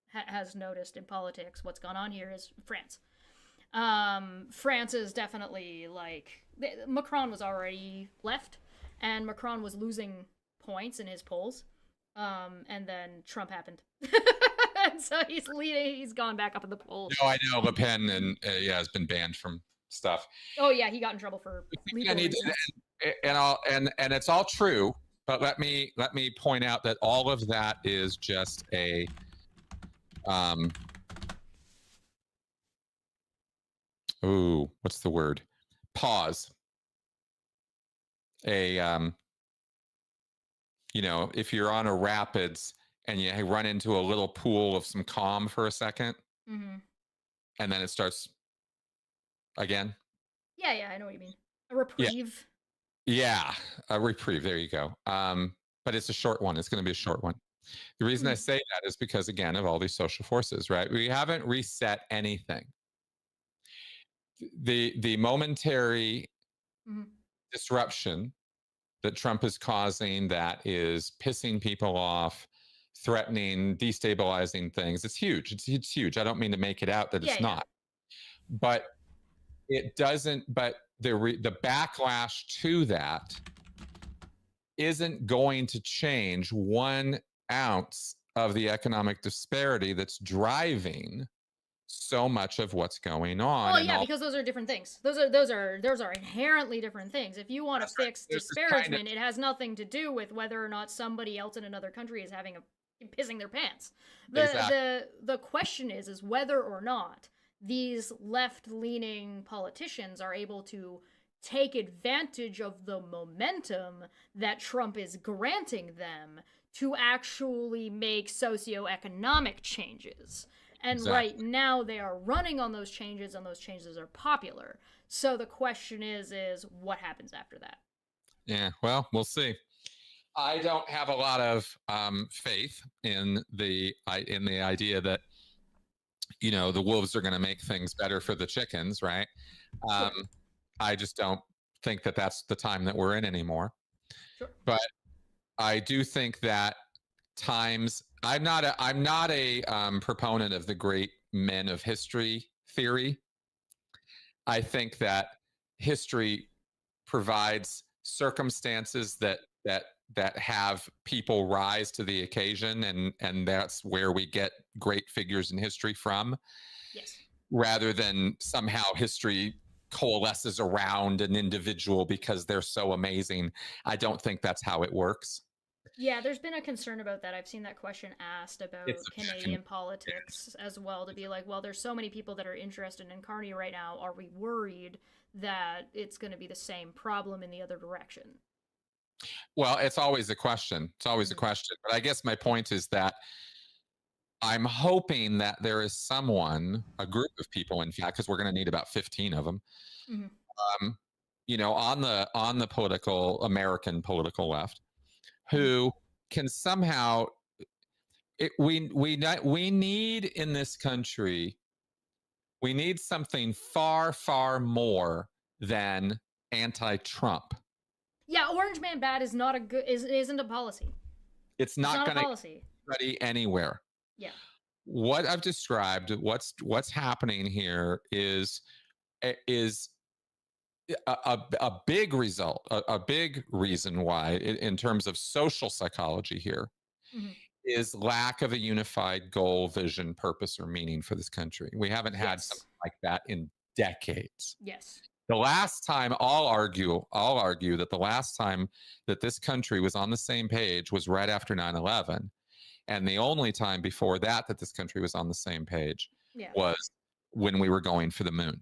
S1: has noticed in politics what's gone on here, is France. France is definitely Macron was already left, and Macron was losing points in his polls. And then Trump happened. And so he's gone back up in the polls.
S2: No, I know Le Pen has been banned from stuff.
S1: Oh yeah, he got in trouble for legal reasons.
S2: And it's all true, but let me point out that all of that is just a what's the word? Pause. If you're on a rapids and you run into a little pool of some calm for a second, and then it starts again.
S1: Yeah, I know what you mean. A reprieve.
S2: Yeah, a reprieve. There you go. But it's a short one. It's going to be a short one. The reason I say that is because, again, of all these social forces, right? We haven't reset anything. The momentary disruption that Trump is causing, that is pissing people off, threatening, destabilizing things, it's huge. It's huge. I don't mean to make it out that it's not. But it doesn't, but the backlash to that isn't going to change 1 ounce of the economic disparity that's driving so much of what's going on.
S1: Well, yeah, because those are different things. Those are inherently different things. If you want to fix disparagement, it has nothing to do with whether or not somebody else in another country is having pissing their pants. The question is whether or not these left-leaning politicians are able to take advantage of the momentum that Trump is granting them to actually make socioeconomic changes. And right now they are running on those changes, and those changes are popular. So the question is what happens after that?
S2: Yeah, well, we'll see. I don't have a lot of faith in the idea that, you know, the wolves are going to make things better for the chickens, right? Sure. I just don't think that that's the time that we're in anymore. Sure. But I do think that times, I'm not a proponent of the great men of history theory. I think that history provides circumstances that have people rise to the occasion, and that's where we get great figures in history from. Yes. Rather than somehow history coalesces around an individual because they're so amazing. I don't think that's how it works.
S1: Yeah, there's been a concern about that. I've seen that question asked about Canadian politics as well, to be like, well, there's so many people that are interested in Carney right now. Are we worried that it's going to be the same problem in the other direction? Well,
S2: it's always a question. It's always a question. But I guess my point is that I'm hoping that there is someone, a group of people, in fact, because we're going to need about 15 of them, you know, on the political, American political left, who can somehow, we need in this country, we need something far, far more than anti-Trump.
S1: Yeah, Orange Man Bad is not a good, isn't a policy.
S2: It's not going to study anywhere. Yeah. What I've described, what's happening here is a big result, a big reason why, in terms of social psychology here, is lack of a unified goal, vision, purpose, or meaning for this country. We haven't had something like that in decades.
S1: Yes.
S2: The last time, I'll argue that the last time that this country was on the same page was right after 9/11. And the only time before that this country was on the same page was when we were going for the moon.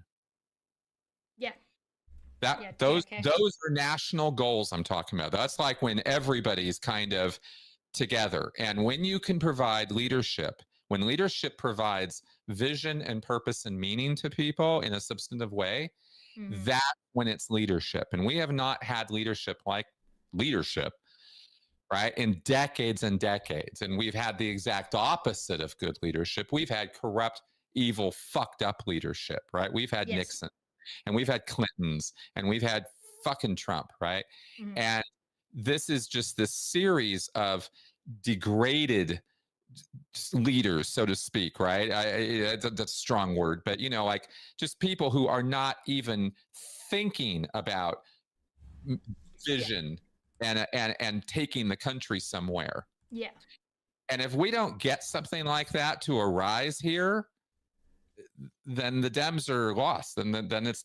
S2: Yeah. Those are national goals I'm talking about. That's like when everybody's kind of together. And when you can provide leadership, when leadership provides vision and purpose and meaning to people in a substantive way, that's when it's leadership. And we have not had leadership like leadership, right, in decades and decades. And we've had the exact opposite of good leadership. We've had corrupt, evil, fucked up leadership, right? We've had Nixon, and we've had Clintons, and we've had fucking Trump, right? And this is just this series of degraded leaders, so to speak, right? That's a strong word, but, you know, like just people who are not even thinking about vision and taking the country somewhere. Yeah. And if we don't get something like that to arise here, then the Dems are lost. Then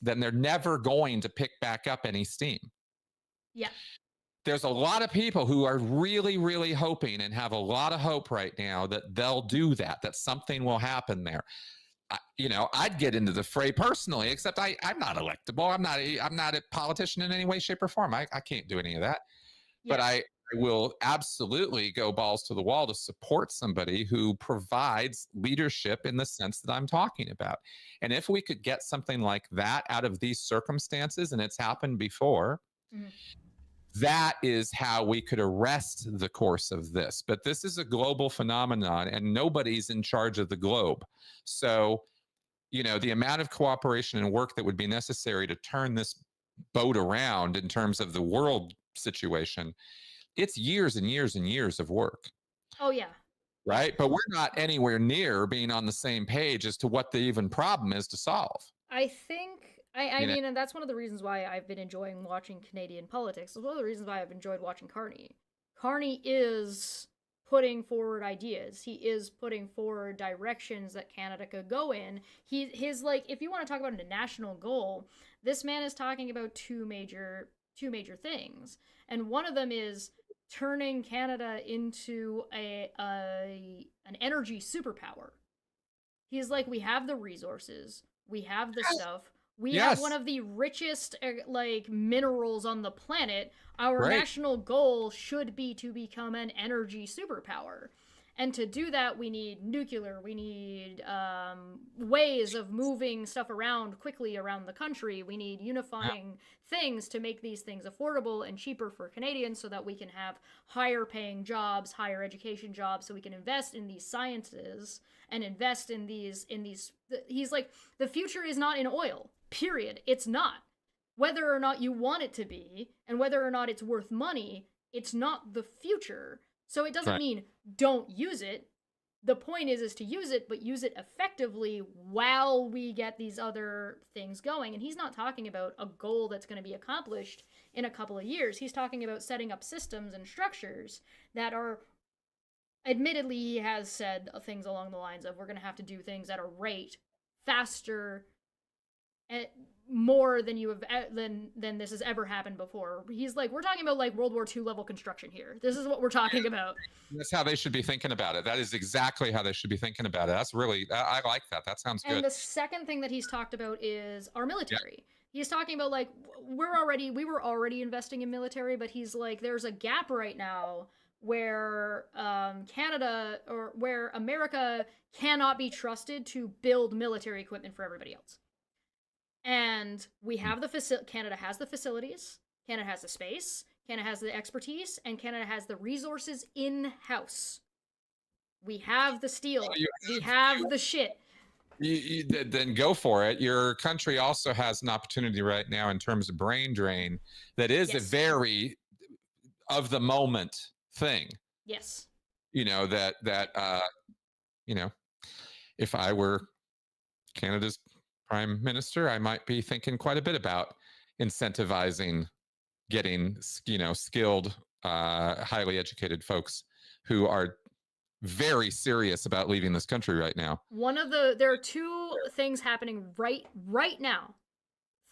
S2: they're never going to pick back up any steam. Yeah. There's a lot of people who are really, really hoping and have a lot of hope right now that they'll do that something will happen there. You know, I'd get into the fray personally, except I'm not electable. I'm not a politician in any way, shape, or form. I can't do any of that. Yeah. I will absolutely go balls to the wall to support somebody who provides leadership in the sense that I'm talking about. And if we could get something like that out of these circumstances, and it's happened before, that is how we could arrest the course of this. But this is a global phenomenon, and nobody's in charge of the globe. So, the amount of cooperation and work that would be necessary to turn this boat around in terms of the world situation, it's years and years and years of work.
S1: Oh, yeah.
S2: Right? But we're not anywhere near being on the same page as to what the even problem is to solve.
S1: I think, I mean, and that's one of the reasons why I've been enjoying watching Canadian politics. It's one of the reasons why I've enjoyed watching Carney. Carney is putting forward ideas. He is putting forward directions that Canada could go in. His like, if you want to talk about a national goal, this man is talking about two major things, and one of them is turning Canada into an energy superpower. He's like, we have the resources, we have the stuff, we have one of the richest like minerals on the planet. Our national goal should be to become an energy superpower. And to do that, we need nuclear, we need ways of moving stuff around quickly around the country, we need unifying things to make these things affordable and cheaper for Canadians so that we can have higher paying jobs, higher education jobs, so we can invest in these sciences and invest in these he's like, the future is not in oil, period. It's not. Whether or not you want it to be, and whether or not it's worth money, it's not the future. So it doesn't mean don't use it. The point is to use it, but use it effectively while we get these other things going. And he's not talking about a goal that's going to be accomplished in a couple of years. He's talking about setting up systems and structures that are, admittedly, he has said things along the lines of, we're going to have to do things at a rate faster, more than you have than this has ever happened before. He's like, we're talking about like World War II level construction here. This is what we're talking about.
S2: That's how they should be thinking about it. That is exactly how they should be thinking about it. That's really, I like that. That sounds good.
S1: And the second thing that he's talked about is our military. He's talking about like, we were already investing in military, but he's like, there's a gap right now where Canada, or where America cannot be trusted to build military equipment for everybody else. And we have Canada has the facilities, Canada has the space, Canada has the expertise, and Canada has the resources in-house. We have the steel. We have the shit.
S2: Then go for it. Your country also has an opportunity right now in terms of brain drain that is a very of the moment thing.
S1: Yes.
S2: If I were Canada's Prime Minister, I might be thinking quite a bit about incentivizing getting, skilled, highly educated folks who are very serious about leaving this country right now.
S1: There are two things happening right now.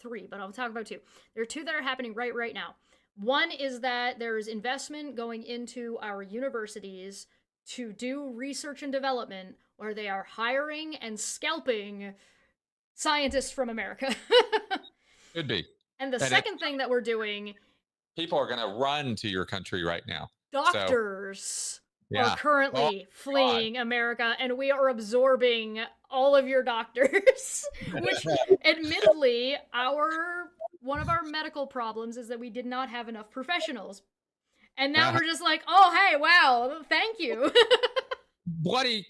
S1: Three, but I'll talk about two. There are two that are happening right now. One is that there is investment going into our universities to do research and development, where they are hiring and scalping scientists from America.
S2: Could be.
S1: And the second thing that we're doing,
S2: people are going to run to your country right now.
S1: Doctors are currently fleeing America, and we are absorbing all of your doctors, which admittedly, one of our medical problems is that we did not have enough professionals. And now we're just like, oh, hey, wow, thank you.
S2: Bloody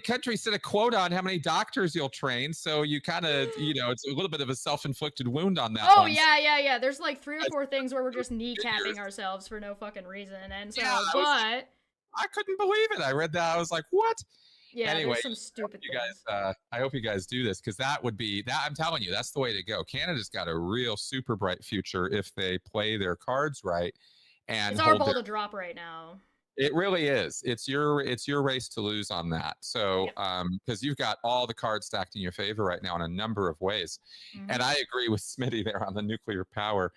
S2: country set a quota on how many doctors you'll train, so you kind of, it's a little bit of a self-inflicted wound on that.
S1: Oh, yeah. There's like 3 or 4 things where we're just kneecapping ourselves for no fucking reason, and so, I
S2: couldn't believe it. I read that, I was like, what?
S1: Yeah,
S2: anyway,
S1: there's some stupid things.
S2: I hope you guys do this, because that would be, I'm telling you, that's the way to go. Canada's got a real super bright future if they play their cards right. And
S1: it's our ball to drop right now.
S2: It really is. It's your race to lose on that. So, because you've got all the cards stacked in your favor right now in a number of ways. Mm-hmm. And I agree with Smitty there on the nuclear power.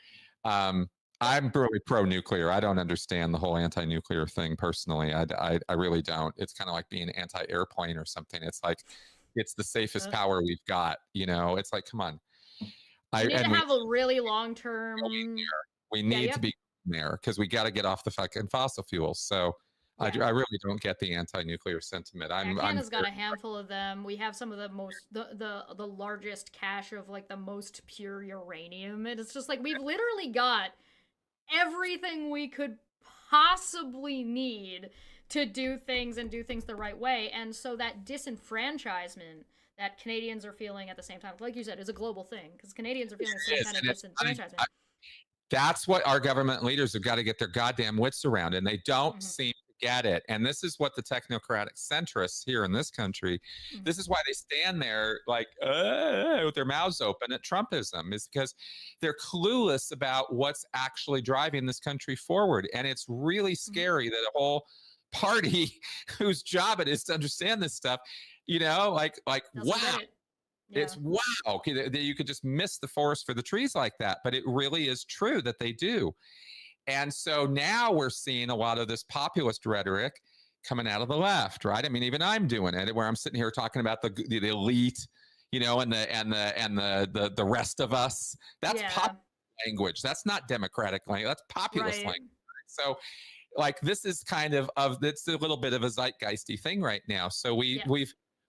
S2: I'm really pro-nuclear. I don't understand the whole anti-nuclear thing personally. I really don't. It's kind of like being anti-airplane or something. It's like, it's the safest power we've got. It's like, come on.
S1: We need to have a really long-term.
S2: We need to be there because we got to get off the fucking fossil fuels. So I really don't get the anti-nuclear sentiment.
S1: Canada's got a handful of them. We have some of the most the largest cache of like the most pure uranium. And it's just like we've literally got everything we could possibly need to do things and do things the right way. And so that disenfranchisement that Canadians are feeling at the same time, like you said, is a global thing because Canadians are feeling the same kind of disenfranchisement.
S2: That's what our government leaders have got to get their goddamn wits around, and they don't seem to get it. And this is what the technocratic centrists here in this country, this is why they stand there like with their mouths open at Trumpism, is because they're clueless about what's actually driving this country forward. And it's really scary that a whole party whose job it is to understand this stuff, you know, like wow. Yeah. It's wow. You could just miss the forest for the trees like that. But it really is true that they do. And so now we're seeing a lot of this populist rhetoric coming out of the left, right? I mean, even I'm doing it, where I'm sitting here talking about the elite, you know, and the rest of us. That's popular language. That's not democratic language. That's populist language. So, like, this is kind of it's a little bit of a zeitgeisty thing right now. So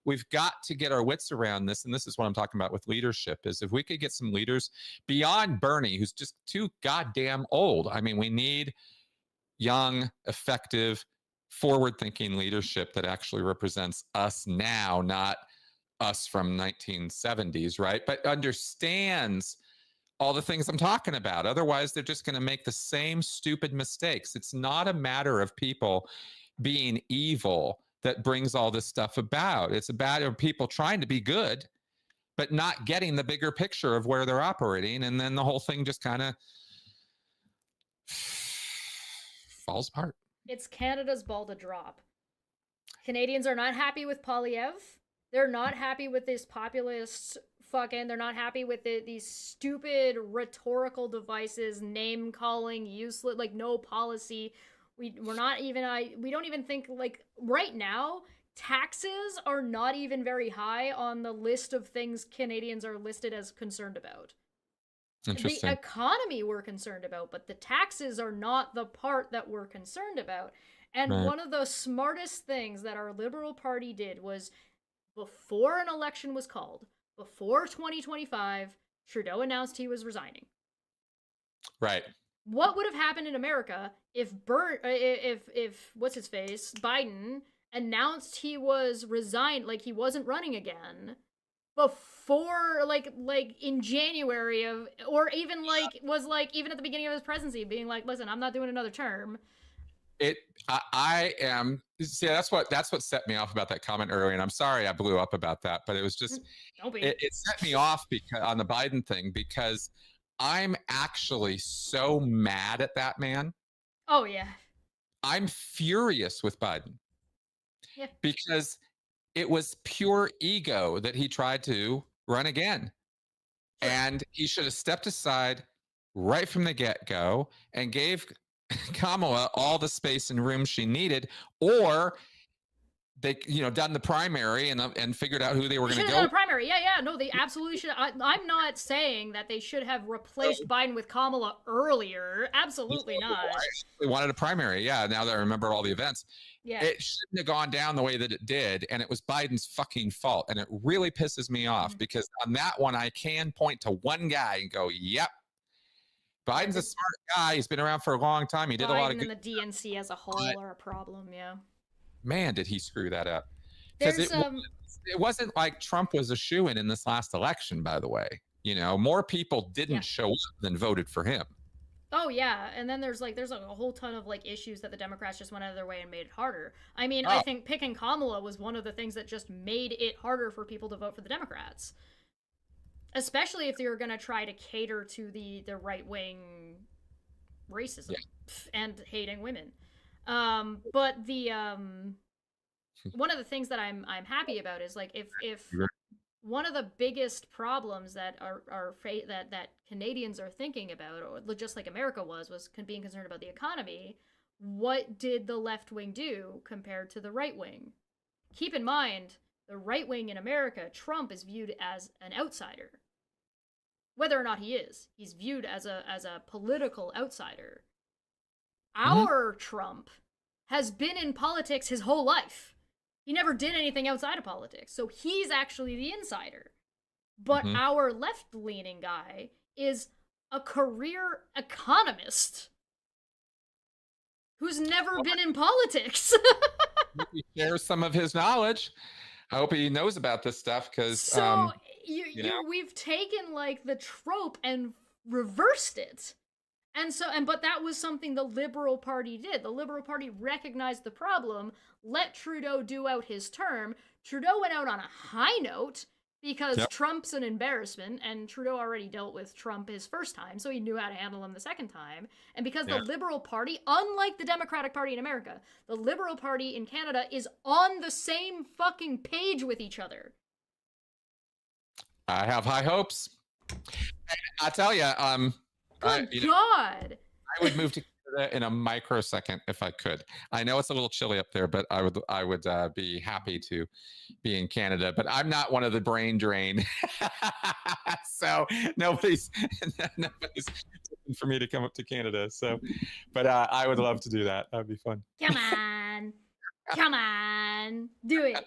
S2: we've got to get our wits around this. And this is what I'm talking about with leadership, is if we could get some leaders beyond Bernie, who's just too goddamn old. I mean, we need young, effective, forward-thinking leadership that actually represents us now, not us from 1970s, right? But understands all the things I'm talking about. Otherwise, they're just going to make the same stupid mistakes. It's not a matter of people being evil that brings all this stuff about. It's about people trying to be good, but not getting the bigger picture of where they're operating. And then the whole thing just kind of falls apart.
S1: It's Canada's ball to drop. Canadians are not happy with Polyev. They're not happy with this populist they're not happy with these stupid rhetorical devices, name calling, useless, like no policy. We don't even think, like, right now, taxes are not even very high on the list of things Canadians are listed as concerned about.
S2: Interesting.
S1: The economy we're concerned about, but the taxes are not the part that we're concerned about. And one of the smartest things that our Liberal Party did was, before an election was called, before 2025, Trudeau announced he was resigning.
S2: Right.
S1: What would have happened in America if what's his face, Biden, announced he was resigned, like he wasn't running again, before like in January of, or even like was like even at the beginning of his presidency, being like, listen, I'm not doing another term.
S2: I am. See, that's what set me off about that comment earlier, and I'm sorry I blew up about that, but it was just it set me off because on the Biden thing, because I'm actually so mad at that man.
S1: Oh yeah.
S2: I'm furious with Biden.
S1: Yeah.
S2: Because it was pure ego that he tried to run again. Sure. And he should have stepped aside right from the get-go and gave Kamala all the space and room she needed, or they, done the primary and figured out who they were going to go.
S1: Done a primary, yeah. No, they absolutely should. I'm not saying that they should have replaced Biden with Kamala earlier. Absolutely not.
S2: We wanted a primary, yeah. Now that I remember all the events, it shouldn't have gone down the way that it did, and it was Biden's fucking fault. And it really pisses me off because on that one, I can point to one guy and go, "Yep, Biden's a smart guy. He's been around for a long time. He did a lot of good."
S1: And the DNC as a whole are a problem, yeah.
S2: Man, did he screw that up. Because it wasn't like Trump was a shoo-in in this last election, by the way. More people didn't show up than voted for him.
S1: Oh, yeah. And then there's a whole ton of issues that the Democrats just went out of their way and made it harder. I mean, I think picking Kamala was one of the things that just made it harder for people to vote for the Democrats. Especially if they were going to try to cater to the right-wing racism and hating women. But the one of the things that I'm happy about is if one of the biggest problems that that Canadians are thinking about, or just like America was being concerned about the economy, what did the left wing do compared to the right wing? Keep in mind, the right wing in America, Trump is viewed as an outsider. Whether or not he is, he's viewed as a political outsider. our Trump has been in politics his whole life. He never did anything outside of politics, so he's actually the insider. But our left-leaning guy is a career economist who's never been in politics.
S2: He shares some of his knowledge. I hope he knows about this stuff, because
S1: so we've taken like the trope and reversed it. But that was something the Liberal Party did. The Liberal Party recognized the problem, let Trudeau do out his term. Trudeau went out on a high note because Trump's an embarrassment, and Trudeau already dealt with Trump his first time, so he knew how to handle him the second time. And because the Liberal Party, unlike the Democratic Party in America, the Liberal Party in Canada is on the same fucking page with each other.
S2: I have high hopes. I tell you,
S1: Good God!
S2: I would move to Canada in a microsecond if I could. I know it's a little chilly up there, but I would be happy to be in Canada. But I'm not one of the brain drain, so nobody's looking for me to come up to Canada. So, but I would love to do that. That'd be fun.
S1: Come on, do it.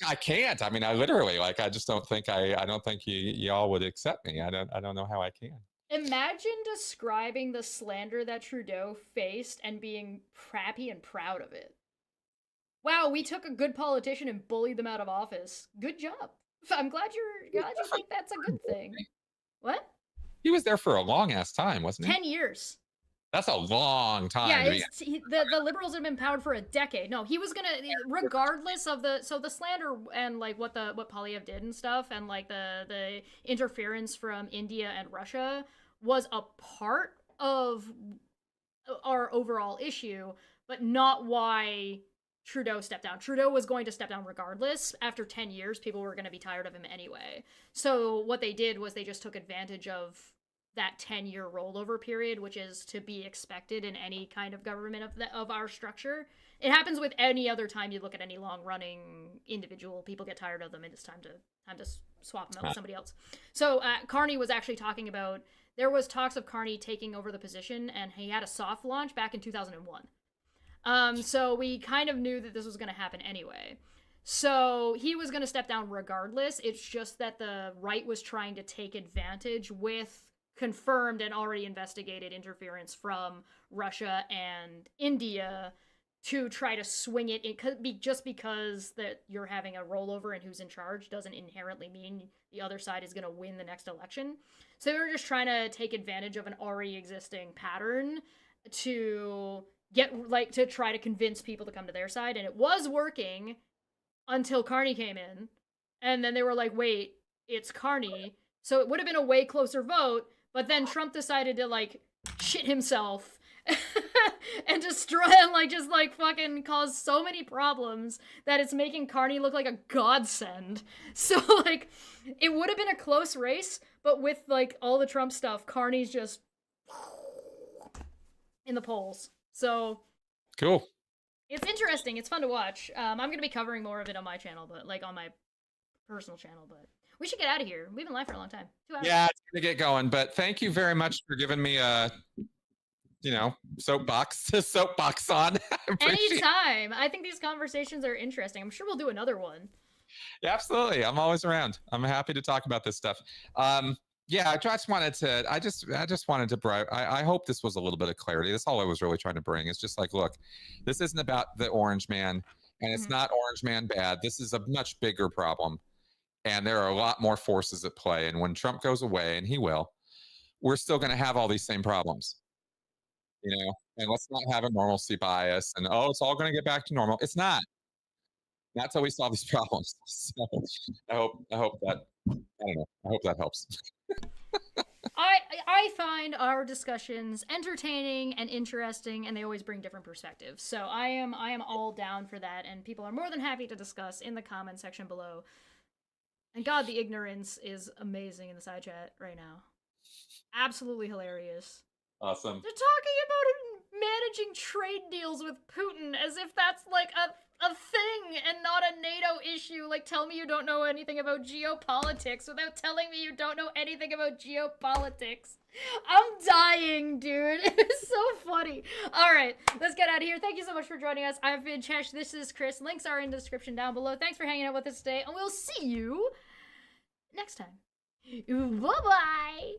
S2: I can't. I mean, I literally, like, I just don't think I don't think y'all would accept me. I don't know how I can.
S1: Imagine describing the slander that Trudeau faced and being happy and proud of it. Wow, we took a good politician and bullied them out of office. Good job. I'm glad you think that's a good thing. What?
S2: He was there for a long ass time, wasn't he?
S1: 10 years.
S2: That's a long time.
S1: Yeah, the Liberals have been powered for a decade. No, he was gonna, regardless of the slander and like what Polyev did and stuff, and like the interference from India and Russia was a part of our overall issue, but not why Trudeau stepped down. Trudeau was going to step down regardless. After 10 years, people were going to be tired of him anyway. So what they did was they just took advantage of that 10-year rollover period, which is to be expected in any kind of government of our structure. It happens with any other time you look at any long-running individual. People get tired of them, and it's time to swap them out with somebody else. So Carney was actually talking about, there was talks of Carney taking over the position, and he had a soft launch back in 2001. So we kind of knew that this was going to happen anyway. So he was going to step down regardless. It's just that the right was trying to take advantage with confirmed and already investigated interference from Russia and India to try to swing it in, just because that you're having a rollover and who's in charge doesn't inherently mean the other side is going to win the next election. So they were just trying to take advantage of an already existing pattern to to try to convince people to come to their side. And it was working until Carney came in, and then they were like, wait, it's Carney. So it would have been a way closer vote. But then Trump decided to, like, shit himself and destroy and, just fucking cause so many problems that it's making Carney look like a godsend. So, it would have been a close race, but with, all the Trump stuff, Carney's just in the polls. So.
S2: Cool.
S1: It's interesting. It's fun to watch. I'm going to be covering more of it on my channel, but, on my personal channel, but. We should get out of here. We've been live for a long time. 2 hours.
S2: Yeah, it's gonna get going. But thank you very much for giving me a, soapbox on.
S1: Anytime. I think these conversations are interesting. I'm sure we'll do another one.
S2: Yeah, absolutely. I'm always around. I'm happy to talk about this stuff. Yeah, I just wanted to I hope this was a little bit of clarity. That's all I was really trying to bring. It's just look, this isn't about the Orange Man, and it's not Orange Man bad. This is a much bigger problem. And there are a lot more forces at play. And when Trump goes away, and he will, we're still going to have all these same problems, and let's not have a normalcy bias and, it's all going to get back to normal. It's not. Not till we solve these problems. So I hope that helps.
S1: I find our discussions entertaining and interesting, and they always bring different perspectives. So I am all down for that, and people are more than happy to discuss in the comment section below. And God, the ignorance is amazing in the side chat right now. Absolutely hilarious.
S2: Awesome.
S1: They're talking about managing trade deals with Putin as if that's a thing and not a NATO issue. Tell me you don't know anything about geopolitics without telling me you don't know anything about geopolitics. I'm dying, dude. It was so funny. funny. All right, let's get out of here. Thank you so much for joining us. I've been Chesh. This is Chris. Links are in the description down below. Thanks for hanging out with us today, and we'll see you next time. Bye-bye.